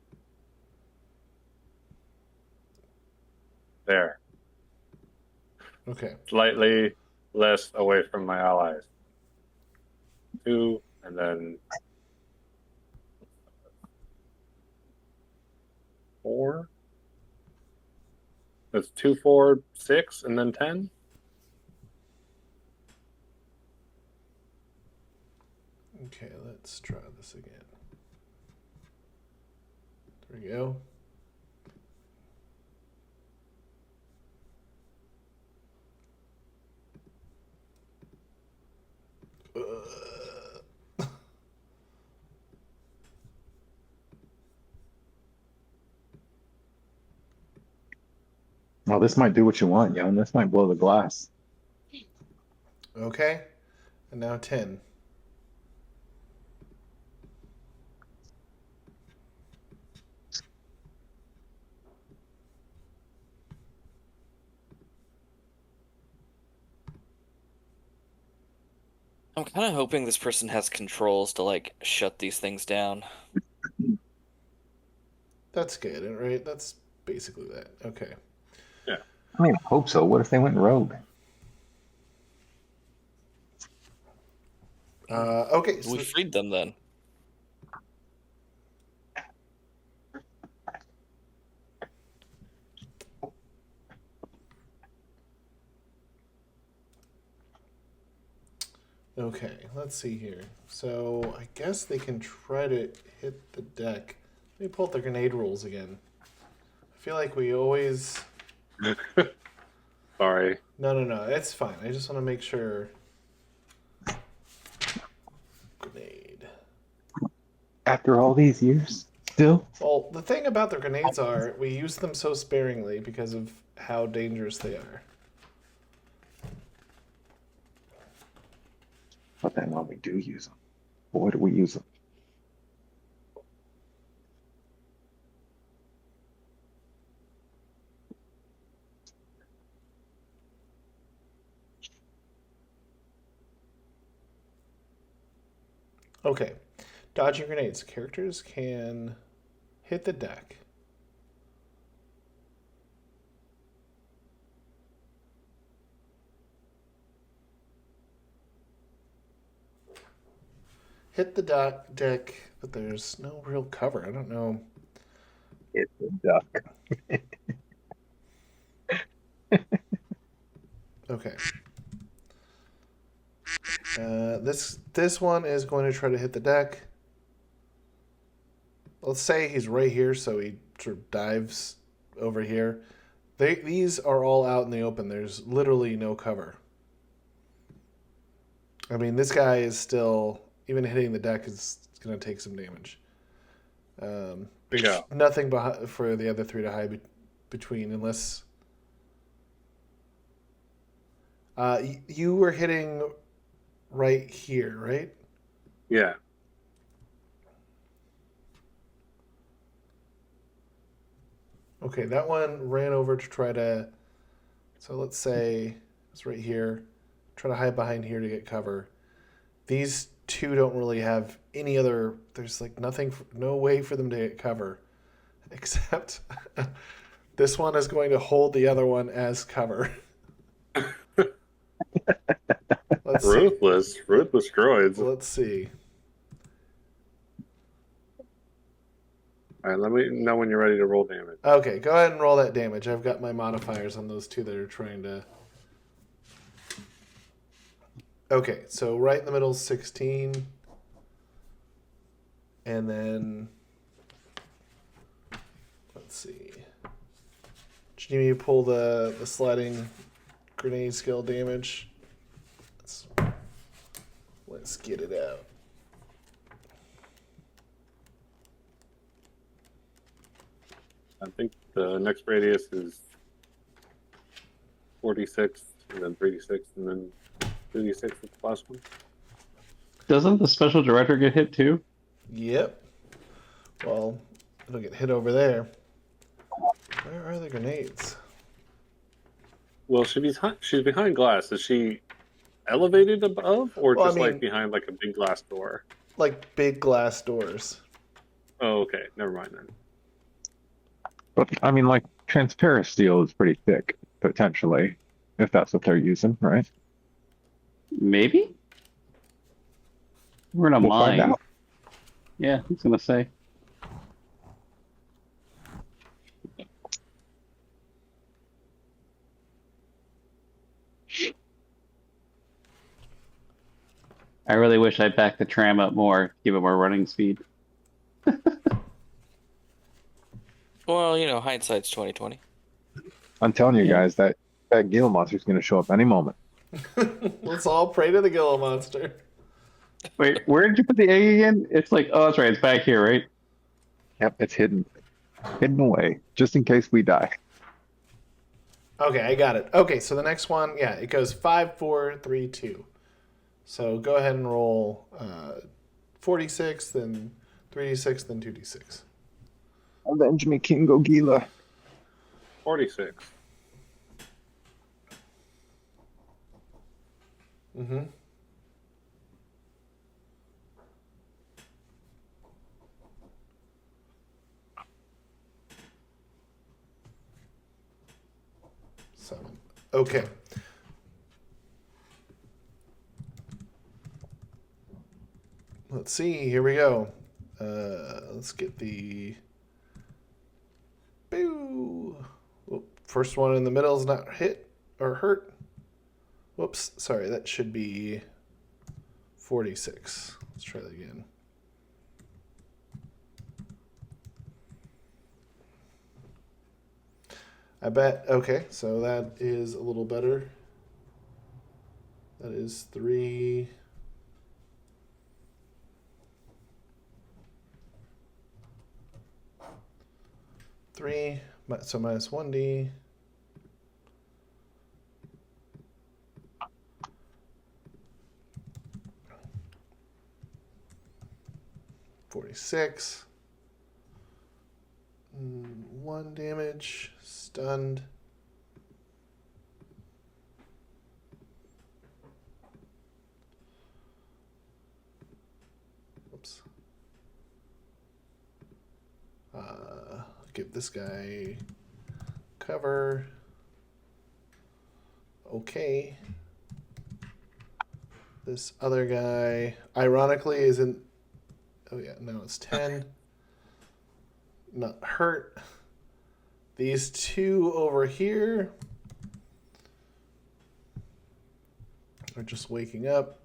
there. Okay. Slightly less away from my allies. 2, and then 4. That's 2, 4, 6, and then 10. Okay, let's try this again. There we go. Well, this might do what you want, Yone. This might blow the glass. Okay. And now 10. I'm kind of hoping this person has controls to like shut these things down. That's good, right? That's basically that. Okay. Yeah. I mean, I hope so. What if they went rogue? Okay. So We freed them then. Okay, let's see here. So I guess they can try to hit the deck. Let me pull up the grenade rules again. I feel like we always. Sorry. No. It's fine. I just want to make sure. Grenade. After all these years, still? Well, the thing about the grenades are we use them so sparingly because of how dangerous they are. But then when we do use them, boy, do we use them. Okay. Dodging grenades. Characters can hit the deck. Hit the deck, but there's no real cover. I don't know. It's a duck. Okay. This one is going to try to hit the deck. Let's say he's right here, so he sort of dives over here. These are all out in the open. There's literally no cover. I mean, this guy is still, even hitting the deck is going to take some damage. There's nothing for the other three to hide between unless... you were hitting right here, right? Yeah. Okay, that one ran over to try to... So let's say it's right here. Try to hide behind here to get cover. These two don't really have any other... There's like nothing, no way for them to get cover. Except this one is going to hold the other one as cover. Ruthless droids. Let's see. All right, let me know when you're ready to roll damage. Okay, go ahead and roll that damage. I've got my modifiers on those two that are trying to... Okay, so right in the middle is 16. And then... Let's see. Just need me to pull the sliding grenade skill damage. Let's get it out. I think the next radius is 46, and then 36, and then 36 is the last one. Doesn't the special director get hit too? Yep. Well, it'll get hit over there. Where are the grenades? Well, she's behind glass. Is she elevated above, or Well, I just mean- like behind like a big glass door? Like big glass doors. Oh, okay. Never mind then. But I mean, like transparent steel is pretty thick, potentially, if that's what they're using, right? Maybe? We're in a We'll find mine. out. Yeah, I was gonna say. I really wish I backed the tram up more, give it more running speed. Well, you know, hindsight's 20/20. I'm telling you Yeah. guys that Gila monster is going to show up any moment. Let's all pray to the Gila monster. Wait, where did you put the egg again? It's like, oh, that's right, it's back here, right? Yep, it's hidden away, just in case we die. Okay, I got it. Okay, so the next one, yeah, it goes 5, 4, 3, 2. So go ahead and roll 46, then 3d6, then 2d6. Avenge me, Kimogila. 46. Mm-hmm. Seven. Okay. Let's see. Here we go. Let's get the. Boo. Whoop. First one in the middle is not hit or hurt. Whoops. Sorry, that should be 46. Let's try that again. I bet. Okay, so that is a little better. That is 3. So minus 1d. $46. 1 damage. Stunned. Oops. Give this guy cover. Okay. This other guy, ironically, isn't. Oh, yeah, no, it's 10. Not hurt. These two over here are just waking up.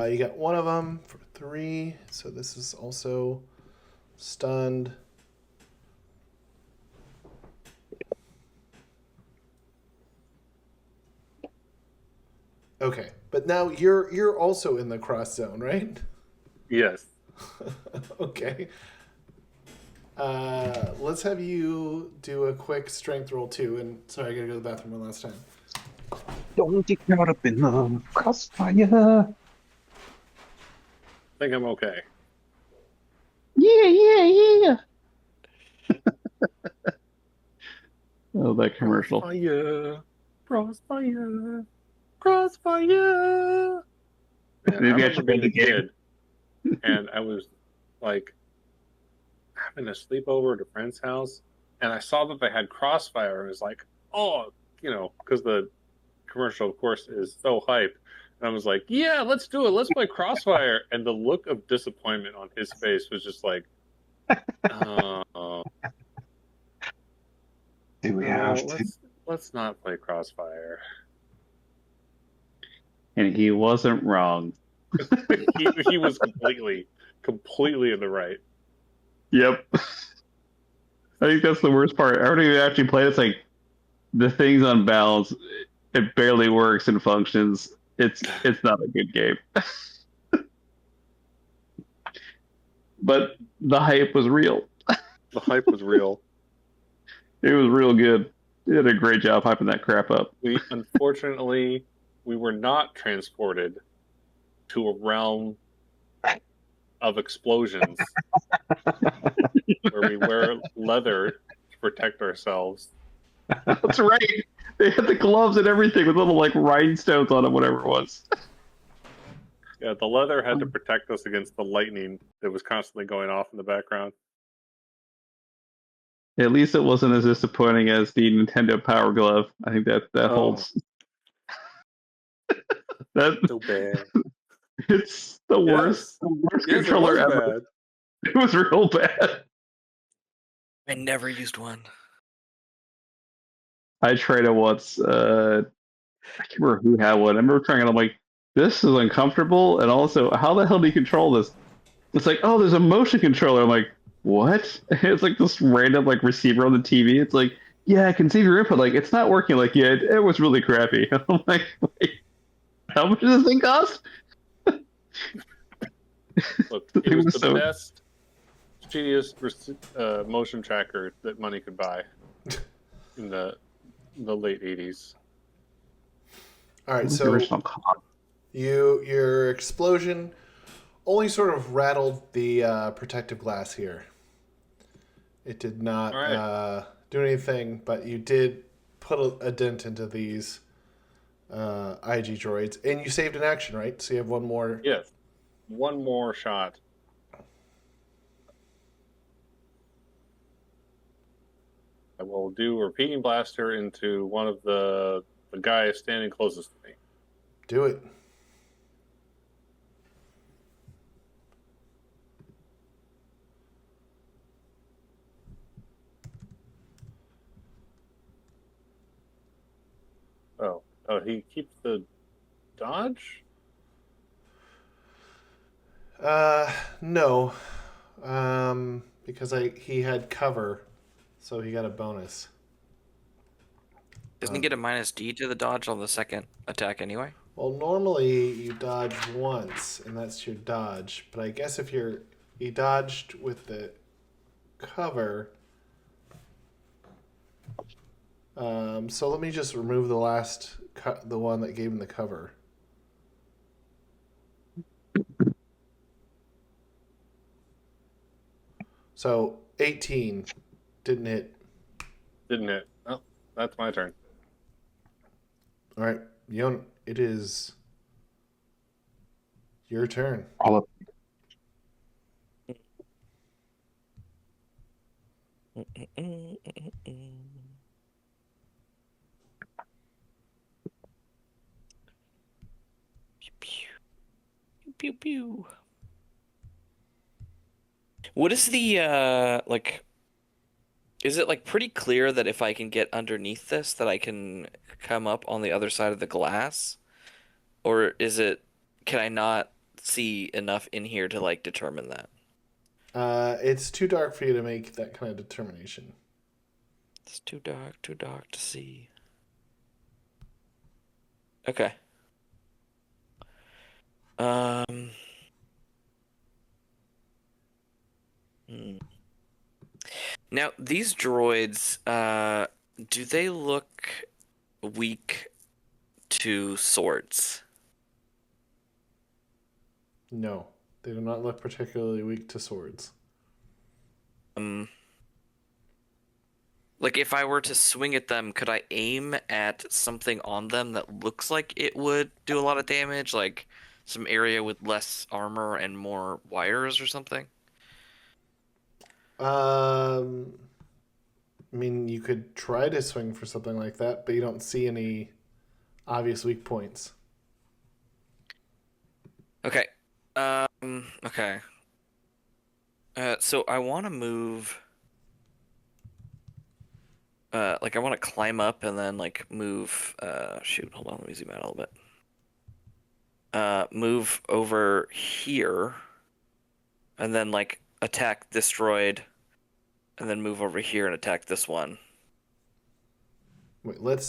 You got one of them for 3, so this is also stunned. Okay, but now you're also in the cross zone, right? Yes. Okay. Let's have you do a quick strength roll too. And sorry, I gotta go to the bathroom one last time. Don't get caught up in the crossfire. I think I'm okay. Yeah. Oh, that commercial. Crossfire. Crossfire. Crossfire. Man, Maybe I remember should play being the a game. kid, and I was like having a sleepover at a friend's house, and I saw that they had Crossfire, and I was like, oh, you know, because the commercial, of course, is so hype. And I was like, yeah, let's do it. Let's play Crossfire. And the look of disappointment on his face was just like, oh, Do we no, have to? let's not play Crossfire. And he wasn't wrong. He was completely completely in the right. Yep. I think that's the worst part. Every time you actually play, it's like the thing's unbalanced. It barely works and functions. It's not a good game. But the hype was real. The hype was real. It was real good. They did a great job hyping that crap up. Unfortunately, we were not transported to a realm of explosions where we wear leather to protect ourselves. That's right. They had the gloves and everything with little like rhinestones on it, whatever it was. Yeah, the leather had to protect us against the lightning that was constantly going off in the background. At least it wasn't as disappointing as the Nintendo Power Glove. I think that holds. That So bad. it's the worst, Yes, controller it was ever. bad. It was real bad. I never used one. I tried it once. I can't remember who had one. I remember trying it. I'm like, this is uncomfortable, and also, how the hell do you control this? It's like, oh, there's a motion controller. I'm like, what? It's like this random like receiver on the TV. It's like, yeah, I can see your input. Like, it's not working. Like, yeah, it was really crappy. I'm like, wait, how much does this thing cost? Look, It it was was the so- best, shittiest motion tracker that money could buy in the late 80s. All right, What was the so original cost? your explosion only sort of rattled the protective glass here. It did not All right. do anything, but you did put a dent into these IG droids, and you saved an action, right? So you have one more. Yes. One more shot. I will do a repeating blaster into one of the guys standing closest to me. Do it. Oh, he keeps the dodge? No, because he had cover, so he got a bonus. Doesn't he get a -D to the dodge on the second attack anyway? Well, normally you dodge once, and that's your dodge. But I guess if he dodged with the cover. So let me just remove the last the one that gave him the cover. So 18 didn't hit. Didn't it? Oh, that's my turn. All right, Yone, it is your turn. All of Pew pew pew. What is the like? Is it like pretty clear that if I can get underneath this, that I can come up on the other side of the glass, or is it? Can I not see enough in here to like determine that? It's too dark for you to make that kind of determination. It's too dark to see. Okay. Now, these droids, do they look weak to swords? No, they do not look particularly weak to swords. Like if I were to swing at them, could I aim at something on them that looks like it would do a lot of damage, like some area with less armor and more wires or something? I mean, you could try to swing for something like that, but you don't see any obvious weak points. Okay. Okay. So I want to move. Like I want to climb up and then like move. Shoot, hold on, let me zoom out a little bit. Move over here, and then like attack this droid, and then move over here and attack this one. Wait, let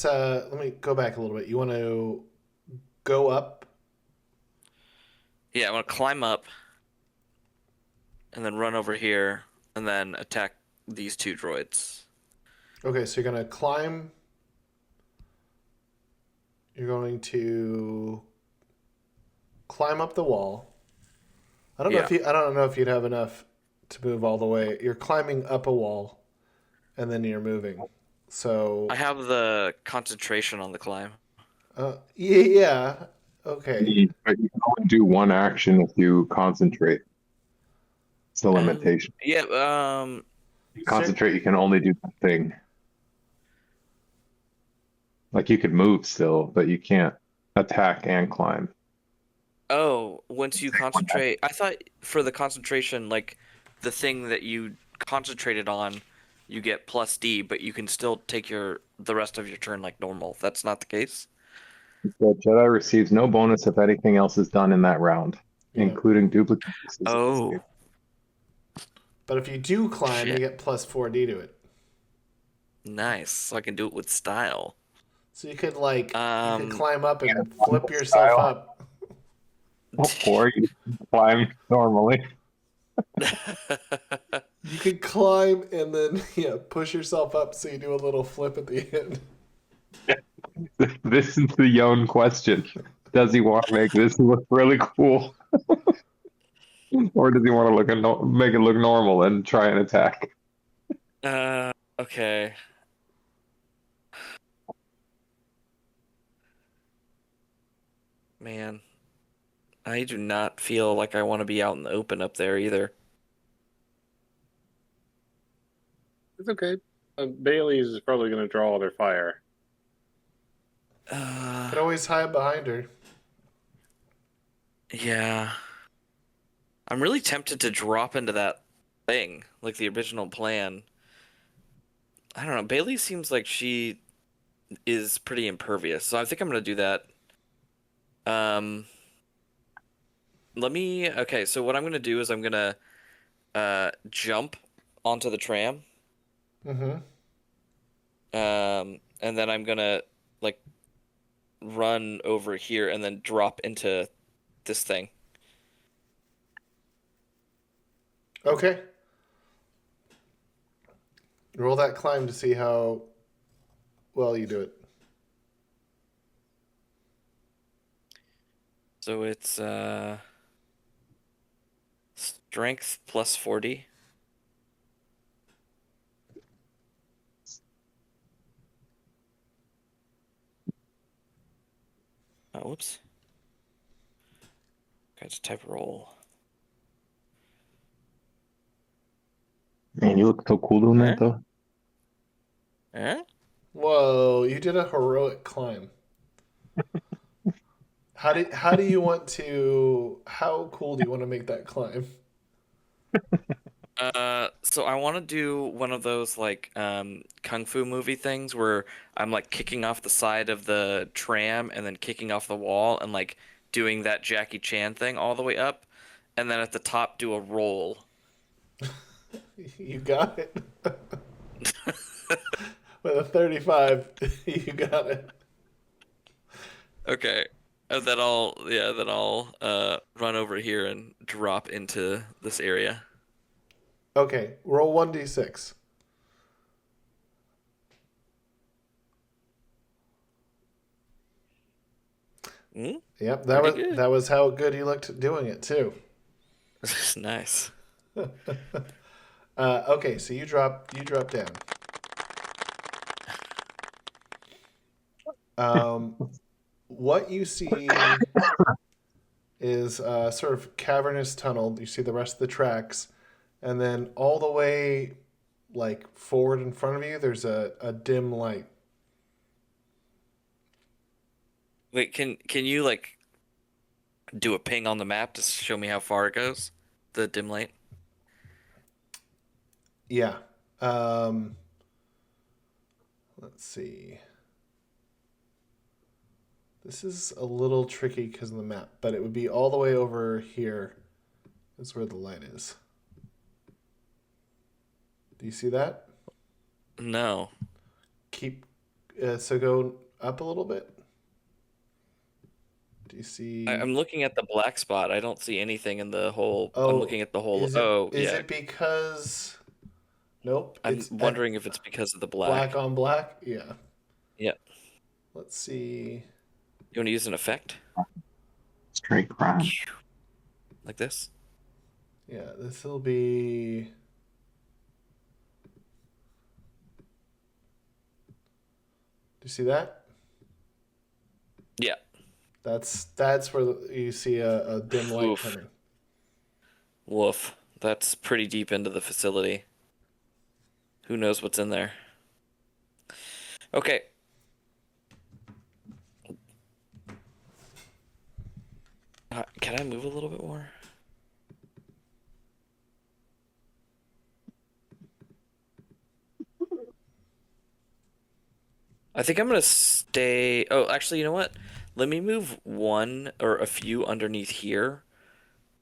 me go back a little bit. You want to go up? Yeah, I want to climb up, and then run over here, and then attack these two droids. Okay, so you're gonna climb. You're going to climb up the wall. I don't know if Yeah. you. I don't know if you'd have enough to move all the way. You're climbing up a wall, and then you're moving. So I have the concentration on the climb. yeah. Okay. But you can only do one action if you concentrate. It's the limitation. Yeah. Concentrate, you can only do the thing. Like you could move still, but you can't attack and climb. Oh, once you concentrate, I thought for the concentration, like the thing that you concentrated on, you get plus D, but you can still take the rest of your turn like normal. That's not the case. The Jedi receives no bonus if anything else is done in that round, Yeah. including duplicate uses of Oh, escape. But if you do climb, you Shit. get plus 4D to it. nice. So I can do it with style. So you could like you could Um, climb up and Yeah, flip yourself style. up. Or you climb normally. You could climb and then push yourself up so you do a little flip at the end. This is the Yone question. Does he want to make this look really cool? Or does he want to make it look normal and try and attack? okay. Man, I do not feel like I want to be out in the open up there either. It's okay. Baileese is probably going to draw all their fire. You could always hide behind her. Yeah. I'm really tempted to drop into that thing, like the original plan. I don't know. Bailey seems like she is pretty impervious, so I think I'm gonna do that. Um, okay, so what I'm gonna do is I'm gonna jump onto the tram. Mm-hmm. And then I'm gonna like run over here and then drop into this thing. Okay. Roll that climb to see how well you do it. So it's strength plus 40. Oh, whoops. Got to type roll. Man, you look so cool doing that, Huh? though. Eh? Whoa, you did a heroic climb. How do you want to how cool do you want to make that climb? So I want to do one of those like kung fu movie things where I'm like kicking off the side of the tram and then kicking off the wall and like doing that Jackie Chan thing all the way up, and then at the top do a roll. You got it. With a 35, you got it. Okay. And then I'll run over here and drop into this area. Okay, roll 1d6. Hmm? Yep, Pretty good. that was how good you looked doing it too. Nice. Okay, so you drop down. What you see is a sort of cavernous tunnel. You see the rest of the tracks, and then all the way, like forward in front of you, there's a dim light. Wait, can you like do a ping on the map to show me how far it goes? The dim light? Yeah. Let's see. This is a little tricky because of the map, but it would be all the way over here, is where the light is. Do you see that? No. Keep so go up a little bit. Do you see? I'm looking at the black spot. I don't see anything in the whole. Oh, I'm looking at the whole. Is it, Oh, is yeah. it because? Nope. I'm It's wondering if it's because of the black black. on black. Yeah. Yeah. Let's see. You want to use an effect Straight crime. like this? Yeah, this will be. Do you see that? Yeah. That's where you see a dim light Oof. coming. Woof. That's pretty deep into the facility. Who knows what's in there? Okay. Can I move a little bit more? I think I'm gonna stay. Oh, actually, you know what? Let me move one or a few underneath here,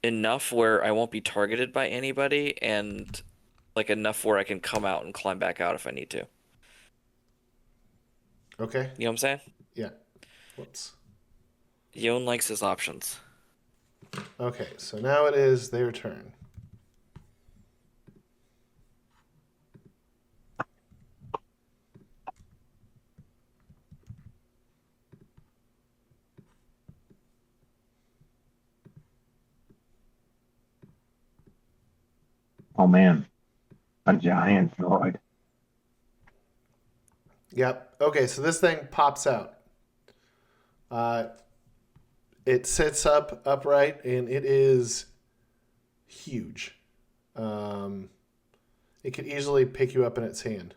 enough where I won't be targeted by anybody, and like enough where I can come out and climb back out if I need to. Okay. You know what I'm saying? Yeah. Whoops. Yone likes his options. Okay, so now it is their turn. Oh man, a giant droid. Yep. Okay, so this thing pops out. It sits up upright, and it is huge. It could easily pick you up in its hand.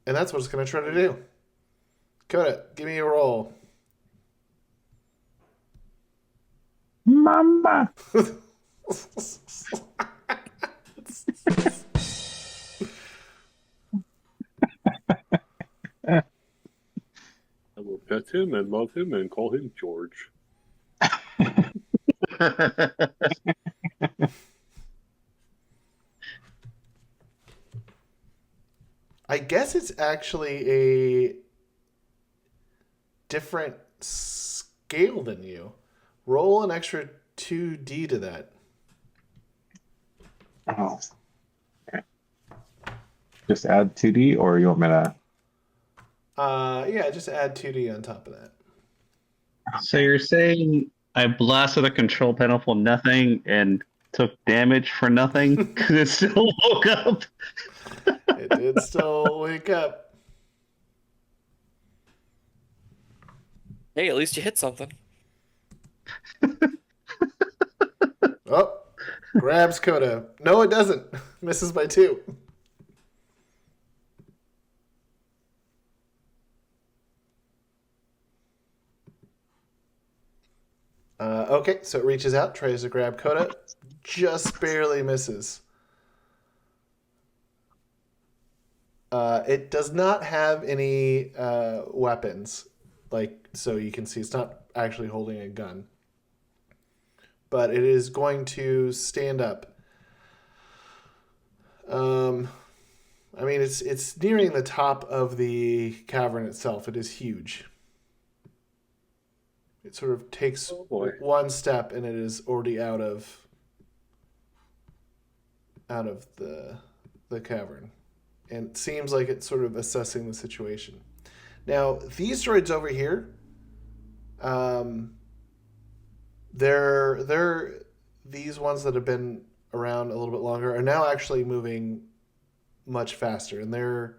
And that's what it's going to try to do. Koda, give me a roll. Mama. I will pet him and love him and call him George. I guess it's actually a different scale than you. Roll an extra 2d to that. Oh. Okay. Just add 2D, or you want me to? Yeah, just add 2d on top of that. So you're saying I blasted a control panel for nothing and took damage for nothing because it still woke up? It did still wake up. Hey, at least you hit something. Oh, grabs Koda. No, it doesn't. Misses by 2. Okay, so it reaches out, tries to grab Koda, just barely misses. It does not have any weapons, so you can see it's not actually holding a gun. But it is going to stand up. I mean, it's nearing the top of the cavern itself. It is huge. It sort of takes one step, and it is already out of the cavern, and it seems like it's sort of assessing the situation. Now, these droids over here, they're these ones that have been around a little bit longer are now actually moving much faster, and they're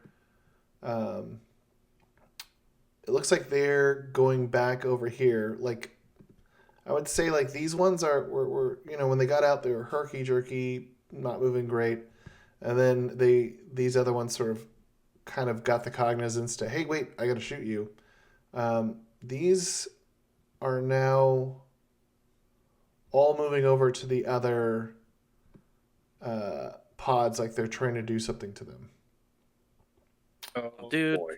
it looks like they're going back over here. Like, I would say, like, these ones were when they got out, they were herky jerky, not moving great, and then these other ones sort of kind of got the cognizance to, hey, wait, I got to shoot you. These are now all moving over to the other pods, like they're trying to do something to them. Oh, Dude. boy.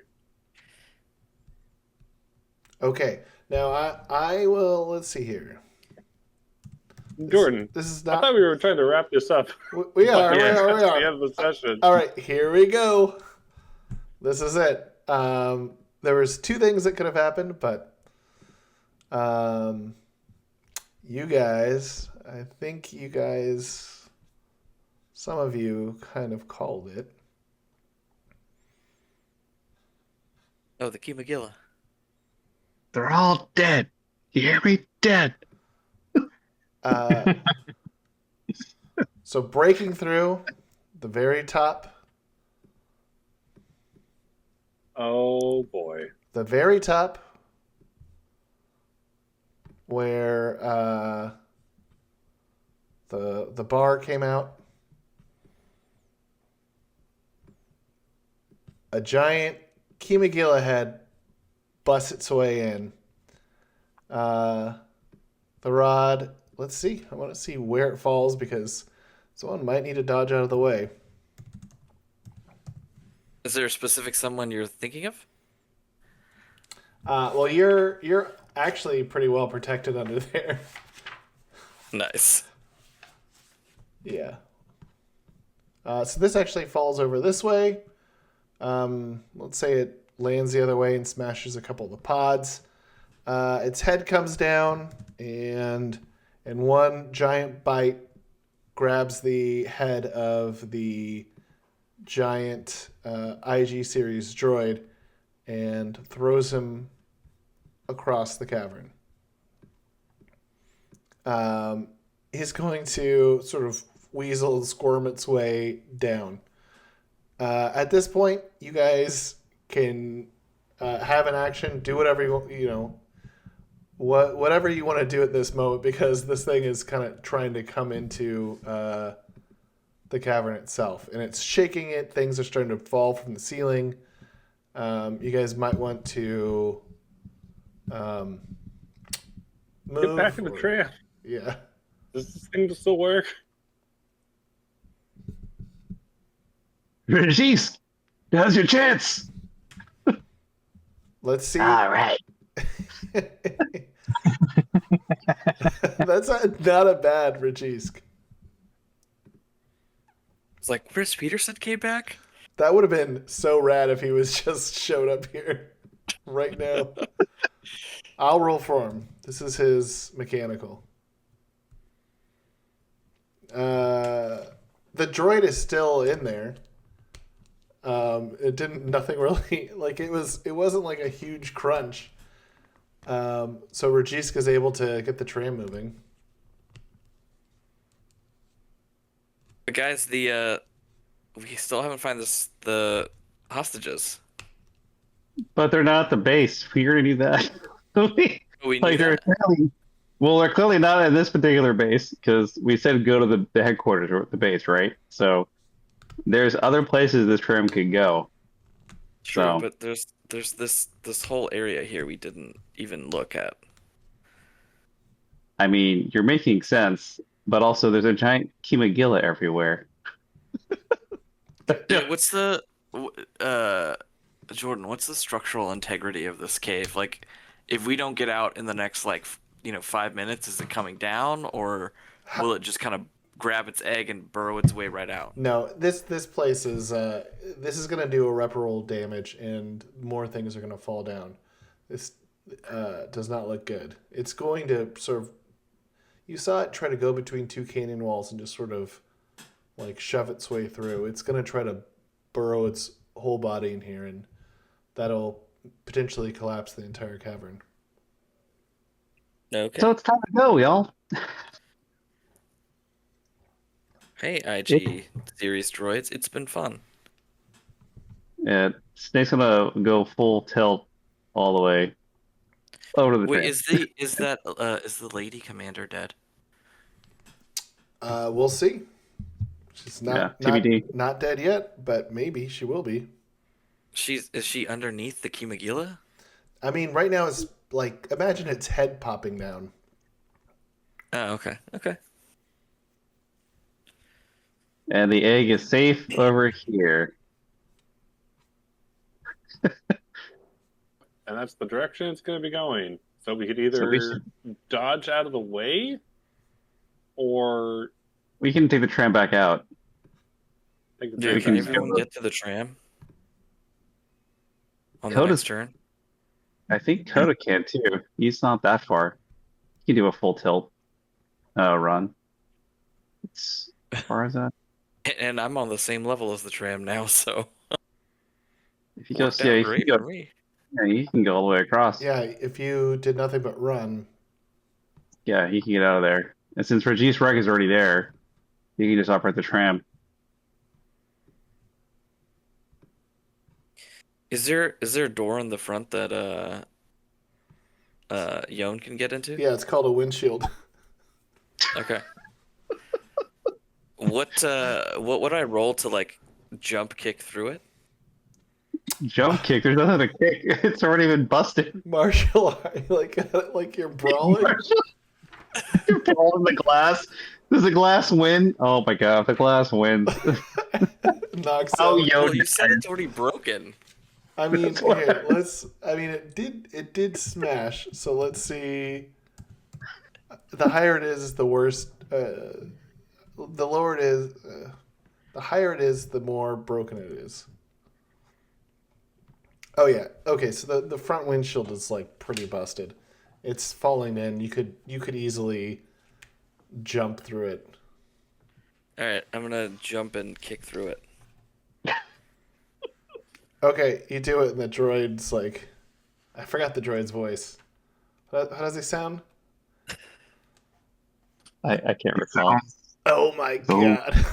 Okay, now I will, let's see here. Jordan, This is I not. thought we were trying to wrap this up. We are. Yeah. We That's the are. end of the session. All right, here we go. This is it. There was two things that could have happened, but you guys, I think you guys, some of you kind of called it. Oh, the Kimogila. They're all dead. You hear me? Dead. So breaking through the very top, Oh boy. the very top, where the bar came out. A giant Kimogila head busts its way in. The rod, let's see. I want to see where it falls because someone might need to dodge out of the way. Is there a specific someone you're thinking of? Well, you're actually pretty well protected under there. Nice. Yeah. So this actually falls over this way. Let's say it lands the other way and smashes a couple of the pods. Its head comes down and one giant bite grabs the head of the giant IG series droid and throws him across the cavern. He's going to sort of weasel and squirm its way down. At this point, you guys can have an action, do whatever whatever you want to do at this moment, because this thing is kind of trying to come into the cavern itself, and it's shaking it. Things are starting to fall from the ceiling. You guys might want to move. Get back in the tram. Yeah. Does this thing still work? Regissk, now's your chance. Let's see. All right. That's not a bad Regissk. It's like Chris Peterson came back. That would have been so rad if he was just showed up here right now. I'll roll for him. This is his mechanical. The droid is still in there. It didn't. Nothing really. Like it wasn't like a huge crunch. So Regissk is able to get the tram moving. But guys, we still haven't found the hostages. But they're not at the base. We already knew that. We knew They're that. clearly, well, they're clearly not at this particular base because we said go to the headquarters or the base, right? So there's other places this tram could go. True, So- but there's this whole area here we didn't even look at. I mean, you're making sense, but also there's a giant Kimogila everywhere. Dude, what's the Jordan? What's the structural integrity of this cave? Like, if we don't get out in the next 5 minutes, is it coming down, or will it just kind of grab its egg and burrow its way right out? No, this place is this is going to do irreparable damage, and more things are going to fall down. This does not look good. It's going to sort of. You saw it try to go between two canyon walls and just sort of like shove its way through. It's going to try to burrow its whole body in here, and that'll potentially collapse the entire cavern. Okay. So it's time to go, y'all. Hey, IG series droids, it's been fun. Yeah, Snake's gonna go full tilt all the way over to the Wait, tram. is the lady commander dead? We'll see. She's not TBD. not dead yet, but maybe she will be. Is she underneath the Kimogila? I mean, right now it's like imagine its head popping down. Oh, okay. Okay. And the egg is safe over here. And that's the direction it's going to be going. So we could So either we should- dodge out of the way, or We can take the tram back out. take the Dude, tram We can can back everyone out? get to the tram on the Koda's next turn? I think Koda can too. He's not that far. He can do a full tilt run. It's as far as that. And I'm on the same level as the tram now, so If he worked goes, yeah, out he can great go. for me. Yeah, he can go all the way across. Yeah, if you did nothing but run. Yeah, he can get out of there. And since Regissk Ryke is already there, he can just operate the tram. Is there a door in the front that Yone can get into? Yeah, it's called a windshield. Okay. What would I roll to like jump kick through it? Jump kick. There's nothing to kick. It's already been busted. Martial art, like you're brawling. You're falling the glass. Does the glass win? Oh my god! If the glass wins, Knocks oh out. yo, Well, you said it's already broken. I mean, That's why- here, let's. I mean, it did smash. So let's see. The higher it is, the worse. The lower it is, the higher it is, the more broken it is. Oh yeah. Okay. So the front windshield is like pretty busted. It's falling in. You could easily jump through it. All right, I'm gonna jump and kick through it. Okay, you do it, and the droid's like, I forgot the droid's voice. How does he sound? I can't recall. Oh my Oh. god.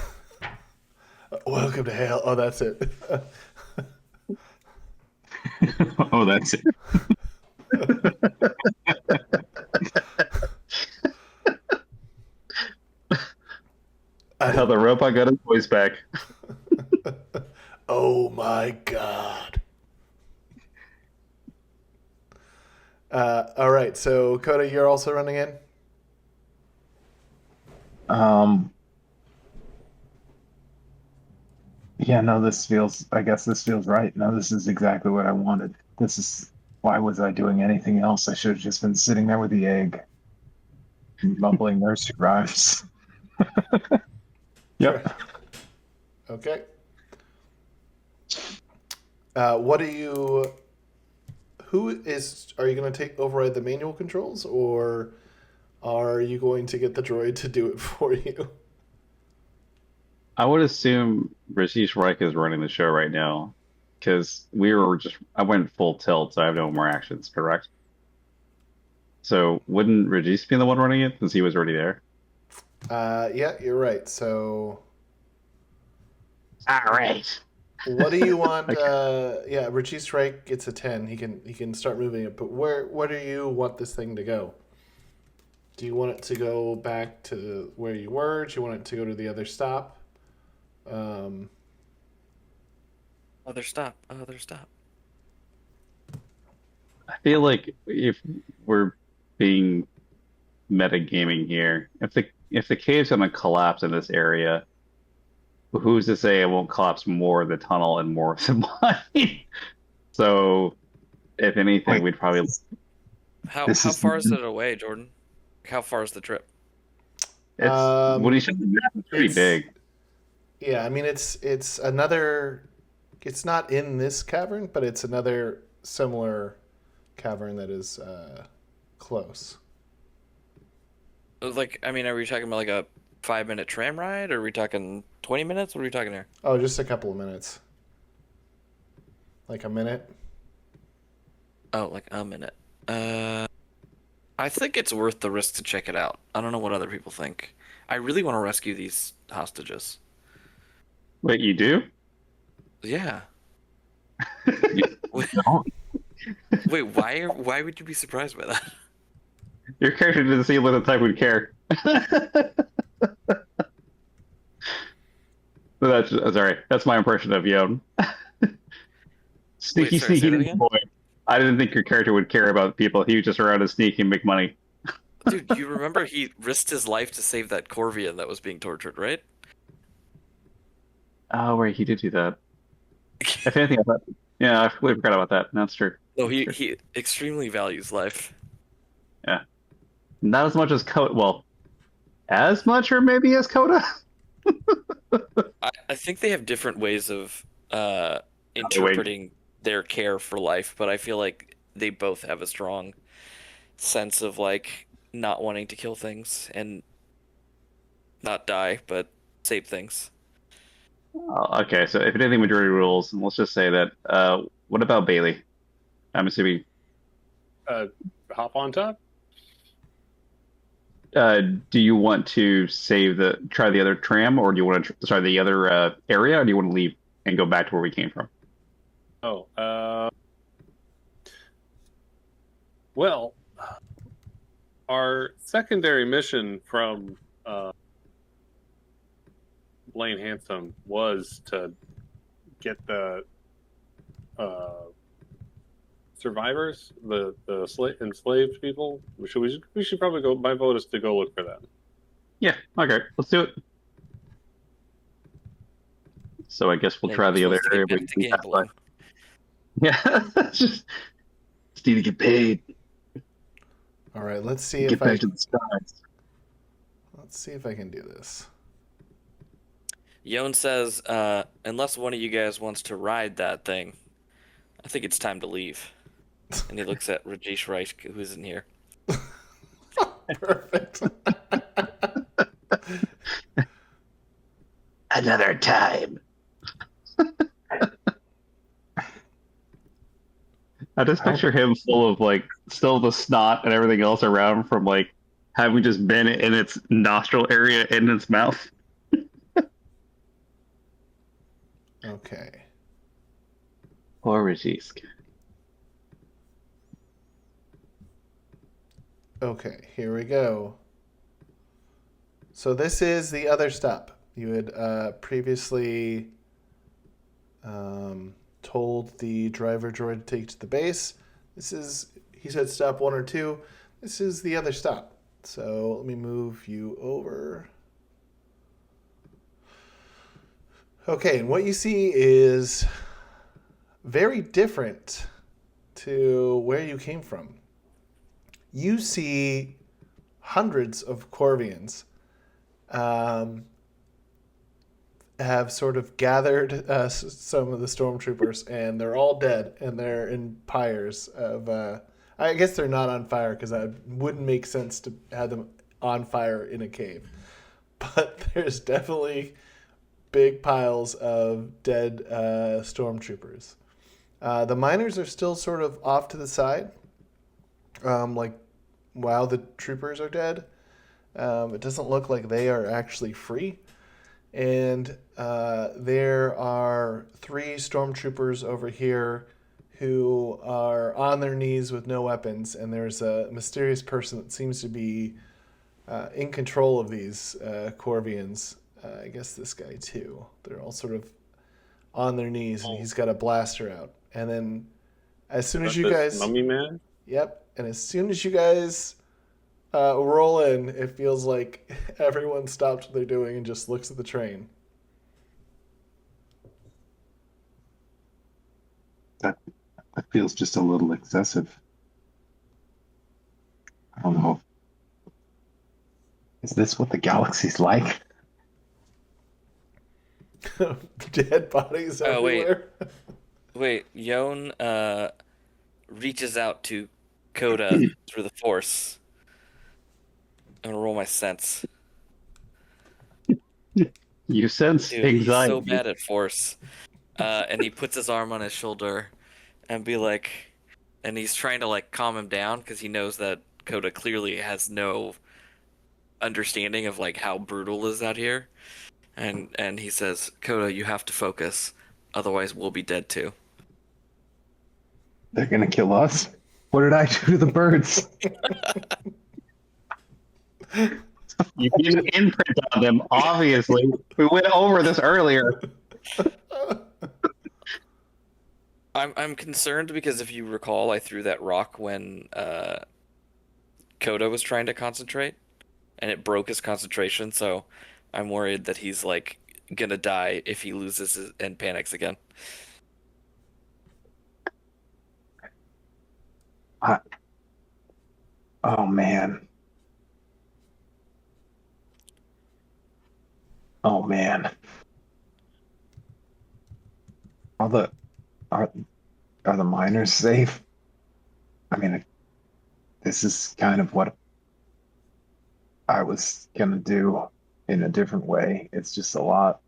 Welcome to hell. Oh, that's it. Oh, that's it. How the robot got his voice back. Oh my god. All right, so Koda, you're also running in? Yeah, no, I guess this feels right. No, this is exactly what I wanted. Why was I doing anything else? I should have just been sitting there with the egg, mumbling nursery rhymes. Yep. Okay. Are you going to override the manual controls, or are you going to get the droid to do it for you? I would assume Regissk Ryke is running the show right now, because I went full tilt, so I have no more actions, correct? So wouldn't Regissk be the one running it, since he was already there? Yeah, you're right. So All right. what do you want? Okay. Yeah, Regissk Ryke gets a 10. He can start moving it. But where do you want this thing to go? Do you want it to go back to where you were? Do you want it to go to the other stop? Other stop. Other stop. I feel like if we're being metagaming here, if the cave's gonna collapse in this area, who's to say it won't collapse more of the tunnel and more of the mine? So, if anything, Wait. we'd probably. How This is- far is it away, Jordan? How far is the trip? It's what do you show the map? It's pretty It's- big. Yeah, I mean it's another. It's not in this cavern, but it's another similar cavern that is close. Like, I mean, are we talking about like a 5-minute tram ride, or are we talking 20 minutes? What are we talking here? Oh, just a couple of minutes. Like a minute. Oh, like a minute. I think it's worth the risk to check it out. I don't know what other people think. I really want to rescue these hostages. Wait, you do? Yeah. Wait, Don't. wait, why would you be surprised by that? Your character doesn't seem like the type would care. Sorry, that's my impression of Yone. Sneaky, Wait, sorry, say sneaky that ninja again? boy. I didn't think your character would care about people. He was just around to sneak and make money. Dude, you remember he risked his life to save that Corvean that was being tortured, right? Oh, right, he did do that. If anything, I thought, yeah, I completely forgot about that. That's true. No, he extremely values life. Not as much as Koda. Well, as much, or maybe as Koda. I think they have different ways of Wait, interpreting their care for life, but I feel like they both have a strong sense of like not wanting to kill things and not die, but save things. okay, so if anything, majority rules, and let's just say that. What about Bailey? I'm assuming. Hop on top. Do you want to try the other tram, or do you want to try the other area, or do you want to leave and go back to where we came from? Oh, well, our secondary mission from Blaine Handsome was to get the survivors, the enslaved people. We should probably go. My vote is to go look for them. Yeah, okay, let's do it. So I guess we'll Then try you're the other supposed to area. get back to gambling. Yeah, just need to get paid. All right, let's see Get if back to the skies. let's see if I can do this. Yone says, unless one of you guys wants to ride that thing, I think it's time to leave. And he looks at Regissk Ryke, who's in here. Perfect. Another time. I just picture him full of like still the snot and everything else around from like having just been in its nostril area in its mouth. Okay. Poor Regissk. Okay, here we go. So this is the other stop. You had previously told the driver droid to take to the base. This is, he said stop 1 or 2. This is the other stop. So let me move you over. Okay, and what you see is very different to where you came from. You see hundreds of Corveans have sort of gathered some of the stormtroopers, and they're all dead, and they're in pyres of. I guess they're not on fire because that wouldn't make sense to have them on fire in a cave. But there's definitely big piles of dead stormtroopers. The miners are still sort of off to the side, like while the troopers are dead. It doesn't look like they are actually free. And there are 3 stormtroopers over here who are on their knees with no weapons, and there's a mysterious person that seems to be in control of these Corvians. I guess this guy too. They're all sort of on their knees, and he's got a blaster out. And then as soon as you guys... Mummy man? Yep, and as soon as you guys roll in, it feels like everyone stops what they're doing and just looks at the train. That feels just a little excessive. I don't know. Is this what the galaxy's like? Dead bodies Oh, wait. everywhere. Wait, Yone reaches out to Koda through the Force. I'm gonna roll my sense. You sense Dude, anxiety. he's so bad at Force. And he puts his arm on his shoulder and be like, and he's trying to like calm him down because he knows that Koda clearly has no understanding of like how brutal is out here. And he says, Koda, you have to focus, otherwise we'll be dead too. They're gonna kill us? What did I do to the birds? You didn't imprint on them, obviously. We went over this earlier. I'm concerned because if you recall, I threw that rock when Koda was trying to concentrate, and it broke his concentration. So I'm worried that he's like gonna die if he loses and panics again. Oh man. Oh man, all the are are the miners safe? I mean, this is kind of what I was gonna do in a different way. It's just a lot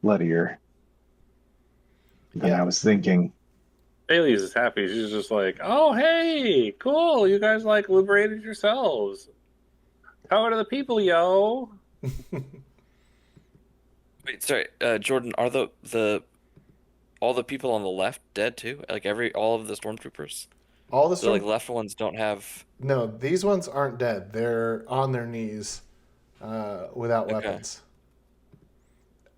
bloodier than I Yeah. was thinking. Baileese is happy. She's just like, "Oh, hey, cool! You guys like liberated yourselves. Power to the people, yo!" Wait, sorry, Jordan, are the all the people on the left dead too? Like all of the stormtroopers? All the The like storm. left ones don't have. No, these ones aren't dead. They're on their knees, without Okay. weapons.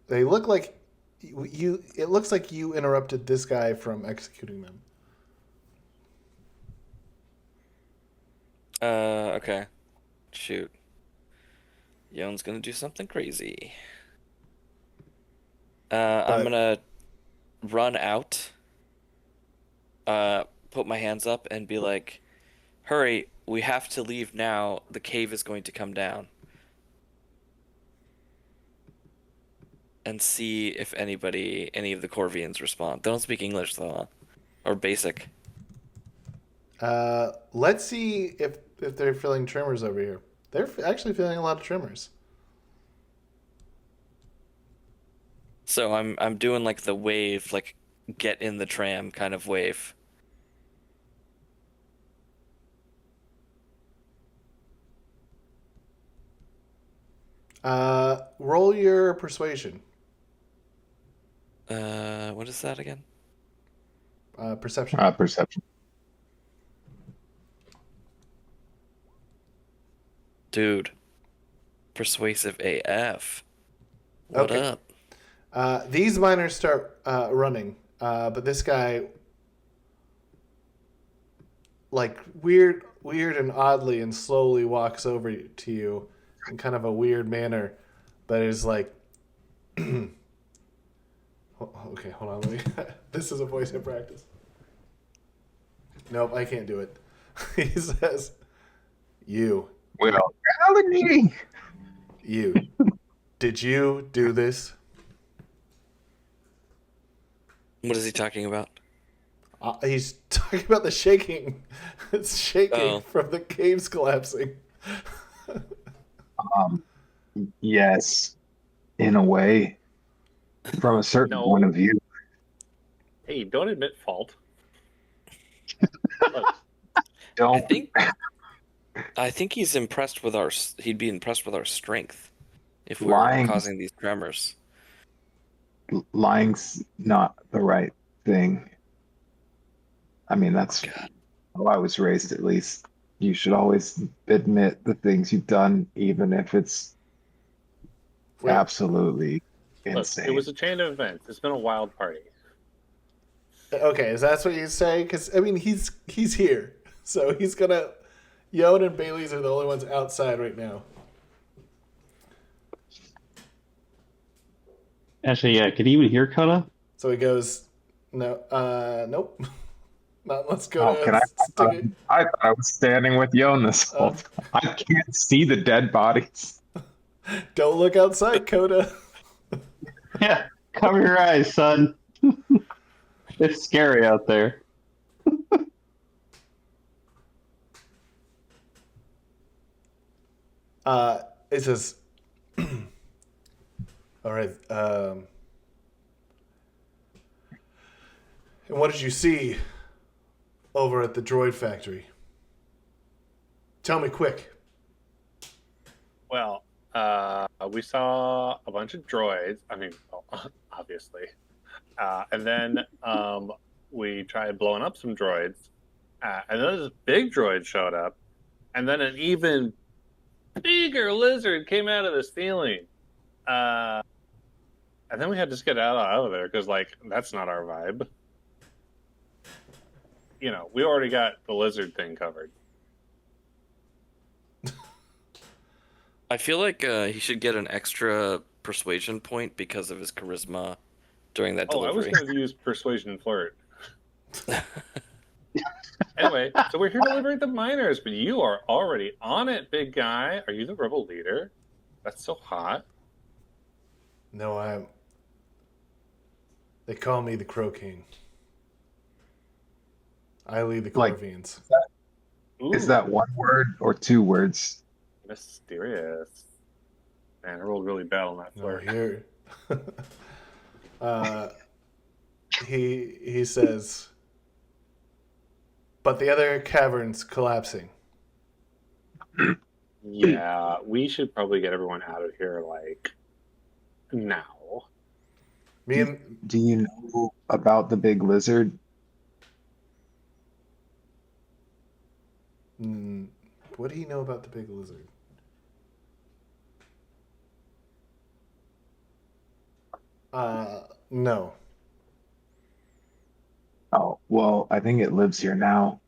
They look like you. It looks like you interrupted this guy from executing them. Okay. Shoot. Yone's gonna do something crazy. I'm But gonna run out, put my hands up and be like, hurry, we have to leave now. The cave is going to come down. And see if any of the Corvians respond. They don't speak English though, huh? Or basic. let's see if they're feeling tremors over here. They're actually feeling a lot of tremors. So I'm doing like the wave, like get in the tram kind of wave. Roll your persuasion. What is that again? Perception. Perception. Dude, persuasive AF. What Okay. up? These miners start running, but this guy, like weird and oddly and slowly walks over to you in kind of a weird manner, but is like, okay, hold on, let me. This is a voice I practice. Nope, I can't do it. He says, "You, Well, allergy. you, did you do this?" What is he talking about? He's talking about the shaking. It's shaking Oh. from the caves collapsing. Yes, in a way, from a certain No. point of view. Hey, don't admit fault. Look, Don't. I think he's impressed with he'd be impressed with our strength if we Lying. were causing these tremors. Lying's not the right thing. I mean, that's God. how I was raised, at least. You should always admit the things you've done, even if it's Wait, absolutely look, insane. it was a chain of events. It's been a wild party. okay, is that what you say? Because I mean, he's here, so he's gonna. Yone and Baileese are the only ones outside right now. Actually, yeah, can you even hear Koda? So he goes, "No, nope, not. Let's go Oh, to can I? stick it." I thought I was standing with Yone this whole time. I can't see the dead bodies. Don't look outside, Koda. Yeah, cover your eyes, son. It's scary out there. It says, "All right." And what did you see over at the droid factory? Tell me quick. Well, we saw a bunch of droids. I mean, well, obviously. And then we tried blowing up some droids. And then this big droid showed up. And then an even bigger lizard came out of the ceiling. And then we had to get out of there because, like, that's not our vibe. You know, we already got the lizard thing covered. I feel like he should get an extra persuasion point because of his charisma during that Oh, I was delivery. going to use persuasion flirt. Anyway, so we're here to liberate the miners, but you are already on it, big guy. Are you the rebel leader? That's so hot. No, they call me the Crow King. I lead the Like- Corveans. Is Ooh, that one word or two words? mysterious? Man, I rolled really bad on that No, flirt. here. He says, but the other cavern's collapsing. Yeah, we should probably get everyone out of here, like, now. Me and Do you know about the big lizard? what do you know about the big lizard? No. Oh, well, I think it lives here now.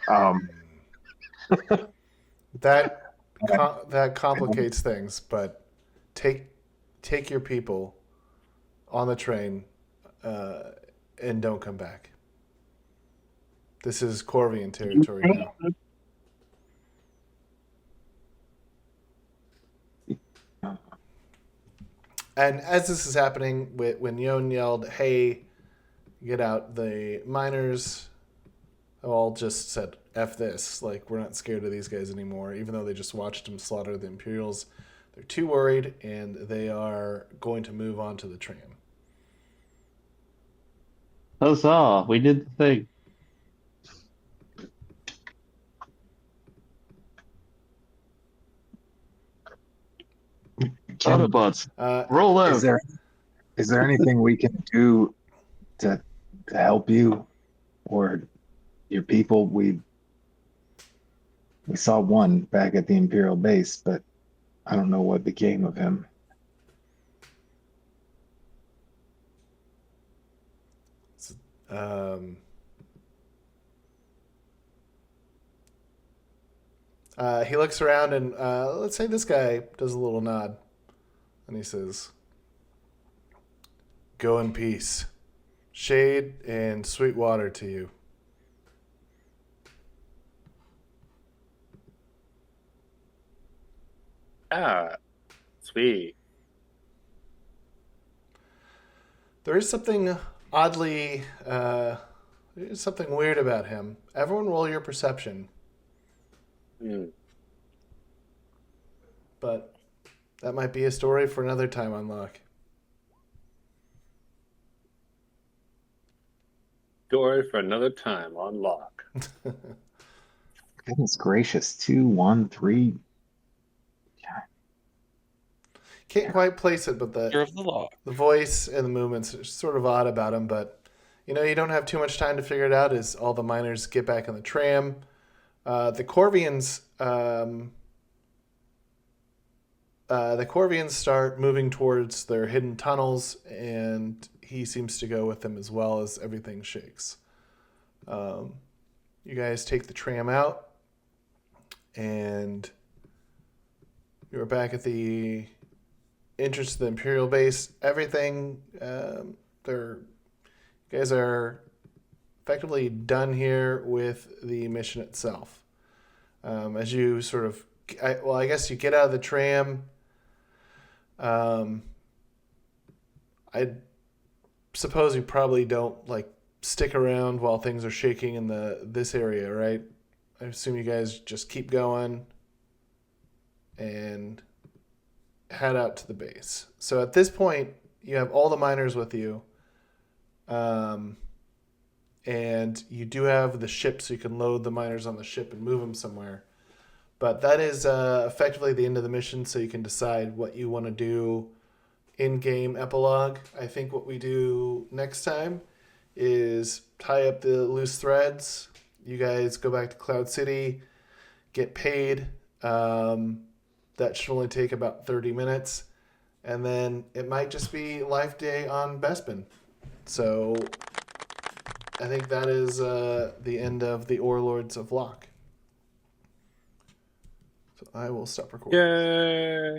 Um, That that complicates things, but take your people on the train and don't come back. This is Corvean territory now. And as this is happening, when Yone yelled, "Hey, get out!" the miners all just said, "F this!" Like, we're not scared of these guys anymore, even though they just watched them slaughter the Imperials. They're too worried, and they are going to move on to the tram. Huzzah! We did the thing. Autobots, roll out. is there anything we can do to help you or your people? We saw one back at the Imperial base, but I don't know what became of him. He looks around and let's say this guy does a little nod, and he says, "Go in peace. Shade and sweet water to you." Ah, sweet. There is something oddly, there's something weird about him. Everyone roll your perception, Hmm. but that might be a story for another time on LOK. Story for another time on LOK. Goodness gracious, 2, 1, 3. Can't quite place it, but Fear of the law. the voice and the movements are sort of odd about him. But you don't have too much time to figure it out as all the miners get back on the tram. The Corvians start moving towards their hidden tunnels, and he seems to go with them as well as everything shakes. You guys take the tram out, and you're back at the entrance to the Imperial base. Everything, you guys are effectively done here with the mission itself. As you sort of, I guess you get out of the tram. I suppose you probably don't stick around while things are shaking in this area, right? I assume you guys just keep going and head out to the base. So at this point, you have all the miners with you, and you do have the ship, so you can load the miners on the ship and move them somewhere. But that is effectively the end of the mission, so you can decide what you want to do in-game epilogue. I think what we do next time is tie up the loose threads. You guys go back to Cloud City, get paid. That should only take about 30 minutes. And then it might just be Life Day on Bespin. So I think that is the end of the Overlords of LOK. So I will stop recording. Yay!